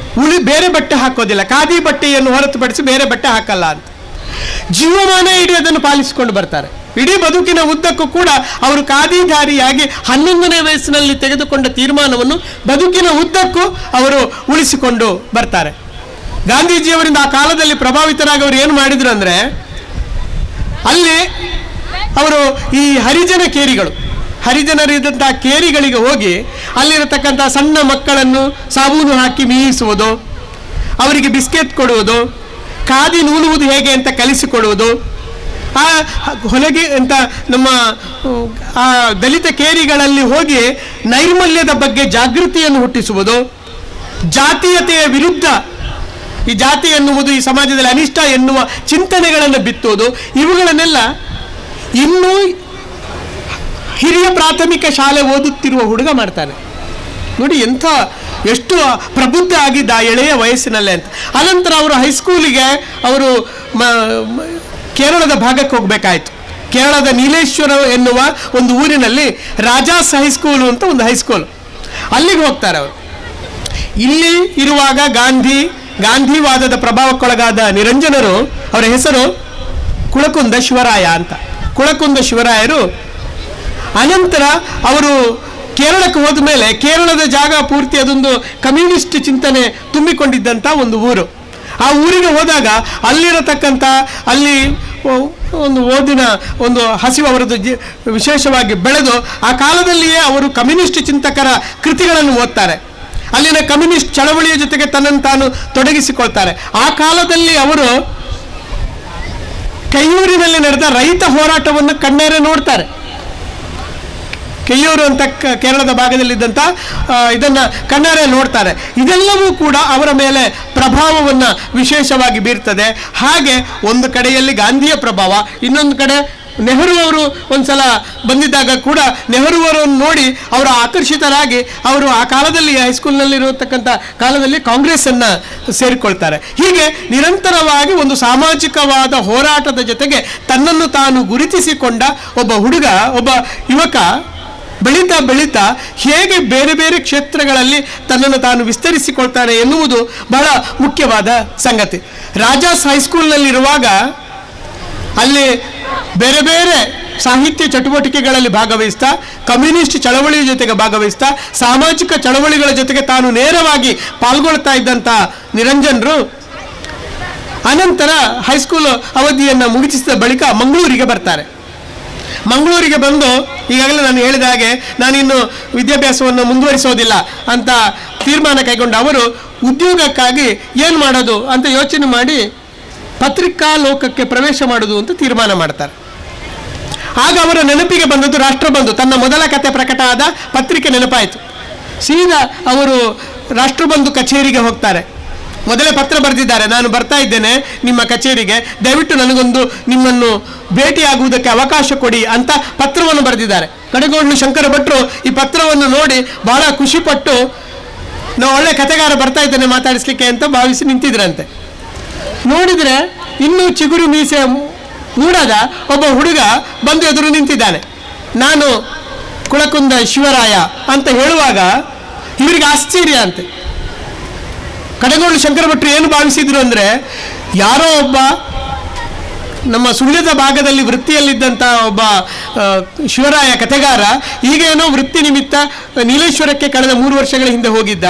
ಬೇರೆ ಬಟ್ಟೆ ಹಾಕೋದಿಲ್ಲ, ಖಾದಿ ಬಟ್ಟೆಯನ್ನು ಹೊರತುಪಡಿಸಿ ಬೇರೆ ಬಟ್ಟೆ ಹಾಕಲ್ಲ ಅಂತ ಜೀವಮಾನ ಇಡೀ ಅದನ್ನು ಪಾಲಿಸಿಕೊಂಡು ಬರ್ತಾರೆ. ಇಡೀ ಬದುಕಿನ ಉದ್ದಕ್ಕೂ ಕೂಡ ಅವರು ಖಾದಿಧಾರಿಯಾಗಿ 11ನೇ ವಯಸ್ಸಿನಲ್ಲಿ ತೆಗೆದುಕೊಂಡ ತೀರ್ಮಾನವನ್ನು ಬದುಕಿನ ಉದ್ದಕ್ಕೂ ಅವರು ಉಳಿಸಿಕೊಂಡು ಬರ್ತಾರೆ. ಗಾಂಧೀಜಿಯವರಿಂದ ಆ ಕಾಲದಲ್ಲಿ ಪ್ರಭಾವಿತರಾಗಿ ಅವರು ಏನು ಮಾಡಿದ್ರು ಅಂದರೆ, ಅಲ್ಲಿ ಅವರು ಈ ಹರಿಜನರಿದ್ದಂಥ ಕೇರಿಗಳಿಗೆ ಹೋಗಿ ಅಲ್ಲಿರತಕ್ಕಂಥ ಸಣ್ಣ ಮಕ್ಕಳನ್ನು ಸಾಬೂನು ಹಾಕಿ ಮೀಯಿಸುವುದು, ಅವರಿಗೆ ಬಿಸ್ಕೆಟ್ ಕೊಡುವುದು, ಖಾದಿ ನೂಲುವುದು ಹೇಗೆ ಅಂತ ಕಲಿಸಿಕೊಡುವುದು, ಆ ಹೊಲಗೆ ಅಂತ ನಮ್ಮ ಆ ದಲಿತ ಕೇರಿಗಳಲ್ಲಿ ಹೋಗಿ ನೈರ್ಮಲ್ಯದ ಬಗ್ಗೆ ಜಾಗೃತಿಯನ್ನು ಹುಟ್ಟಿಸುವುದು, ಜಾತೀಯತೆಯ ವಿರುದ್ಧ ಈ ಜಾತಿ ಎನ್ನುವುದು ಈ ಸಮಾಜದಲ್ಲಿ ಅನಿಷ್ಟ ಎನ್ನುವ ಚಿಂತನೆಗಳನ್ನು ಬಿತ್ತುವುದು, ಇವುಗಳನ್ನೆಲ್ಲ ಇನ್ನೂ ಹಿರಿಯ ಪ್ರಾಥಮಿಕ ಶಾಲೆ ಓದುತ್ತಿರುವ ಹುಡುಗ ಮಾಡ್ತಾನೆ. ನೋಡಿ ಎಷ್ಟು ಪ್ರಬುದ್ಧ ಆಗಿದ್ದ ಎಳೆಯ ವಯಸ್ಸಿನಲ್ಲೇ ಅಂತ. ಅನಂತರ ಅವರು ಹೈಸ್ಕೂಲಿಗೆ ಅವರು ಕೇರಳದ ಭಾಗಕ್ಕೆ ಹೋಗಬೇಕಾಯಿತು. ಕೇರಳದ ನೀಲೇಶ್ವರ ಎನ್ನುವ ಒಂದು ಊರಿನಲ್ಲಿ ರಾಜಾಸ್ ಹೈಸ್ಕೂಲು ಅಂತ ಒಂದು ಹೈಸ್ಕೂಲ್, ಅಲ್ಲಿಗೆ ಹೋಗ್ತಾರೆ ಅವರು. ಇಲ್ಲಿ ಇರುವಾಗ ಗಾಂಧಿವಾದದ ಪ್ರಭಾವಕ್ಕೊಳಗಾದ ನಿರಂಜನರು, ಅವರ ಹೆಸರು ಕುಳಕುಂದ ಶಿವರಾಯ ಅಂತ. ಕುಳಕುಂದ ಶಿವರಾಯರು ಅನಂತರ ಅವರು ಕೇರಳಕ್ಕೆ ಹೋದ ಮೇಲೆ ಕೇರಳದ ಜಾಗ ಪೂರ್ತಿ ಅದೊಂದು ಕಮ್ಯುನಿಸ್ಟ್ ಚಿಂತನೆ ತುಂಬಿಕೊಂಡಿದ್ದಂಥ ಒಂದು ಊರು. ಆ ಊರಿಗೆ ಹೋದಾಗ ಅಲ್ಲಿರತಕ್ಕಂಥ ಅಲ್ಲಿ ಒಂದು ಓದಿನ ಒಂದು ಹಸಿವು ಅವರದ್ದು ವಿಶೇಷವಾಗಿ ಬೆಳೆದು ಆ ಕಾಲದಲ್ಲಿಯೇ ಅವರು ಕಮ್ಯುನಿಸ್ಟ್ ಚಿಂತಕರ ಕೃತಿಗಳನ್ನು ಓದ್ತಾರೆ. ಅಲ್ಲಿನ ಕಮ್ಯುನಿಸ್ಟ್ ಚಳವಳಿಯ ಜೊತೆಗೆ ತನ್ನನ್ನು ತಾನು ತೊಡಗಿಸಿಕೊಳ್ತಾರೆ. ಆ ಕಾಲದಲ್ಲಿ ಅವರು ಕೈಯೂರಿನಲ್ಲಿ ನಡೆದ ರೈತ ಹೋರಾಟವನ್ನು ಕಣ್ಣೇರೆ ನೋಡ್ತಾರೆ. ಕೆಯ್ಯೂರು ಅಂತ ಕೇರಳದ ಭಾಗದಲ್ಲಿದ್ದಂಥ ಇದನ್ನು ಕಣ್ಣಾರೆ ನೋಡ್ತಾರೆ. ಇದೆಲ್ಲವೂ ಕೂಡ ಅವರ ಮೇಲೆ ಪ್ರಭಾವವನ್ನು ವಿಶೇಷವಾಗಿ ಬೀರ್ತದೆ. ಹಾಗೆ ಒಂದು ಕಡೆಯಲ್ಲಿ ಗಾಂಧಿಯ ಪ್ರಭಾವ, ಇನ್ನೊಂದು ಕಡೆ ನೆಹರು ಅವರು ಒಂದ್ಸಲ ಬಂದಿದ್ದಾಗ ಕೂಡ ನೆಹರು ಅವರನ್ನು ನೋಡಿ ಅವರು ಆಕರ್ಷಿತರಾಗಿ ಅವರು ಆ ಕಾಲದಲ್ಲಿ ಹೈಸ್ಕೂಲ್ನಲ್ಲಿರತಕ್ಕಂಥ ಕಾಲದಲ್ಲಿ ಕಾಂಗ್ರೆಸ್ಸನ್ನು ಸೇರಿಕೊಳ್ತಾರೆ. ಹೀಗೆ ನಿರಂತರವಾಗಿ ಒಂದು ಸಾಮಾಜಿಕವಾದ ಹೋರಾಟದ ಜೊತೆಗೆ ತನ್ನನ್ನು ತಾನು ಗುರುತಿಸಿಕೊಂಡ ಒಬ್ಬ ಹುಡುಗ, ಒಬ್ಬ ಯುವಕ ಬೆಳೀತಾ ಹೇಗೆ ಬೇರೆ ಬೇರೆ ಕ್ಷೇತ್ರಗಳಲ್ಲಿ ತನ್ನನ್ನು ತಾನು ವಿಸ್ತರಿಸಿಕೊಳ್ತಾನೆ ಎನ್ನುವುದು ಬಹಳ ಮುಖ್ಯವಾದ ಸಂಗತಿ. ರಾಜಾಸ್ ಹೈಸ್ಕೂಲ್ನಲ್ಲಿರುವಾಗ ಅಲ್ಲಿ ಬೇರೆ ಬೇರೆ ಸಾಹಿತ್ಯ ಚಟುವಟಿಕೆಗಳಲ್ಲಿ ಭಾಗವಹಿಸ್ತಾ, ಕಮ್ಯುನಿಸ್ಟ್ ಚಳವಳಿಯ ಜೊತೆಗೆ ಭಾಗವಹಿಸ್ತಾ, ಸಾಮಾಜಿಕ ಚಳವಳಿಗಳ ಜೊತೆಗೆ ತಾನು ನೇರವಾಗಿ ಪಾಲ್ಗೊಳ್ತಾ ಇದ್ದಂಥ ನಿರಂಜನರು ಅನಂತರ ಹೈಸ್ಕೂಲ್ ಅವಧಿಯನ್ನು ಮುಗಿಸಿದ ಬಳಿಕ ಮಂಗಳೂರಿಗೆ ಬರ್ತಾರೆ. ಮಂಗಳೂರಿಗೆ ಬಂದು ಈಗಾಗಲೇ ನಾನು ಹೇಳಿದ ಹಾಗೆ ನಾನಿನ್ನು ವಿದ್ಯಾಭ್ಯಾಸವನ್ನು ಮುಂದುವರಿಸೋದಿಲ್ಲ ಅಂತ ತೀರ್ಮಾನ ಕೈಗೊಂಡು ಅವರು ಉದ್ಯೋಗಕ್ಕಾಗಿ ಏನು ಮಾಡೋದು ಅಂತ ಯೋಚನೆ ಮಾಡಿ ಪತ್ರಿಕಾ ಲೋಕಕ್ಕೆ ಪ್ರವೇಶ ಮಾಡೋದು ಅಂತ ತೀರ್ಮಾನ ಮಾಡ್ತಾರೆ. ಆಗ ಅವರ ನೆನಪಿಗೆ ಬಂದದ್ದು ರಾಷ್ಟ್ರಬಂಧು. ತನ್ನ ಮೊದಲ ಕತೆ ಪ್ರಕಟ ಆದ ಪತ್ರಿಕೆ ನೆನಪಾಯಿತು. ಸೀದಾ ಅವರು ರಾಷ್ಟ್ರಬಂಧು ಕಚೇರಿಗೆ ಹೋಗ್ತಾರೆ. ಮೊದಲೇ ಪತ್ರ ಬರೆದಿದ್ದಾರೆ, ನಾನು ಬರ್ತಾ ಇದ್ದೇನೆ ನಿಮ್ಮ ಕಚೇರಿಗೆ, ದಯವಿಟ್ಟು ನನಗೊಂದು ನಿಮ್ಮನ್ನು ಭೇಟಿಯಾಗುವುದಕ್ಕೆ ಅವಕಾಶ ಕೊಡಿ ಅಂತ ಪತ್ರವನ್ನು ಬರೆದಿದ್ದಾರೆ. ಕಡೆಗೋಡ್ಲು ಶಂಕರ ಭಟ್ರು ಈ ಪತ್ರವನ್ನು ನೋಡಿ ಬಹಳ ಖುಷಿಪಟ್ಟು, ನಾವು ಒಳ್ಳೆ ಕತೆಗಾರ ಬರ್ತಾ ಇದ್ದೇನೆ ಮಾತಾಡಿಸ್ಲಿಕ್ಕೆ ಅಂತ ಭಾವಿಸಿ ನಿಂತಿದ್ರಂತೆ. ನೋಡಿದರೆ ಇನ್ನೂ ಚಿಗುರು ಮೀಸೆ ಮೂಡದ ಒಬ್ಬ ಹುಡುಗ ಬಂದು ಎದುರು ನಿಂತಿದ್ದಾನೆ. ನಾನು ಕುಳಕುಂದ ಶಿವರಾಯ ಅಂತ ಹೇಳುವಾಗ ಇವರಿಗೆ ಆಶ್ಚರ್ಯ ಅಂತೆ. ಕಡೆಗೋಳು ಶಂಕರ ಭಟ್ರು ಏನು ಭಾವಿಸಿದ್ರು ಅಂದರೆ, ಯಾರೋ ಒಬ್ಬ ನಮ್ಮ ಸುಳ್ಯದ ಭಾಗದಲ್ಲಿ ವೃತ್ತಿಯಲ್ಲಿದ್ದಂಥ ಒಬ್ಬ ಶಿವರಾಯ ಕತೆಗಾರ ಈಗೇನೋ ವೃತ್ತಿ ನಿಮಿತ್ತ ನೀಲೇಶ್ವರಕ್ಕೆ ಕಳೆದ 3 ವರ್ಷಗಳ ಹಿಂದೆ ಹೋಗಿದ್ದ,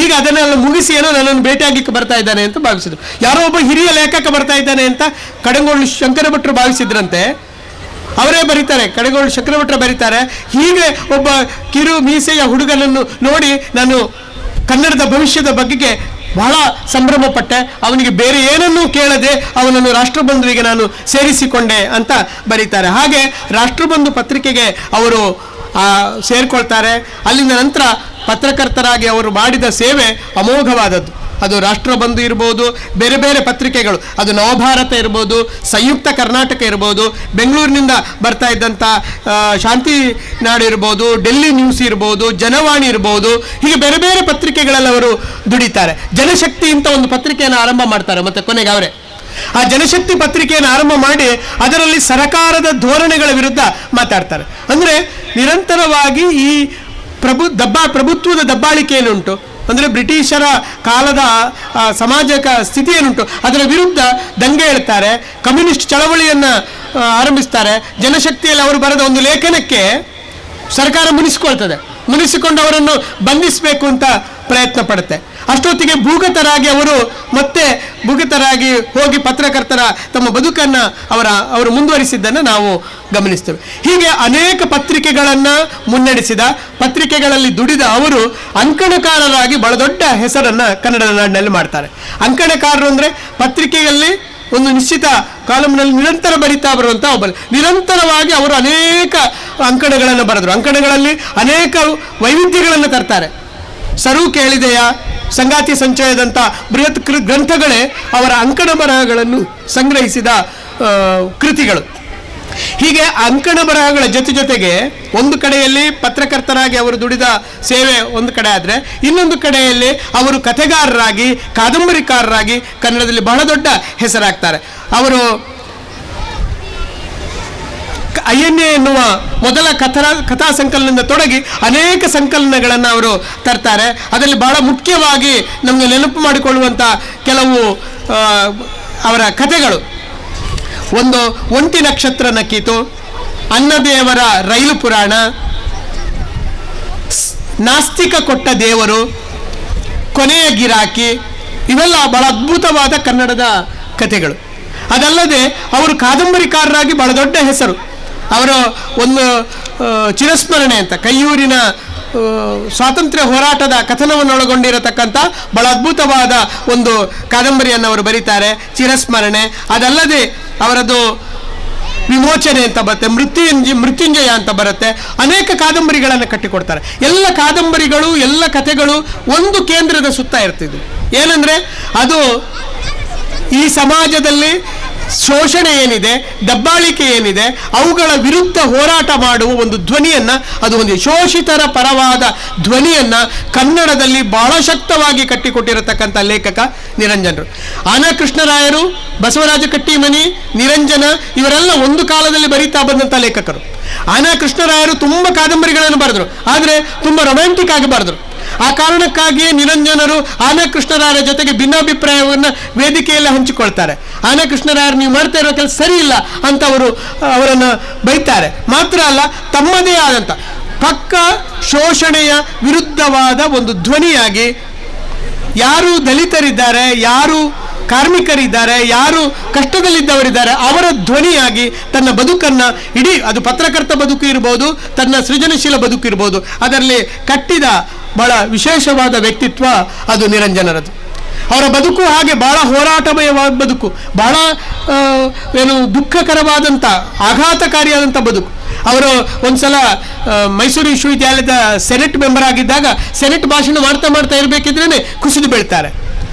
ಈಗ ಅದನ್ನೆಲ್ಲ ಮುಗಿಸಿ ಏನೋ ನನ್ನನ್ನು ಭೇಟಿಯಾಗಲಿಕ್ಕೆ ಬರ್ತಾ ಇದ್ದಾನೆ ಅಂತ ಭಾವಿಸಿದ್ರು. ಯಾರೋ ಒಬ್ಬ ಹಿರಿಯ ಲೇಖಕ ಬರ್ತಾ ಇದ್ದಾನೆ ಅಂತ ಕಡೆಗೋಳು ಶಂಕರ ಭಟ್ರು ಭಾವಿಸಿದ್ರಂತೆ. ಅವರೇ ಬರೀತಾರೆ, ಕಡೆಗೋಳು ಶಂಕರ ಭಟ್ರು ಬರೀತಾರೆ, ಹೀಗೆ ಒಬ್ಬ ಕಿರು ಮೀಸೆಯ ಹುಡುಗನನ್ನು ನೋಡಿ ನಾನು ಕನ್ನಡದ ಭವಿಷ್ಯದ ಬಗೆಗೆ ಬಹಳ ಸಂಭ್ರಮ ಪಟ್ಟೆ, ಅವನಿಗೆ ಬೇರೆ ಏನನ್ನೂ ಕೇಳದೆ ಅವನನ್ನು ರಾಷ್ಟ್ರಬಂಧುವಿಗೆ ನಾನು ಸೇರಿಸಿಕೊಂಡೆ ಅಂತ ಬರೀತಾರೆ. ಹಾಗೆ ರಾಷ್ಟ್ರಬಂಧು ಪತ್ರಿಕೆಗೆ ಅವರು ಸೇರಿಕೊಳ್ತಾರೆ. ಅಲ್ಲಿಂದ ನಂತರ ಪತ್ರಕರ್ತರಾಗಿ ಅವರು ಮಾಡಿದ ಸೇವೆ ಅಮೋಘವಾದದ್ದು. ಅದು ರಾಷ್ಟ್ರಬಂಧು ಇರ್ಬೋದು, ಬೇರೆ ಬೇರೆ ಪತ್ರಿಕೆಗಳು, ಅದು ನವಭಾರತ ಇರ್ಬೋದು, ಸಂಯುಕ್ತ ಕರ್ನಾಟಕ ಇರ್ಬೋದು, ಬೆಂಗಳೂರಿನಿಂದ ಬರ್ತಾ ಇದ್ದಂಥ ಶಾಂತಿ ನಾಡು ಇರ್ಬೋದು, ಡೆಲ್ಲಿ ನ್ಯೂಸ್ ಇರ್ಬೋದು, ಜನವಾಣಿ ಇರ್ಬೋದು, ಹೀಗೆ ಬೇರೆ ಬೇರೆ ಪತ್ರಿಕೆಗಳಲ್ಲಿ ಅವರು ದುಡಿತಾರೆ. ಜನಶಕ್ತಿ ಅಂತ ಒಂದು ಪತ್ರಿಕೆಯನ್ನು ಆರಂಭ ಮಾಡ್ತಾರೆ, ಮತ್ತು ಕೊನೆಗೆ ಅವರೇ ಆ ಜನಶಕ್ತಿ ಪತ್ರಿಕೆಯನ್ನು ಆರಂಭ ಮಾಡಿ ಅದರಲ್ಲಿ ಸರಕಾರದ ಧೋರಣೆಗಳ ವಿರುದ್ಧ ಮಾತಾಡ್ತಾರೆ. ಅಂದರೆ ನಿರಂತರವಾಗಿ ಈ ಪ್ರಭುತ್ವದ ದಬ್ಬಾಳಿಕೆ ಏನುಂಟು, ಅಂದರೆ ಬ್ರಿಟಿಷರ ಕಾಲದ ಸಮಾಜಕ ಸ್ಥಿತಿ ಏನುಂಟು ಅದರ ವಿರುದ್ಧ ದಂಗೆ ಹೇಳ್ತಾರೆ, ಕಮ್ಯುನಿಸ್ಟ್ ಚಳವಳಿಯನ್ನು ಆರಂಭಿಸ್ತಾರೆ. ಜನಶಕ್ತಿಯಲ್ಲಿ ಅವರು ಬರೆದ ಒಂದು ಲೇಖನಕ್ಕೆ ಸರ್ಕಾರ ಮುನಿಸಿಕೊಂಡು ಅವರನ್ನು ಬಂಧಿಸಬೇಕು ಅಂತ ಪ್ರಯತ್ನ ಪಡುತ್ತೆ. ಅಷ್ಟೊತ್ತಿಗೆ ಭೂಗತರಾಗಿ ಹೋಗಿ ಪತ್ರಕರ್ತರ ತಮ್ಮ ಬದುಕನ್ನು ಅವರು ಮುಂದುವರಿಸಿದ್ದನ್ನು ನಾವು ಗಮನಿಸ್ತೇವೆ. ಹೀಗೆ ಅನೇಕ ಪತ್ರಿಕೆಗಳನ್ನು ಮುನ್ನಡೆಸಿದ, ಪತ್ರಿಕೆಗಳಲ್ಲಿ ದುಡಿದ ಅವರು ಅಂಕಣಕಾರರಾಗಿ ಬಹಳ ದೊಡ್ಡ ಹೆಸರನ್ನು ಕನ್ನಡ ನಾಡಿನಲ್ಲಿ ಮಾಡ್ತಾರೆ. ಅಂಕಣಕಾರರು ಅಂದರೆ ಪತ್ರಿಕೆಯಲ್ಲಿ ಒಂದು ನಿಶ್ಚಿತ ಕಾಲಮ್ನಲ್ಲಿ ನಿರಂತರ ಬರೀತಾ ಬರುವಂಥ ಒಬ್ಬ, ನಿರಂತರವಾಗಿ ಅವರು ಅನೇಕ ಅಂಕಣಗಳನ್ನು ಬರೆದರು. ಅಂಕಣಗಳಲ್ಲಿ ಅನೇಕ ವೈವಿಧ್ಯಗಳನ್ನು ತರ್ತಾರೆ. ಸರು ಕೇಳಿದೆಯ, ಸಂಗಾತಿ ಸಂಚಯದಂಥ ಬೃಹತ್ ಗ್ರಂಥಗಳೇ ಅವರ ಅಂಕಣ ಬರಹಗಳನ್ನು ಸಂಗ್ರಹಿಸಿದ ಕೃತಿಗಳು. ಹೀಗೆ ಅಂಕಣ ಬರಹಗಳ ಜೊತೆಗೆ ಒಂದು ಕಡೆಯಲ್ಲಿ ಪತ್ರಕರ್ತರಾಗಿ ಅವರು ದುಡಿದ ಸೇವೆ ಒಂದು ಕಡೆ ಆದರೆ, ಇನ್ನೊಂದು ಕಡೆಯಲ್ಲಿ ಅವರು ಕಥೆಗಾರರಾಗಿ, ಕಾದಂಬರಿಕಾರರಾಗಿ ಕನ್ನಡದಲ್ಲಿ ಬಹಳ ದೊಡ್ಡ ಹೆಸರಾಗ್ತಾರೆ. ಅವರು ಅಯ್ಯನ್ಯ ಎನ್ನುವ ಮೊದಲ ಕಥಾ ಸಂಕಲನದಿಂದ ತೊಡಗಿ ಅನೇಕ ಸಂಕಲನಗಳನ್ನು ಅವರು ತರ್ತಾರೆ. ಅದರಲ್ಲಿ ಬಹಳ ಮುಖ್ಯವಾಗಿ ನಮಗೆ ನೆನಪು ಮಾಡಿಕೊಳ್ಳುವಂಥ ಕೆಲವು ಅವರ ಕಥೆಗಳು, ಒಂದು ಒಂಟಿ ನಕ್ಷತ್ರ ನಕ್ಕೀತು, ಅನ್ನದೇವರ ರೈಲು ಪುರಾಣ, ನಾಸ್ತಿಕ ಕೊಟ್ಟ ದೇವರು, ಕೊನೆಯ ಗಿರಾಕಿ, ಇವೆಲ್ಲ ಬಹಳ ಅದ್ಭುತವಾದ ಕನ್ನಡದ ಕಥೆಗಳು. ಅದಲ್ಲದೆ ಅವರು ಕಾದಂಬರಿಕಾರರಾಗಿ ಬಹಳ ದೊಡ್ಡ ಹೆಸರು. ಅವರು ಒಂದು ಚಿರಸ್ಮರಣೆ ಅಂತ ಕೈಯೂರಿನ ಸ್ವಾತಂತ್ರ್ಯ ಹೋರಾಟದ ಕಥನವನ್ನು ಒಳಗೊಂಡಿರತಕ್ಕಂಥ ಬಹಳ ಅದ್ಭುತವಾದ ಒಂದು ಕಾದಂಬರಿಯನ್ನು ಅವರು ಬರೀತಾರೆ, ಚಿರಸ್ಮರಣೆ. ಅದಲ್ಲದೆ ಅವರದ್ದು ವಿಮೋಚನೆ ಅಂತ ಬರುತ್ತೆ, ಮೃತ್ಯುಂಜಯ ಅಂತ ಬರುತ್ತೆ. ಅನೇಕ ಕಾದಂಬರಿಗಳನ್ನು ಕಟ್ಟಿಕೊಡ್ತಾರೆ. ಎಲ್ಲ ಕಾದಂಬರಿಗಳು, ಎಲ್ಲ ಕಥೆಗಳು ಒಂದು ಕೇಂದ್ರದ ಸುತ್ತ ಇರ್ತಿದ್ವು. ಏನಂದರೆ ಅದು ಈ ಸಮಾಜದಲ್ಲಿ ಶೋಷಣೆ ಏನಿದೆ, ದಬ್ಬಾಳಿಕೆ ಏನಿದೆ, ಅವುಗಳ ವಿರುದ್ಧ ಹೋರಾಟ ಮಾಡುವ ಒಂದು ಧ್ವನಿಯನ್ನು, ಅದು ಒಂದು ಶೋಷಿತರ ಪರವಾದ ಧ್ವನಿಯನ್ನು ಕನ್ನಡದಲ್ಲಿ ಬಹಳ ಶಕ್ತವಾಗಿ ಕಟ್ಟಿಕೊಟ್ಟಿರತಕ್ಕಂಥ ಲೇಖಕ ನಿರಂಜನರು. ಆನಾ ಕೃಷ್ಣರಾಯರು, ಬಸವರಾಜ ಕಟ್ಟಿಮನಿ, ನಿರಂಜನ ಇವರೆಲ್ಲ ಒಂದು ಕಾಲದಲ್ಲಿ ಬರೀತಾ ಬಂದಂಥ ಲೇಖಕರು. ಆನಾ ಕೃಷ್ಣರಾಯರು ತುಂಬ ಕಾದಂಬರಿಗಳನ್ನು ಬರೆದರು, ಆದರೆ ತುಂಬ ರೊಮ್ಯಾಂಟಿಕ್ ಆಗಿ ಬರೆದರು. ಆ ಕಾರಣಕ್ಕಾಗಿಯೇ ನಿರಂಜನರು ಆನಾ ಕೃಷ್ಣರಾಯರ ಜೊತೆಗೆ ಭಿನ್ನಾಭಿಪ್ರಾಯವನ್ನು ವೇದಿಕೆಯಲ್ಲಿ ಹಂಚಿಕೊಳ್ತಾರೆ. ಆನಾ ಕೃಷ್ಣರಾಯರು ನೀವು ಮಾಡ್ತಾ ಇರೋ ಕೆಲಸ ಸರಿ ಇಲ್ಲ ಅಂತ ಅವರನ್ನು ಬೈತಾರೆ. ಮಾತ್ರ ಅಲ್ಲ, ತಮ್ಮದೇ ಆದಂಥ ಪಕ್ಕ ಶೋಷಣೆಯ ವಿರುದ್ಧವಾದ ಒಂದು ಧ್ವನಿಯಾಗಿ ಯಾರು ದಲಿತರಿದ್ದಾರೆ, ಯಾರು ಕಾರ್ಮಿಕರಿದ್ದಾರೆ, ಯಾರು ಕಷ್ಟದಲ್ಲಿದ್ದವರಿದ್ದಾರೆ, ಅವರ ಧ್ವನಿಯಾಗಿ ತನ್ನ ಬದುಕನ್ನು ಇಡೀ, ಅದು ಪತ್ರಕರ್ತ ಬದುಕು ಇರ್ಬೋದು, ತನ್ನ ಸೃಜನಶೀಲ ಬದುಕು ಇರ್ಬೋದು, ಅದರಲ್ಲಿ ಕಟ್ಟಿದ ಬಹಳ ವಿಶೇಷವಾದ ವ್ಯಕ್ತಿತ್ವ ಅದು ನಿರಂಜನರದು. ಅವರ ಬದುಕು ಹಾಗೆ ಬಹಳ ಹೋರಾಟಮಯವಾದ ಬದುಕು, ಬಹಳ ದುಃಖಕರವಾದಂಥ, ಆಘಾತಕಾರಿಯಾದಂಥ ಬದುಕು. ಅವರು ಒಂದ್ಸಲ ಮೈಸೂರು ವಿಶ್ವವಿದ್ಯಾಲಯದ ಸೆನೆಟ್ ಮೆಂಬರ್ ಆಗಿದ್ದಾಗ ಸೆನೆಟ್ ಭಾಷಣ ಮಾಡ್ತಾ ಇರಬೇಕಿದ್ರೇ ಕುಸಿದು ಬೀಳ್ತಾರೆ.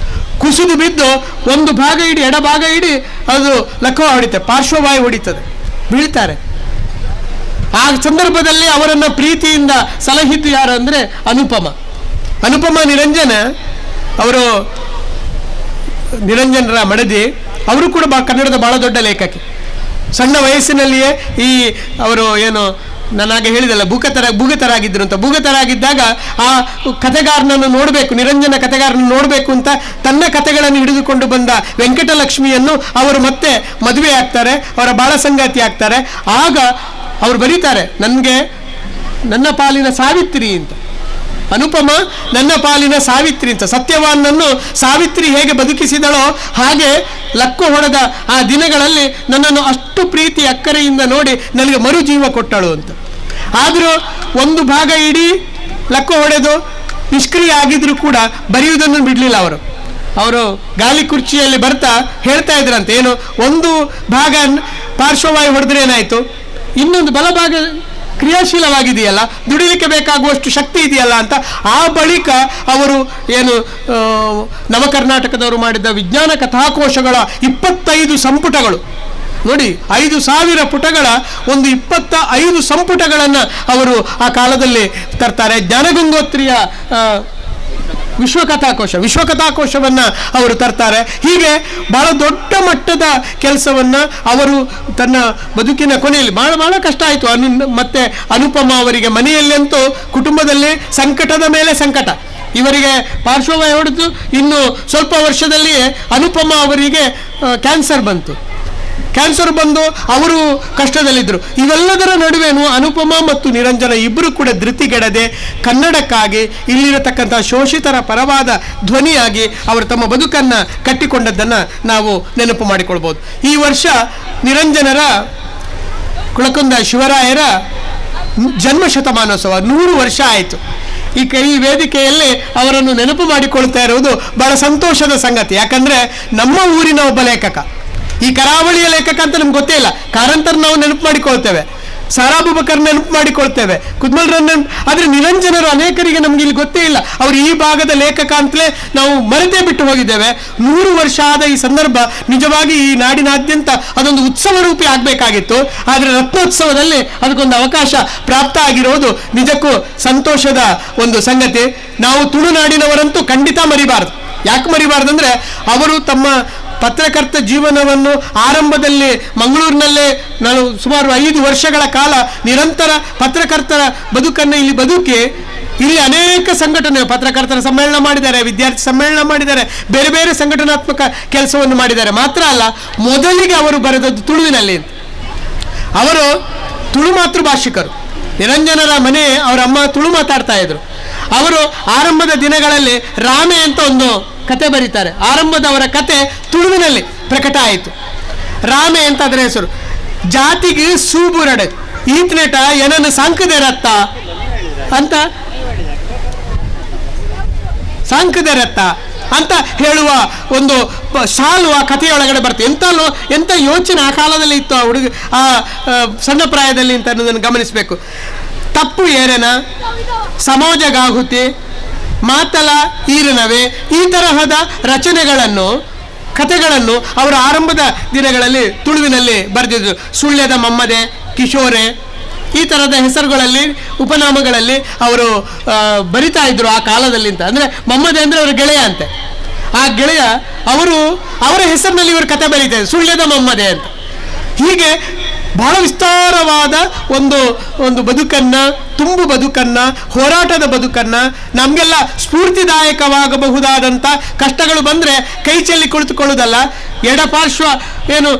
ಕುಸಿದು ಬಿದ್ದು ಒಂದು ಭಾಗ ಇಡೀ, ಎಡಭಾಗ ಇಡೀ ಅದು ಲಕ್ವ ಹೊಡಿತದೆ, ಪಾರ್ಶ್ವವಾಯು ಹೊಡಿತದೆ, ಬೀಳ್ತಾರೆ. ಆ ಸಂದರ್ಭದಲ್ಲಿ ಅವರನ್ನು ಪ್ರೀತಿಯಿಂದ ಸಲಹಿದ್ದು ಯಾರು ಅಂದರೆ ಅನುಪಮ ನಿರಂಜನ. ಅವರು ನಿರಂಜನರ ಮಡದಿ, ಅವರು ಕೂಡ ಕನ್ನಡದ ಬಹಳ ದೊಡ್ಡ ಲೇಖಕಿ. ಸಣ್ಣ ವಯಸ್ಸಿನಲ್ಲಿಯೇ ಈ ಅವರು ಏನು ನಾನಾಗೆ ಹೇಳಿದಲ್ಲ, ಭೂಗತರಾಗಿದ್ದರು ಅಂತ. ಭೂಗತರಾಗಿದ್ದಾಗ ಆ ಕಥೆಗಾರನನ್ನು ನೋಡಬೇಕು, ನಿರಂಜನ ಕಥೆಗಾರನನ್ನು ನೋಡಬೇಕು ಅಂತ ತನ್ನ ಕಥೆಗಳನ್ನು ಹಿಡಿದುಕೊಂಡು ಬಂದ ವೆಂಕಟಲಕ್ಷ್ಮಿಯನ್ನು ಅವರು ಮತ್ತೆ ಮದುವೆ ಆಗ್ತಾರೆ, ಅವರ ಬಾಳ ಸಂಗಾತಿ ಆಗ್ತಾರೆ. ಆಗ ಅವರು ಬರೀತಾರೆ, ನನ್ನ ಪಾಲಿನ ಸಾವಿತ್ರಿ ಅಂತ. ಅನುಪಮ ನನ್ನ ಪಾಲಿನ ಸಾವಿತ್ರಿ ಅಂತ. ಸತ್ಯವಾನನ್ನು ಸಾವಿತ್ರಿ ಹೇಗೆ ಬದುಕಿಸಿದಳೋ ಹಾಗೆ ಲಕ್ವ ಹೊಡೆದ ಆ ದಿನಗಳಲ್ಲಿ ನನ್ನನ್ನು ಅಷ್ಟು ಪ್ರೀತಿ ಅಕ್ಕರೆಯಿಂದ ನೋಡಿ ನನಗೆ ಮರುಜೀವ ಕೊಟ್ಟಳು ಅಂತ. ಆದರೂ ಒಂದು ಭಾಗ ಇಡೀ ಲಕ್ವ ಹೊಡೆದು ನಿಷ್ಕ್ರಿಯ ಆಗಿದ್ರು ಕೂಡ ಬರೆಯುವುದನ್ನು ಬಿಡಲಿಲ್ಲ ಅವರು ಗಾಲಿ ಕುರ್ಚಿಯಲ್ಲಿ ಬರ್ತಾ ಹೇಳ್ತಾ ಇದ್ರಂತೆ, ಏನು ಒಂದು ಭಾಗ ಪಾರ್ಶ್ವವಾಯು ಹೊಡೆದ್ರೆ ಏನಾಯಿತು, ಇನ್ನೊಂದು ಬಲಭಾಗ ಕ್ರಿಯಾಶೀಲವಾಗಿದೆಯಲ್ಲ, ದುಡಿಲಿಕ್ಕೆ ಬೇಕಾಗುವಷ್ಟು ಶಕ್ತಿ ಇದೆಯಲ್ಲ ಅಂತ. ಆ ಬಳಿಕ ಅವರು ಏನು ನವಕರ್ನಾಟಕದವರು ಮಾಡಿದ ವಿಜ್ಞಾನ ಕಥಾಕೋಶಗಳ 25 ಸಂಪುಟಗಳು ನೋಡಿ, 5,000 ಪುಟಗಳ ಒಂದು 25 ಸಂಪುಟಗಳನ್ನು ಅವರು ಆ ಕಾಲದಲ್ಲಿ ತರ್ತಾರೆ. ಜ್ಞಾನಗಂಗೋತ್ರಿಯ ವಿಶ್ವಕಥಾಕೋಶವನ್ನು ಅವರು ತರ್ತಾರೆ. ಹೀಗೆ ಬಹಳ ದೊಡ್ಡ ಮಟ್ಟದ ಕೆಲಸವನ್ನು ಅವರು ತನ್ನ ಬದುಕಿನ ಕೊನೆಯಲ್ಲಿ ಬಹಳ ಕಷ್ಟ ಆಯಿತು. ಮತ್ತೆ ಅನುಪಮ ಅವರಿಗೆ ಮನೆಯಲ್ಲಂತೂ ಕುಟುಂಬದಲ್ಲಿ ಸಂಕಟದ ಮೇಲೆ ಸಂಕಟ. ಇವರಿಗೆ ಪಾರ್ಶ್ವವಾಯು ಹೊಡೆದು ಇನ್ನು ಸ್ವಲ್ಪ ವರ್ಷದಲ್ಲಿಯೇ ಅನುಪಮ ಅವರಿಗೆ ಕ್ಯಾನ್ಸರ್ ಬಂದು ಅವರು ಕಷ್ಟದಲ್ಲಿದ್ದರು. ಇವೆಲ್ಲದರ ನಡುವೆನೂ ಅನುಪಮ ಮತ್ತು ನಿರಂಜನ ಇಬ್ಬರು ಕೂಡ ಧೃತಿಗೆಡದೆ ಕನ್ನಡಕ್ಕಾಗಿ, ಇಲ್ಲಿರತಕ್ಕಂಥ ಶೋಷಿತರ ಪರವಾದ ಧ್ವನಿಯಾಗಿ ಅವರು ತಮ್ಮ ಬದುಕನ್ನು ಕಟ್ಟಿಕೊಂಡದ್ದನ್ನು ನಾವು ನೆನಪು ಮಾಡಿಕೊಳ್ಬೋದು. ಈ ವರ್ಷ ನಿರಂಜನರ, ಕುಳಕುಂದ ಶಿವರಾಯರ ಜನ್ಮ ಶತಮಾನೋತ್ಸವ 100 ವರ್ಷ ಆಯಿತು. ಈ ವೇದಿಕೆಯಲ್ಲಿ ಅವರನ್ನು ನೆನಪು ಮಾಡಿಕೊಳ್ತಾ ಇರುವುದು ಬಹಳ ಸಂತೋಷದ ಸಂಗತಿ. ಯಾಕಂದರೆ ನಮ್ಮ ಊರಿನ ಒಬ್ಬ ಲೇಖಕ, ಈ ಕರಾವಳಿಯ ಲೇಖಕ ಅಂತ ನಮ್ಗೆ ಗೊತ್ತೇ ಇಲ್ಲ. ಕಾರಂತರ ನಾವು ನೆನಪು ಮಾಡಿಕೊಳ್ತೇವೆ, ಸಾರಾ ಅಬೂಬಕರ್ ನೆನಪು ಮಾಡಿಕೊಳ್ತೇವೆ, ಕುದ್ಮಲ್ರನ್ನ ನೆನಪು, ಆದರೆ ನಿರಂಜನರು ಅನೇಕರಿಗೆ ನಮ್ಗೆ ಇಲ್ಲಿ ಗೊತ್ತೇ ಇಲ್ಲ. ಅವರು ಈ ಭಾಗದ ಲೇಖಕ ಅಂತಲೇ ನಾವು ಮರೆತೇ ಬಿಟ್ಟು ಹೋಗಿದ್ದೇವೆ. 100 ವರ್ಷ ಆದ ಈ ಸಂದರ್ಭ ನಿಜವಾಗಿ ಈ ನಾಡಿನಾದ್ಯಂತ ಅದೊಂದು ಉತ್ಸವ ರೂಪಿ ಆಗಬೇಕಾಗಿತ್ತು. ಆದರೆ ರತ್ನೋತ್ಸವದಲ್ಲಿ ಅದಕ್ಕೊಂದು ಅವಕಾಶ ಪ್ರಾಪ್ತ ಆಗಿರೋದು ನಿಜಕ್ಕೂ ಸಂತೋಷದ ಒಂದು ಸಂಗತಿ. ನಾವು ತುಳುನಾಡಿನವರಂತೂ ಖಂಡಿತ ಮರಿಬಾರದು. ಯಾಕೆ ಮರಿಬಾರ್ದು ಅಂದರೆ, ಅವರು ತಮ್ಮ ಪತ್ರಕರ್ತ ಜೀವನವನ್ನು ಆರಂಭದಲ್ಲಿ ಮಂಗಳೂರಿನಲ್ಲೇ ನಾನು ಸುಮಾರು 5 ವರ್ಷಗಳ ಕಾಲ ನಿರಂತರ ಪತ್ರಕರ್ತರ ಬದುಕನ್ನು ಇಲ್ಲಿ ಬದುಕಿ ಇಲ್ಲಿ ಅನೇಕ ಸಂಘಟನೆ ಪತ್ರಕರ್ತರ ಸಮ್ಮೇಳನ ಮಾಡಿದ್ದಾರೆ, ವಿದ್ಯಾರ್ಥಿ ಸಮ್ಮೇಳನ ಮಾಡಿದ್ದಾರೆ, ಬೇರೆ ಬೇರೆ ಸಂಘಟನಾತ್ಮಕ ಕೆಲಸವನ್ನು ಮಾಡಿದ್ದಾರೆ. ಮಾತ್ರ ಅಲ್ಲ, ಮೊದಲಿಗೆ ಅವರು ಬರೆದದ್ದು ತುಳುವಿನಲ್ಲಿ. ಅವರು ತುಳು ಮಾತೃಭಾಷಿಕರು. ನಿರಂಜನರ ಮನೆ ಅವರ ಅಮ್ಮ ತುಳು ಮಾತಾಡ್ತಾ ಇದ್ರು. ಅವರು ಆರಂಭದ ದಿನಗಳಲ್ಲಿ ರಾಮೆ ಅಂತ ಒಂದು ಕತೆ ಬರೀತಾರೆ. ಆರಂಭದವರ ಕತೆ ತುಳುವಿನಲ್ಲಿ ಪ್ರಕಟ ಆಯಿತು. ರಾಮೆ ಅಂತ ಅದರ ಹೆಸರು. ಜಾತಿಗೆ ಸೂಬುರಡೆ ಈತ್ನೆಟ ಏನನ್ನು ಸಾಂಕದೇರತ್ತ ಅಂತ ಸಾಂಕದೇರತ್ತ ಅಂತ ಹೇಳುವ ಒಂದು ಸಾಲು ಆ ಕಥೆಯೊಳಗಡೆ ಬರ್ತದೆ. ಎಂಥ ಯೋಚನೆ ಆ ಕಾಲದಲ್ಲಿ ಇತ್ತು ಆ ಹುಡುಗ, ಆ ಸಣ್ಣ ಪ್ರಾಯದಲ್ಲಿ ಅಂತ ಅನ್ನೋದನ್ನು ಗಮನಿಸಬೇಕು. ತಪ್ಪು ಏರೆನ, ಸಮಾಜಗಾಹುತಿ, ಮಾತಲ ಈರನವೇ, ಈ ತರಹದ ರಚನೆಗಳನ್ನು, ಕಥೆಗಳನ್ನು ಅವರು ಆರಂಭದ ದಿನಗಳಲ್ಲಿ ತುಳುವಿನಲ್ಲಿ ಬರೆದಿದ್ರು. ಸುಳ್ಯದ ಮಮ್ಮದೆ, ಕಿಶೋರೆ, ಈ ಥರದ ಹೆಸರುಗಳಲ್ಲಿ, ಉಪನಾಮಗಳಲ್ಲಿ ಅವರು ಬರಿತಾ ಇದ್ರು ಆ ಕಾಲದಲ್ಲಿ ಅಂತ. ಅಂದರೆ ಮಮ್ಮದೆ ಅಂದರೆ ಅವರ ಗೆಳೆಯ ಅಂತೆ. ಆ ಗೆಳೆಯ ಅವರ ಹೆಸರಿನಲ್ಲಿ ಇವರು ಕಥೆ ಬರೀತಾ ಇದ್ರು, ಸುಳ್ಯದ ಮಮ್ಮದೆ ಅಂತ. ಹೀಗೆ ಬಹಳ ವಿಸ್ತಾರವಾದ ಒಂದು ಬದುಕನ್ನು, ತುಂಬು ಬದುಕನ್ನು, ಹೋರಾಟದ ಬದುಕನ್ನು, ನಮಗೆಲ್ಲ ಸ್ಫೂರ್ತಿದಾಯಕವಾಗಬಹುದಾದಂಥ ಕಷ್ಟಗಳು ಬಂದರೆ ಕೈ ಚೆಲ್ಲಿ ಕುಳಿತುಕೊಳ್ಳುವುದಲ್ಲ, ಎಡಪಾರ್ಶ್ವ ಏನು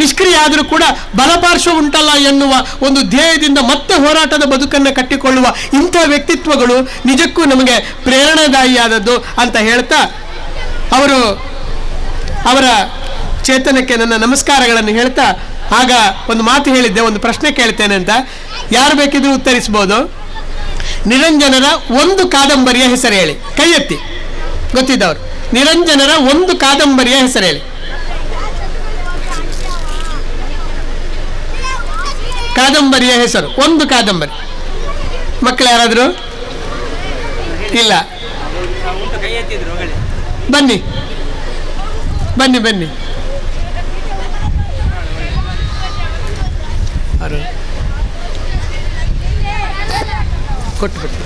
ನಿಷ್ಕ್ರಿಯ ಆದರೂ ಕೂಡ ಬಲಪಾರ್ಶ್ವ ಉಂಟಲ್ಲ ಎನ್ನುವ ಒಂದು ಧ್ಯೇಯದಿಂದ ಮತ್ತೆ ಹೋರಾಟದ ಬದುಕನ್ನು ಕಟ್ಟಿಕೊಳ್ಳುವ ಇಂಥ ವ್ಯಕ್ತಿತ್ವಗಳು ನಿಜಕ್ಕೂ ನಮಗೆ ಪ್ರೇರಣಾದಾಯಿಯಾದದ್ದು ಅಂತ ಹೇಳ್ತಾ, ಅವರ ಚೇತನಕ್ಕೆ ನನ್ನ ನಮಸ್ಕಾರಗಳನ್ನು ಹೇಳ್ತಾ, ಆಗ ಒಂದು ಮಾತು ಹೇಳಿದ್ದೆ, ಒಂದು ಪ್ರಶ್ನೆ ಕೇಳ್ತೇನೆ ಅಂತ. ಯಾರು ಬೇಕಿದ್ರೂ ಉತ್ತರಿಸ್ಬೋದು. ನಿರಂಜನರ ಒಂದು ಕಾದಂಬರಿಯ ಹೆಸರು ಹೇಳಿ, ಕೈ ಎತ್ತಿ ಗೊತ್ತಿದ್ದವರು. ನಿರಂಜನರ ಒಂದು ಕಾದಂಬರಿಯ ಹೆಸರು ಹೇಳಿ. ಕಾದಂಬರಿಯ ಹೆಸರು, ಒಂದು ಕಾದಂಬರಿ. ಮಕ್ಕಳು ಯಾರಾದರೂ? ಇಲ್ಲ. ಬನ್ನಿ ಬನ್ನಿ ಬನ್ನಿ. ಕೊಟ್ಬಿಟ್ಟು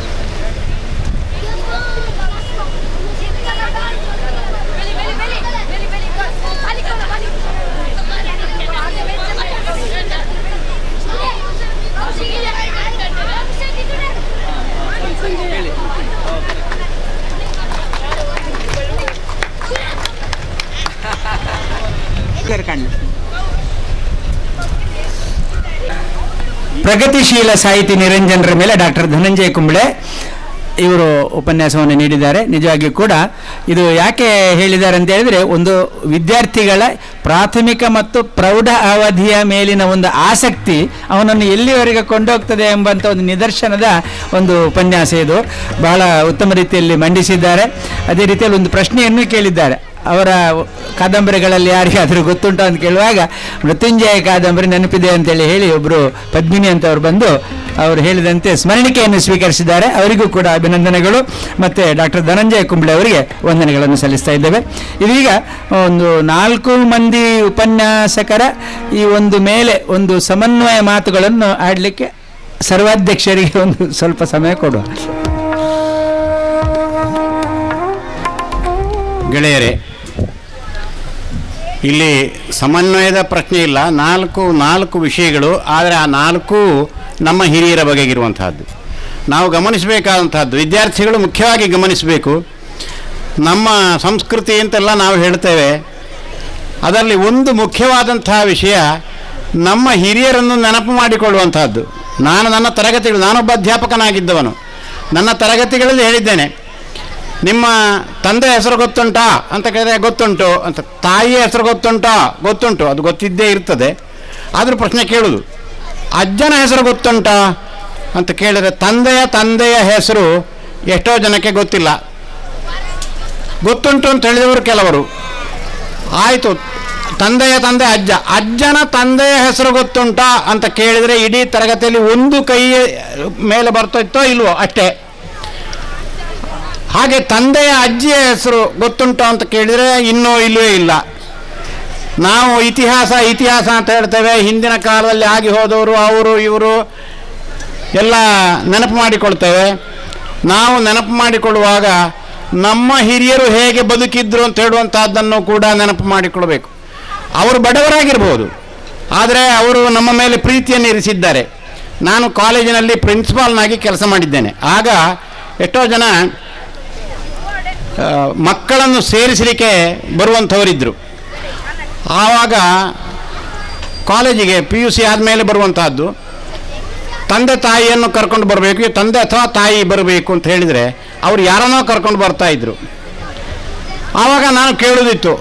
ಪ್ರಗತಿಶೀಲ ಸಾಹಿತಿ ನಿರಂಜನರ ಮೇಲೆ ಡಾಕ್ಟರ್ ಧನಂಜಯ ಕುಂಬಳೆ ಇವರು ಉಪನ್ಯಾಸವನ್ನು ನೀಡಿದ್ದಾರೆ. ನಿಜವಾಗಿಯೂ ಕೂಡ ಇದು ಯಾಕೆ ಹೇಳಿದ್ದಾರೆ ಅಂತ ಹೇಳಿದರೆ, ಒಂದು ವಿದ್ಯಾರ್ಥಿಗಳ ಪ್ರಾಥಮಿಕ ಮತ್ತು ಪ್ರೌಢ ಅವಧಿಯ ಮೇಲಿನ ಒಂದು ಆಸಕ್ತಿ ಅವನನ್ನು ಎಲ್ಲಿವರೆಗೆ ಕೊಂಡೋಗ್ತದೆ ಎಂಬಂಥ ಒಂದು ನಿದರ್ಶನದ ಒಂದು ಉಪನ್ಯಾಸ ಇದು. ಬಹಳ ಉತ್ತಮ ರೀತಿಯಲ್ಲಿ ಮಂಡಿಸಿದ್ದಾರೆ. ಅದೇ ರೀತಿಯಲ್ಲಿ ಒಂದು ಪ್ರಶ್ನೆಯನ್ನು ಕೇಳಿದ್ದಾರೆ. ಅವರ ಕಾದಂಬರಿಗಳಲ್ಲಿ ಯಾರಿಗಾದರೂ ಗೊತ್ತುಂಟು ಅಂತ ಕೇಳುವಾಗ ಮೃತ್ಯುಂಜಯ ಕಾದಂಬರಿ ನೆನಪಿದೆ ಅಂತೇಳಿ ಹೇಳಿ ಒಬ್ಬರು ಪದ್ಮಿನಿ ಅಂತ ಅವರು ಬಂದು ಅವರು ಹೇಳಿದಂತೆ ಸ್ಮರಣಿಕೆಯನ್ನು ಸ್ವೀಕರಿಸಿದ್ದಾರೆ. ಅವರಿಗೂ ಕೂಡ ಅಭಿನಂದನೆಗಳು. ಮತ್ತು ಡಾಕ್ಟರ್ ಧನಂಜಯ ಕುಂಬಳೆ ಅವರಿಗೆ ವಂದನೆಗಳನ್ನು ಸಲ್ಲಿಸ್ತಾ ಇದ್ದೇವೆ. ಇದೀಗ ಒಂದು 4 ಮಂದಿ ಉಪನ್ಯಾಸಕರ ಈ ಒಂದು ಮೇಲೆ ಒಂದು ಸಮನ್ವಯ ಮಾತುಗಳನ್ನು ಆಡಲಿಕ್ಕೆ ಸರ್ವಾಧ್ಯಕ್ಷರಿಗೆ ಒಂದು ಸ್ವಲ್ಪ ಸಮಯ ಕೊಡುವ. ಗೆಳೆಯರೇ, ಇಲ್ಲಿ ಸಮನ್ವಯದ ಪ್ರಶ್ನೆ ಇಲ್ಲ. 4 ವಿಷಯಗಳು, ಆದರೆ ಆ 4 ನಮ್ಮ ಹಿರಿಯರ ಬಗೆಗಿರುವಂತಹದ್ದು. ನಾವು ಗಮನಿಸಬೇಕಾದಂತಹದ್ದು, ವಿದ್ಯಾರ್ಥಿಗಳು ಮುಖ್ಯವಾಗಿ ಗಮನಿಸಬೇಕು. ನಮ್ಮ ಸಂಸ್ಕೃತಿ ಅಂತೆಲ್ಲ ನಾವು ಹೇಳ್ತೇವೆ, ಅದರಲ್ಲಿ ಒಂದು ಮುಖ್ಯವಾದಂತಹ ವಿಷಯ ನಮ್ಮ ಹಿರಿಯರನ್ನು ನೆನಪು ಮಾಡಿಕೊಳ್ಳುವಂತಹದ್ದು. ನನ್ನ ತರಗತಿಗಳು, ನಾನೊಬ್ಬ ಅಧ್ಯಾಪಕನಾಗಿದ್ದವನು, ನನ್ನ ತರಗತಿಗಳಲ್ಲಿ ಹೇಳಿದ್ದೇನೆ, ನಿಮ್ಮ ತಂದೆ ಹೆಸರು ಗೊತ್ತುಂಟಾ ಅಂತ ಕೇಳಿದ್ರೆ ಗೊತ್ತುಂಟು ಅಂತ. ತಾಯಿಯ ಹೆಸರು ಗೊತ್ತುಂಟಾ? ಗೊತ್ತುಂಟು, ಅದು ಗೊತ್ತಿದ್ದೇ ಇರ್ತದೆ. ಆದರೂ ಪ್ರಶ್ನೆ ಕೇಳೋದು, ಅಜ್ಜನ ಹೆಸರು ಗೊತ್ತುಂಟಾ ಅಂತ ಕೇಳಿದರೆ ತಂದೆಯ ಹೆಸರು ಎಷ್ಟೋ ಜನಕ್ಕೆ ಗೊತ್ತಿಲ್ಲ. ಗೊತ್ತುಂಟು ಅಂತ ಹೇಳಿದವರು ಕೆಲವರು. ಆಯಿತು, ತಂದೆಯ ತಂದೆ ಅಜ್ಜ, ಅಜ್ಜನ ತಂದೆಯ ಹೆಸರು ಗೊತ್ತುಂಟಾ ಅಂತ ಕೇಳಿದರೆ ಇಡೀ ತರಗತಿಯಲ್ಲಿ ಒಂದು ಕೈ ಮೇಲೆ ಬರ್ತಿತ್ತೋ ಇಲ್ವೋ ಅಷ್ಟೇ. ಹಾಗೆ ತಂದೆಯ ಅಜ್ಜಿಯ ಹೆಸರು ಗೊತ್ತುಂಟು ಅಂತ ಕೇಳಿದರೆ ಇನ್ನೂ ಇಲ್ಲವೇ ಇಲ್ಲ. ನಾವು ಇತಿಹಾಸ ಅಂತ ಹೇಳ್ತೇವೆ, ಹಿಂದಿನ ಕಾಲದಲ್ಲಿ ಆಗಿ ಹೋದವರು ಅವರು ಇವರು ಎಲ್ಲ ನೆನಪು ಮಾಡಿಕೊಳ್ತೇವೆ. ನಾವು ನೆನಪು ಮಾಡಿಕೊಳ್ಳುವಾಗ ನಮ್ಮ ಹಿರಿಯರು ಹೇಗೆ ಬದುಕಿದ್ರು ಅಂತ ಹೇಳುವಂಥದ್ದನ್ನು ಕೂಡ ನೆನಪು ಮಾಡಿಕೊಳ್ಬೇಕು. ಅವರು ಬಡವರಾಗಿರ್ಬೋದು, ಆದರೆ ಅವರು ನಮ್ಮ ಮೇಲೆ ಪ್ರೀತಿಯನ್ನು ಇರಿಸಿದ್ದಾರೆ. ನಾನು ಕಾಲೇಜಿನಲ್ಲಿ ಪ್ರಿನ್ಸಿಪಾಲ್ನಾಗಿ ಕೆಲಸ ಮಾಡಿದ್ದೇನೆ. ಆಗ ಎಷ್ಟೋ ಜನ ಮಕ್ಕಳನ್ನು ಸೇರಿಸಲಿಕ್ಕೆ ಬರುವಂಥವರಿದ್ದರು. ಆವಾಗ ಕಾಲೇಜಿಗೆ PUC ಆದಮೇಲೆ ಬರುವಂತಹದ್ದು, ತಂದೆ ತಾಯಿಯನ್ನು ಕರ್ಕೊಂಡು ಬರಬೇಕು, ತಂದೆ ಅಥವಾ ತಾಯಿ ಬರಬೇಕು ಅಂತ ಹೇಳಿದರೆ ಅವ್ರು ಯಾರನ್ನೋ ಕರ್ಕೊಂಡು ಬರ್ತಾಯಿದ್ರು. ಆವಾಗ ನಾನು ಕೇಳೋದಿತ್ತು,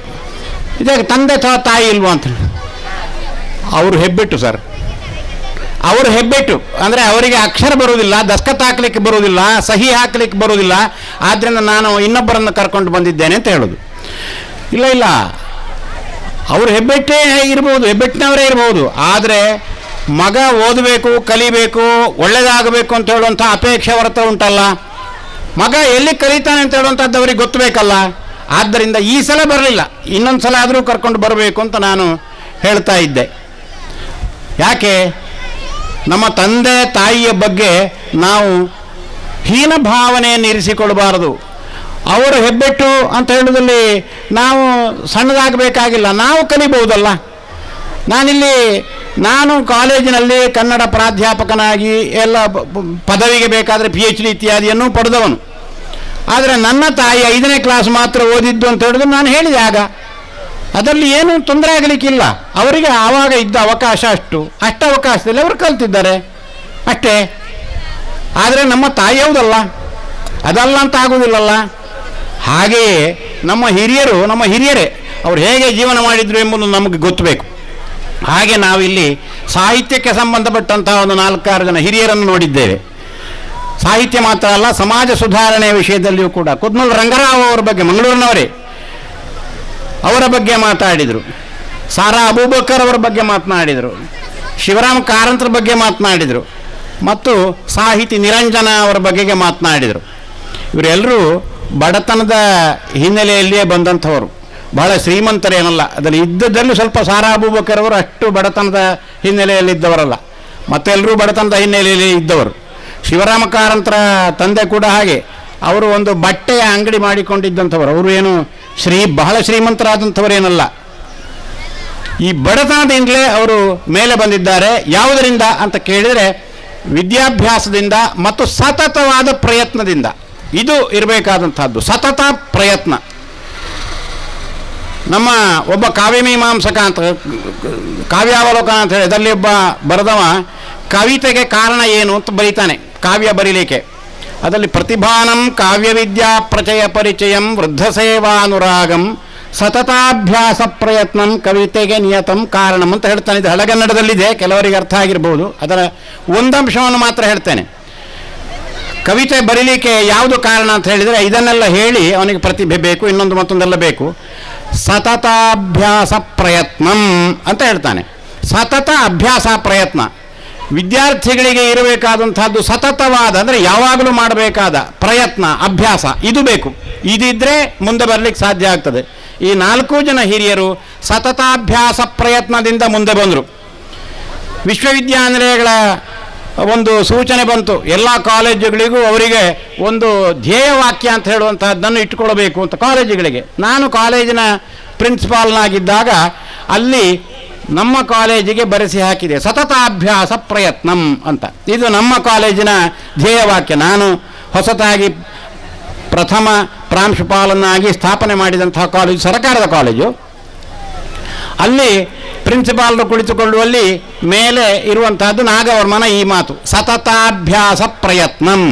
ಇದೇ ತಂದೆ ಅಥವಾ ತಾಯಿ ಇಲ್ವಾ ಅಂತ. ಅವರು ಹೆಬ್ಬೆಟ್ಟು ಸರ್, ಅವರು ಹೆಬ್ಬೆಟ್ಟು ಅಂದರೆ ಅವರಿಗೆ ಅಕ್ಷರ ಬರುವುದಿಲ್ಲ, ದಸ್ಕತ್ ಹಾಕ್ಲಿಕ್ಕೆ ಬರುವುದಿಲ್ಲ, ಸಹಿ ಹಾಕ್ಲಿಕ್ಕೆ ಬರುವುದಿಲ್ಲ, ಆದ್ದರಿಂದ ನಾನು ಇನ್ನೊಬ್ಬರನ್ನು ಕರ್ಕೊಂಡು ಬಂದಿದ್ದೇನೆ ಅಂತ ಹೇಳೋದು. ಇಲ್ಲ, ಅವರು ಹೆಬ್ಬೆಟ್ಟೇ ಇರ್ಬೋದು, ಹೆಬ್ಬೆಟ್ಟಿನವರೇ ಇರ್ಬೋದು, ಆದರೆ ಮಗ ಓದಬೇಕು, ಕಲಿಬೇಕು, ಒಳ್ಳೆಯದಾಗಬೇಕು ಅಂತ ಹೇಳುವಂಥ ಅಪೇಕ್ಷೆ ಹೊರತ ಉಂಟಲ್ಲ, ಮಗ ಎಲ್ಲಿ ಕಲಿತಾನೆ ಅಂತ ಹೇಳುವಂಥದ್ದು ಅವರಿಗೆ ಗೊತ್ತಬೇಕಲ್ಲ. ಆದ್ದರಿಂದ ಈ ಸಲ ಬರಲಿಲ್ಲ, ಇನ್ನೊಂದು ಸಲ ಆದರೂ ಕರ್ಕೊಂಡು ಬರಬೇಕು ಅಂತ ನಾನು ಹೇಳ್ತಾ ಇದ್ದೆ. ಯಾಕೆ ನಮ್ಮ ತಂದೆ ತಾಯಿಯ ಬಗ್ಗೆ ನಾವು ಹೀನ ಭಾವನೆಯನ್ನು ಇರಿಸಿಕೊಳ್ಳಬಾರದು. ಅವರು ಹೆಬ್ಬೆಟ್ಟು ಅಂತ ಹೇಳೋದ್ರಲ್ಲಿ ನಾವು ಸಣ್ಣದಾಗಬೇಕಾಗಿಲ್ಲ, ನಾವು ಕಲಿಬಹುದಲ್ಲ. ನಾನು ಕಾಲೇಜಿನಲ್ಲಿ ಕನ್ನಡ ಪ್ರಾಧ್ಯಾಪಕನಾಗಿ ಎಲ್ಲ ಪದವಿಗೆ ಬೇಕಾದರೆ PhD ಇತ್ಯಾದಿಯನ್ನು ಪಡೆದವನು. ಆದರೆ ನನ್ನ ತಾಯಿ 5ನೇ ಕ್ಲಾಸ್ ಮಾತ್ರ ಓದಿದ್ದು ಅಂತ ಹೇಳಿದ್ರೆ ನಾನು ಹೇಳಿದೆ ಆಗ, ಅದರಲ್ಲಿ ಏನೂ ತೊಂದರೆ ಆಗಲಿಕ್ಕಿಲ್ಲ. ಅವರಿಗೆ ಆವಾಗ ಇದ್ದ ಅವಕಾಶ ಅಷ್ಟು ಅವಕಾಶದಲ್ಲಿ ಅವರು ಕಲ್ತಿದ್ದಾರೆ ಅಷ್ಟೇ. ಆದರೆ ನಮ್ಮ ತಾಯಿ ಯಾವುದಲ್ಲ, ಅದಲ್ಲ ಅಂತ ಆಗುವುದಿಲ್ಲಲ್ಲ. ಹಾಗೆಯೇ ನಮ್ಮ ಹಿರಿಯರೇ ಅವರು ಹೇಗೆ ಜೀವನ ಮಾಡಿದರು ಎಂಬುದು ನಮಗೆ ಗೊತ್ತಬೇಕು. ಹಾಗೆ ನಾವಿಲ್ಲಿ ಸಾಹಿತ್ಯಕ್ಕೆ ಸಂಬಂಧಪಟ್ಟಂತಹ ಒಂದು 4-6 ಜನ ಹಿರಿಯರನ್ನು ನೋಡಿದ್ದೇವೆ. ಸಾಹಿತ್ಯ ಮಾತ್ರ ಅಲ್ಲ, ಸಮಾಜ ಸುಧಾರಣೆಯ ವಿಷಯದಲ್ಲಿಯೂ ಕೂಡ ಕುದ್ಮಲ್ ರಂಗರಾವ್ ಅವರ ಬಗ್ಗೆ, ಮಂಗಳೂರಿನವರೇ, ಅವರ ಬಗ್ಗೆ ಮಾತಾಡಿದರು. ಸಾರಾ ಅಬೂಬಕರ್ ಅವರ ಬಗ್ಗೆ ಮಾತನಾಡಿದರು, ಶಿವರಾಮ ಕಾರಂತರ ಬಗ್ಗೆ ಮಾತನಾಡಿದರು, ಮತ್ತು ಸಾಹಿತಿ ನಿರಂಜನ ಅವರ ಬಗೆಗೆ ಮಾತನಾಡಿದರು. ಇವರೆಲ್ಲರೂ ಬಡತನದ ಹಿನ್ನೆಲೆಯಲ್ಲಿಯೇ ಬಂದಂಥವರು, ಬಹಳ ಶ್ರೀಮಂತರೇನಲ್ಲ. ಅದರಲ್ಲಿ ಇದ್ದದ್ದಲ್ಲಿ ಸ್ವಲ್ಪ ಸಾರಾ ಅಬೂಬಕರ್ ಅವರು ಅಷ್ಟು ಬಡತನದ ಹಿನ್ನೆಲೆಯಲ್ಲಿದ್ದವರಲ್ಲ, ಮತ್ತೆಲ್ಲರೂ ಬಡತನದ ಹಿನ್ನೆಲೆಯಲ್ಲಿ ಇದ್ದವರು. ಶಿವರಾಮ ಕಾರಂತರ ತಂದೆ ಕೂಡ ಹಾಗೆ, ಅವರು ಒಂದು ಬಟ್ಟೆಯ ಅಂಗಡಿ ಮಾಡಿಕೊಂಡಿದ್ದಂಥವರು. ಅವರು ಏನು ಬಹಳ ಶ್ರೀಮಂತರಾದಂಥವರೇನಲ್ಲ. ಈ ಬಡತನದಿಂದಲೇ ಅವರು ಮೇಲೆ ಬಂದಿದ್ದಾರೆ. ಯಾವುದರಿಂದ ಅಂತ ಕೇಳಿದರೆ ವಿದ್ಯಾಭ್ಯಾಸದಿಂದ ಮತ್ತು ಸತತವಾದ ಪ್ರಯತ್ನದಿಂದ. ಇದು ಇರಬೇಕಾದಂಥದ್ದು, ಸತತ ಪ್ರಯತ್ನ. ನಮ್ಮ ಒಬ್ಬ ಕಾವ್ಯಮೀಮಾಂಸಕ ಅಂತ, ಕಾವ್ಯಾವಲೋಕನ ಅಂತ ಹೇಳಿ ಅದರಲ್ಲಿ ಒಬ್ಬ ಬರೆದವ ಕವಿತೆಗೆ ಕಾರಣ ಏನು ಅಂತ ಬರೀತಾನೆ, ಕಾವ್ಯ ಬರೀಲಿಕ್ಕೆ. ಅದರಲ್ಲಿ ಪ್ರತಿಭಾನಂ ಕಾವ್ಯವಿದ್ಯಾ ಪ್ರಚಯ ಪರಿಚಯಂ ವೃದ್ಧ ಸೇವಾನುರಾಗಂ ಸತತಾಭ್ಯಾಸ ಪ್ರಯತ್ನಂ ಕವಿತೆಗೆ ನಿಯತಂ ಕಾರಣಂ ಅಂತ ಹೇಳ್ತಾನೆ. ಇದು ಹಳಗನ್ನಡದಲ್ಲಿದೆ, ಕೆಲವರಿಗೆ ಅರ್ಥ ಆಗಿರ್ಬೋದು. ಅದರ ಒಂದಂಶವನ್ನು ಮಾತ್ರ ಹೇಳ್ತೇನೆ. ಕವಿತೆ ಬರೀಲಿಕ್ಕೆ ಯಾವುದು ಕಾರಣ ಅಂತ ಹೇಳಿದರೆ ಇದನ್ನೆಲ್ಲ ಹೇಳಿ ಅವನಿಗೆ ಪ್ರತಿಭೆ ಬೇಕು, ಇನ್ನೊಂದು ಮತ್ತೊಂದೆಲ್ಲ ಬೇಕು. ಸತತಾಭ್ಯಾಸ ಪ್ರಯತ್ನಂ ಅಂತ ಹೇಳ್ತಾನೆ. ಸತತ ಅಭ್ಯಾಸ ಪ್ರಯತ್ನ ವಿದ್ಯಾರ್ಥಿಗಳಿಗೆ ಇರಬೇಕಾದಂಥದ್ದು. ಸತತವಾದ ಅಂದರೆ ಯಾವಾಗಲೂ ಮಾಡಬೇಕಾದ ಪ್ರಯತ್ನ, ಅಭ್ಯಾಸ ಇದು ಬೇಕು. ಇದಿದ್ದರೆ ಮುಂದೆ ಬರಲಿಕ್ಕೆ ಸಾಧ್ಯ ಆಗ್ತದೆ. ಈ 4 ಜನ ಹಿರಿಯರು ಸತತಾಭ್ಯಾಸ ಪ್ರಯತ್ನದಿಂದ ಮುಂದೆ ಬಂದರು. ವಿಶ್ವವಿದ್ಯಾನಿಲಯಗಳ ಒಂದು ಸೂಚನೆ ಬಂತು, ಎಲ್ಲ ಕಾಲೇಜುಗಳಿಗೂ ಅವರಿಗೆ ಒಂದು ಧ್ಯೇಯವಾಕ್ಯ ಅಂತ ಹೇಳುವಂತಹದ್ದನ್ನು ಇಟ್ಟುಕೊಳ್ಬೇಕು ಅಂತ ಕಾಲೇಜುಗಳಿಗೆ. ನಾನು ಕಾಲೇಜಿನ ಪ್ರಿನ್ಸಿಪಾಲ್ನಾಗಿದ್ದಾಗ ಅಲ್ಲಿ ನಮ್ಮ ಕಾಲೇಜಿಗೆ ಬರೆಸಿ ಹಾಕಿದೆ ಸತತಾಭ್ಯಾಸ ಪ್ರಯತ್ನಂ ಅಂತ. ಇದು ನಮ್ಮ ಕಾಲೇಜಿನ ಧ್ಯೇಯವಾಕ್ಯ. ನಾನು ಹೊಸತಾಗಿ ಪ್ರಥಮ ಪ್ರಾಂಶುಪಾಲನ್ನಾಗಿ ಸ್ಥಾಪನೆ ಮಾಡಿದಂತಹ ಕಾಲೇಜು ಸರ್ಕಾರದ ಕಾಲೇಜು. ಅಲ್ಲಿ ಪ್ರಿನ್ಸಿಪಾಲರು ಕುಳಿತುಕೊಳ್ಳುವಲ್ಲಿ ಮೇಲೆ ಇರುವಂತಹದ್ದು ನಾಗವರ್ಮನ ಈ ಮಾತು, ಸತತಾಭ್ಯಾಸ ಪ್ರಯತ್ನಂ.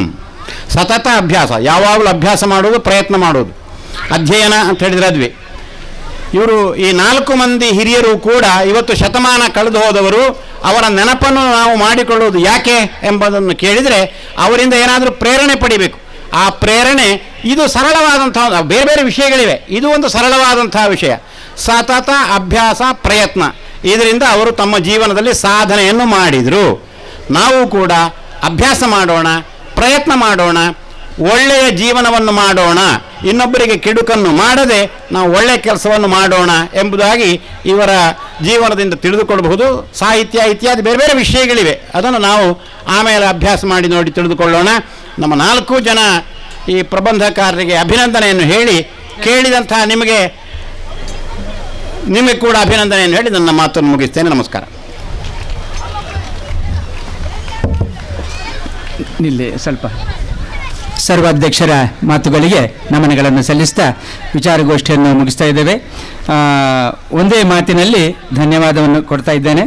ಸತತ ಅಭ್ಯಾಸ, ಯಾವಾಗಲೂ ಅಭ್ಯಾಸ ಮಾಡುವುದು, ಪ್ರಯತ್ನ ಮಾಡುವುದು, ಅಧ್ಯಯನ ಅಂತ ಹೇಳಿದರೆ ಅದ್ವಿ. ಇವರು ಈ 4 ಮಂದಿ ಹಿರಿಯರು ಕೂಡ ಇವತ್ತು ಶತಮಾನ ಕಳೆದು ಹೋದವರು. ಅವರ ನೆನಪನ್ನು ನಾವು ಮಾಡಿಕೊಳ್ಳುವುದು ಯಾಕೆ ಎಂಬುದನ್ನು ಕೇಳಿದರೆ ಅವರಿಂದ ಏನಾದರೂ ಪ್ರೇರಣೆ ಪಡಿಬೇಕು. ಆ ಪ್ರೇರಣೆ ಇದು ಸರಳವಾದಂತಹ, ಬೇರೆ ಬೇರೆ ವಿಷಯಗಳಿವೆ, ಇದು ಒಂದು ಸರಳವಾದಂತಹ ವಿಷಯ. ಸತತ ಅಭ್ಯಾಸ ಪ್ರಯತ್ನ, ಇದರಿಂದ ಅವರು ತಮ್ಮ ಜೀವನದಲ್ಲಿ ಸಾಧನೆಯನ್ನು ಮಾಡಿದರು. ನಾವು ಕೂಡ ಅಭ್ಯಾಸ ಮಾಡೋಣ, ಪ್ರಯತ್ನ ಮಾಡೋಣ, ಒಳ್ಳೆಯ ಜೀವನವನ್ನು ಮಾಡೋಣ, ಇನ್ನೊಬ್ಬರಿಗೆ ಕೆಡುಕನ್ನು ಮಾಡದೆ ನಾವು ಒಳ್ಳೆಯ ಕೆಲಸವನ್ನು ಮಾಡೋಣ ಎಂಬುದಾಗಿ ಇವರ ಜೀವನದಿಂದ ತಿಳಿದುಕೊಳ್ಳಬಹುದು. ಸಾಹಿತ್ಯ ಇತ್ಯಾದಿ ಬೇರೆ ಬೇರೆ ವಿಷಯಗಳಿವೆ, ಅದನ್ನು ನಾವು ಆಮೇಲೆ ಅಭ್ಯಾಸ ಮಾಡಿ ನೋಡಿ ತಿಳಿದುಕೊಳ್ಳೋಣ. ನಮ್ಮ 4 ಜನ ಈ ಪ್ರಬಂಧಕಾರರಿಗೆ ಅಭಿನಂದನೆಯನ್ನು ಹೇಳಿ, ಕೇಳಿದಂತಹ ನಿಮಗೆ ಕೂಡ ಅಭಿನಂದನೆಯನ್ನು ಹೇಳಿ ನನ್ನ ಮಾತನ್ನು ಮುಗಿಸ್ತೇನೆ. ನಮಸ್ಕಾರ. ಇಲ್ಲಿ ಸ್ವಲ್ಪ ಸರ್ವಾಧ್ಯಕ್ಷರ ಮಾತುಗಳಿಗೆ ನಮನಗಳನ್ನು ಸಲ್ಲಿಸ್ತಾ ವಿಚಾರಗೋಷ್ಠಿಯನ್ನು ಮುಗಿಸ್ತಾ ಇದ್ದೇವೆ. ಒಂದೇ ಮಾತಿನಲ್ಲಿ ಧನ್ಯವಾದವನ್ನು ಕೊಡ್ತಾ ಇದ್ದೇನೆ.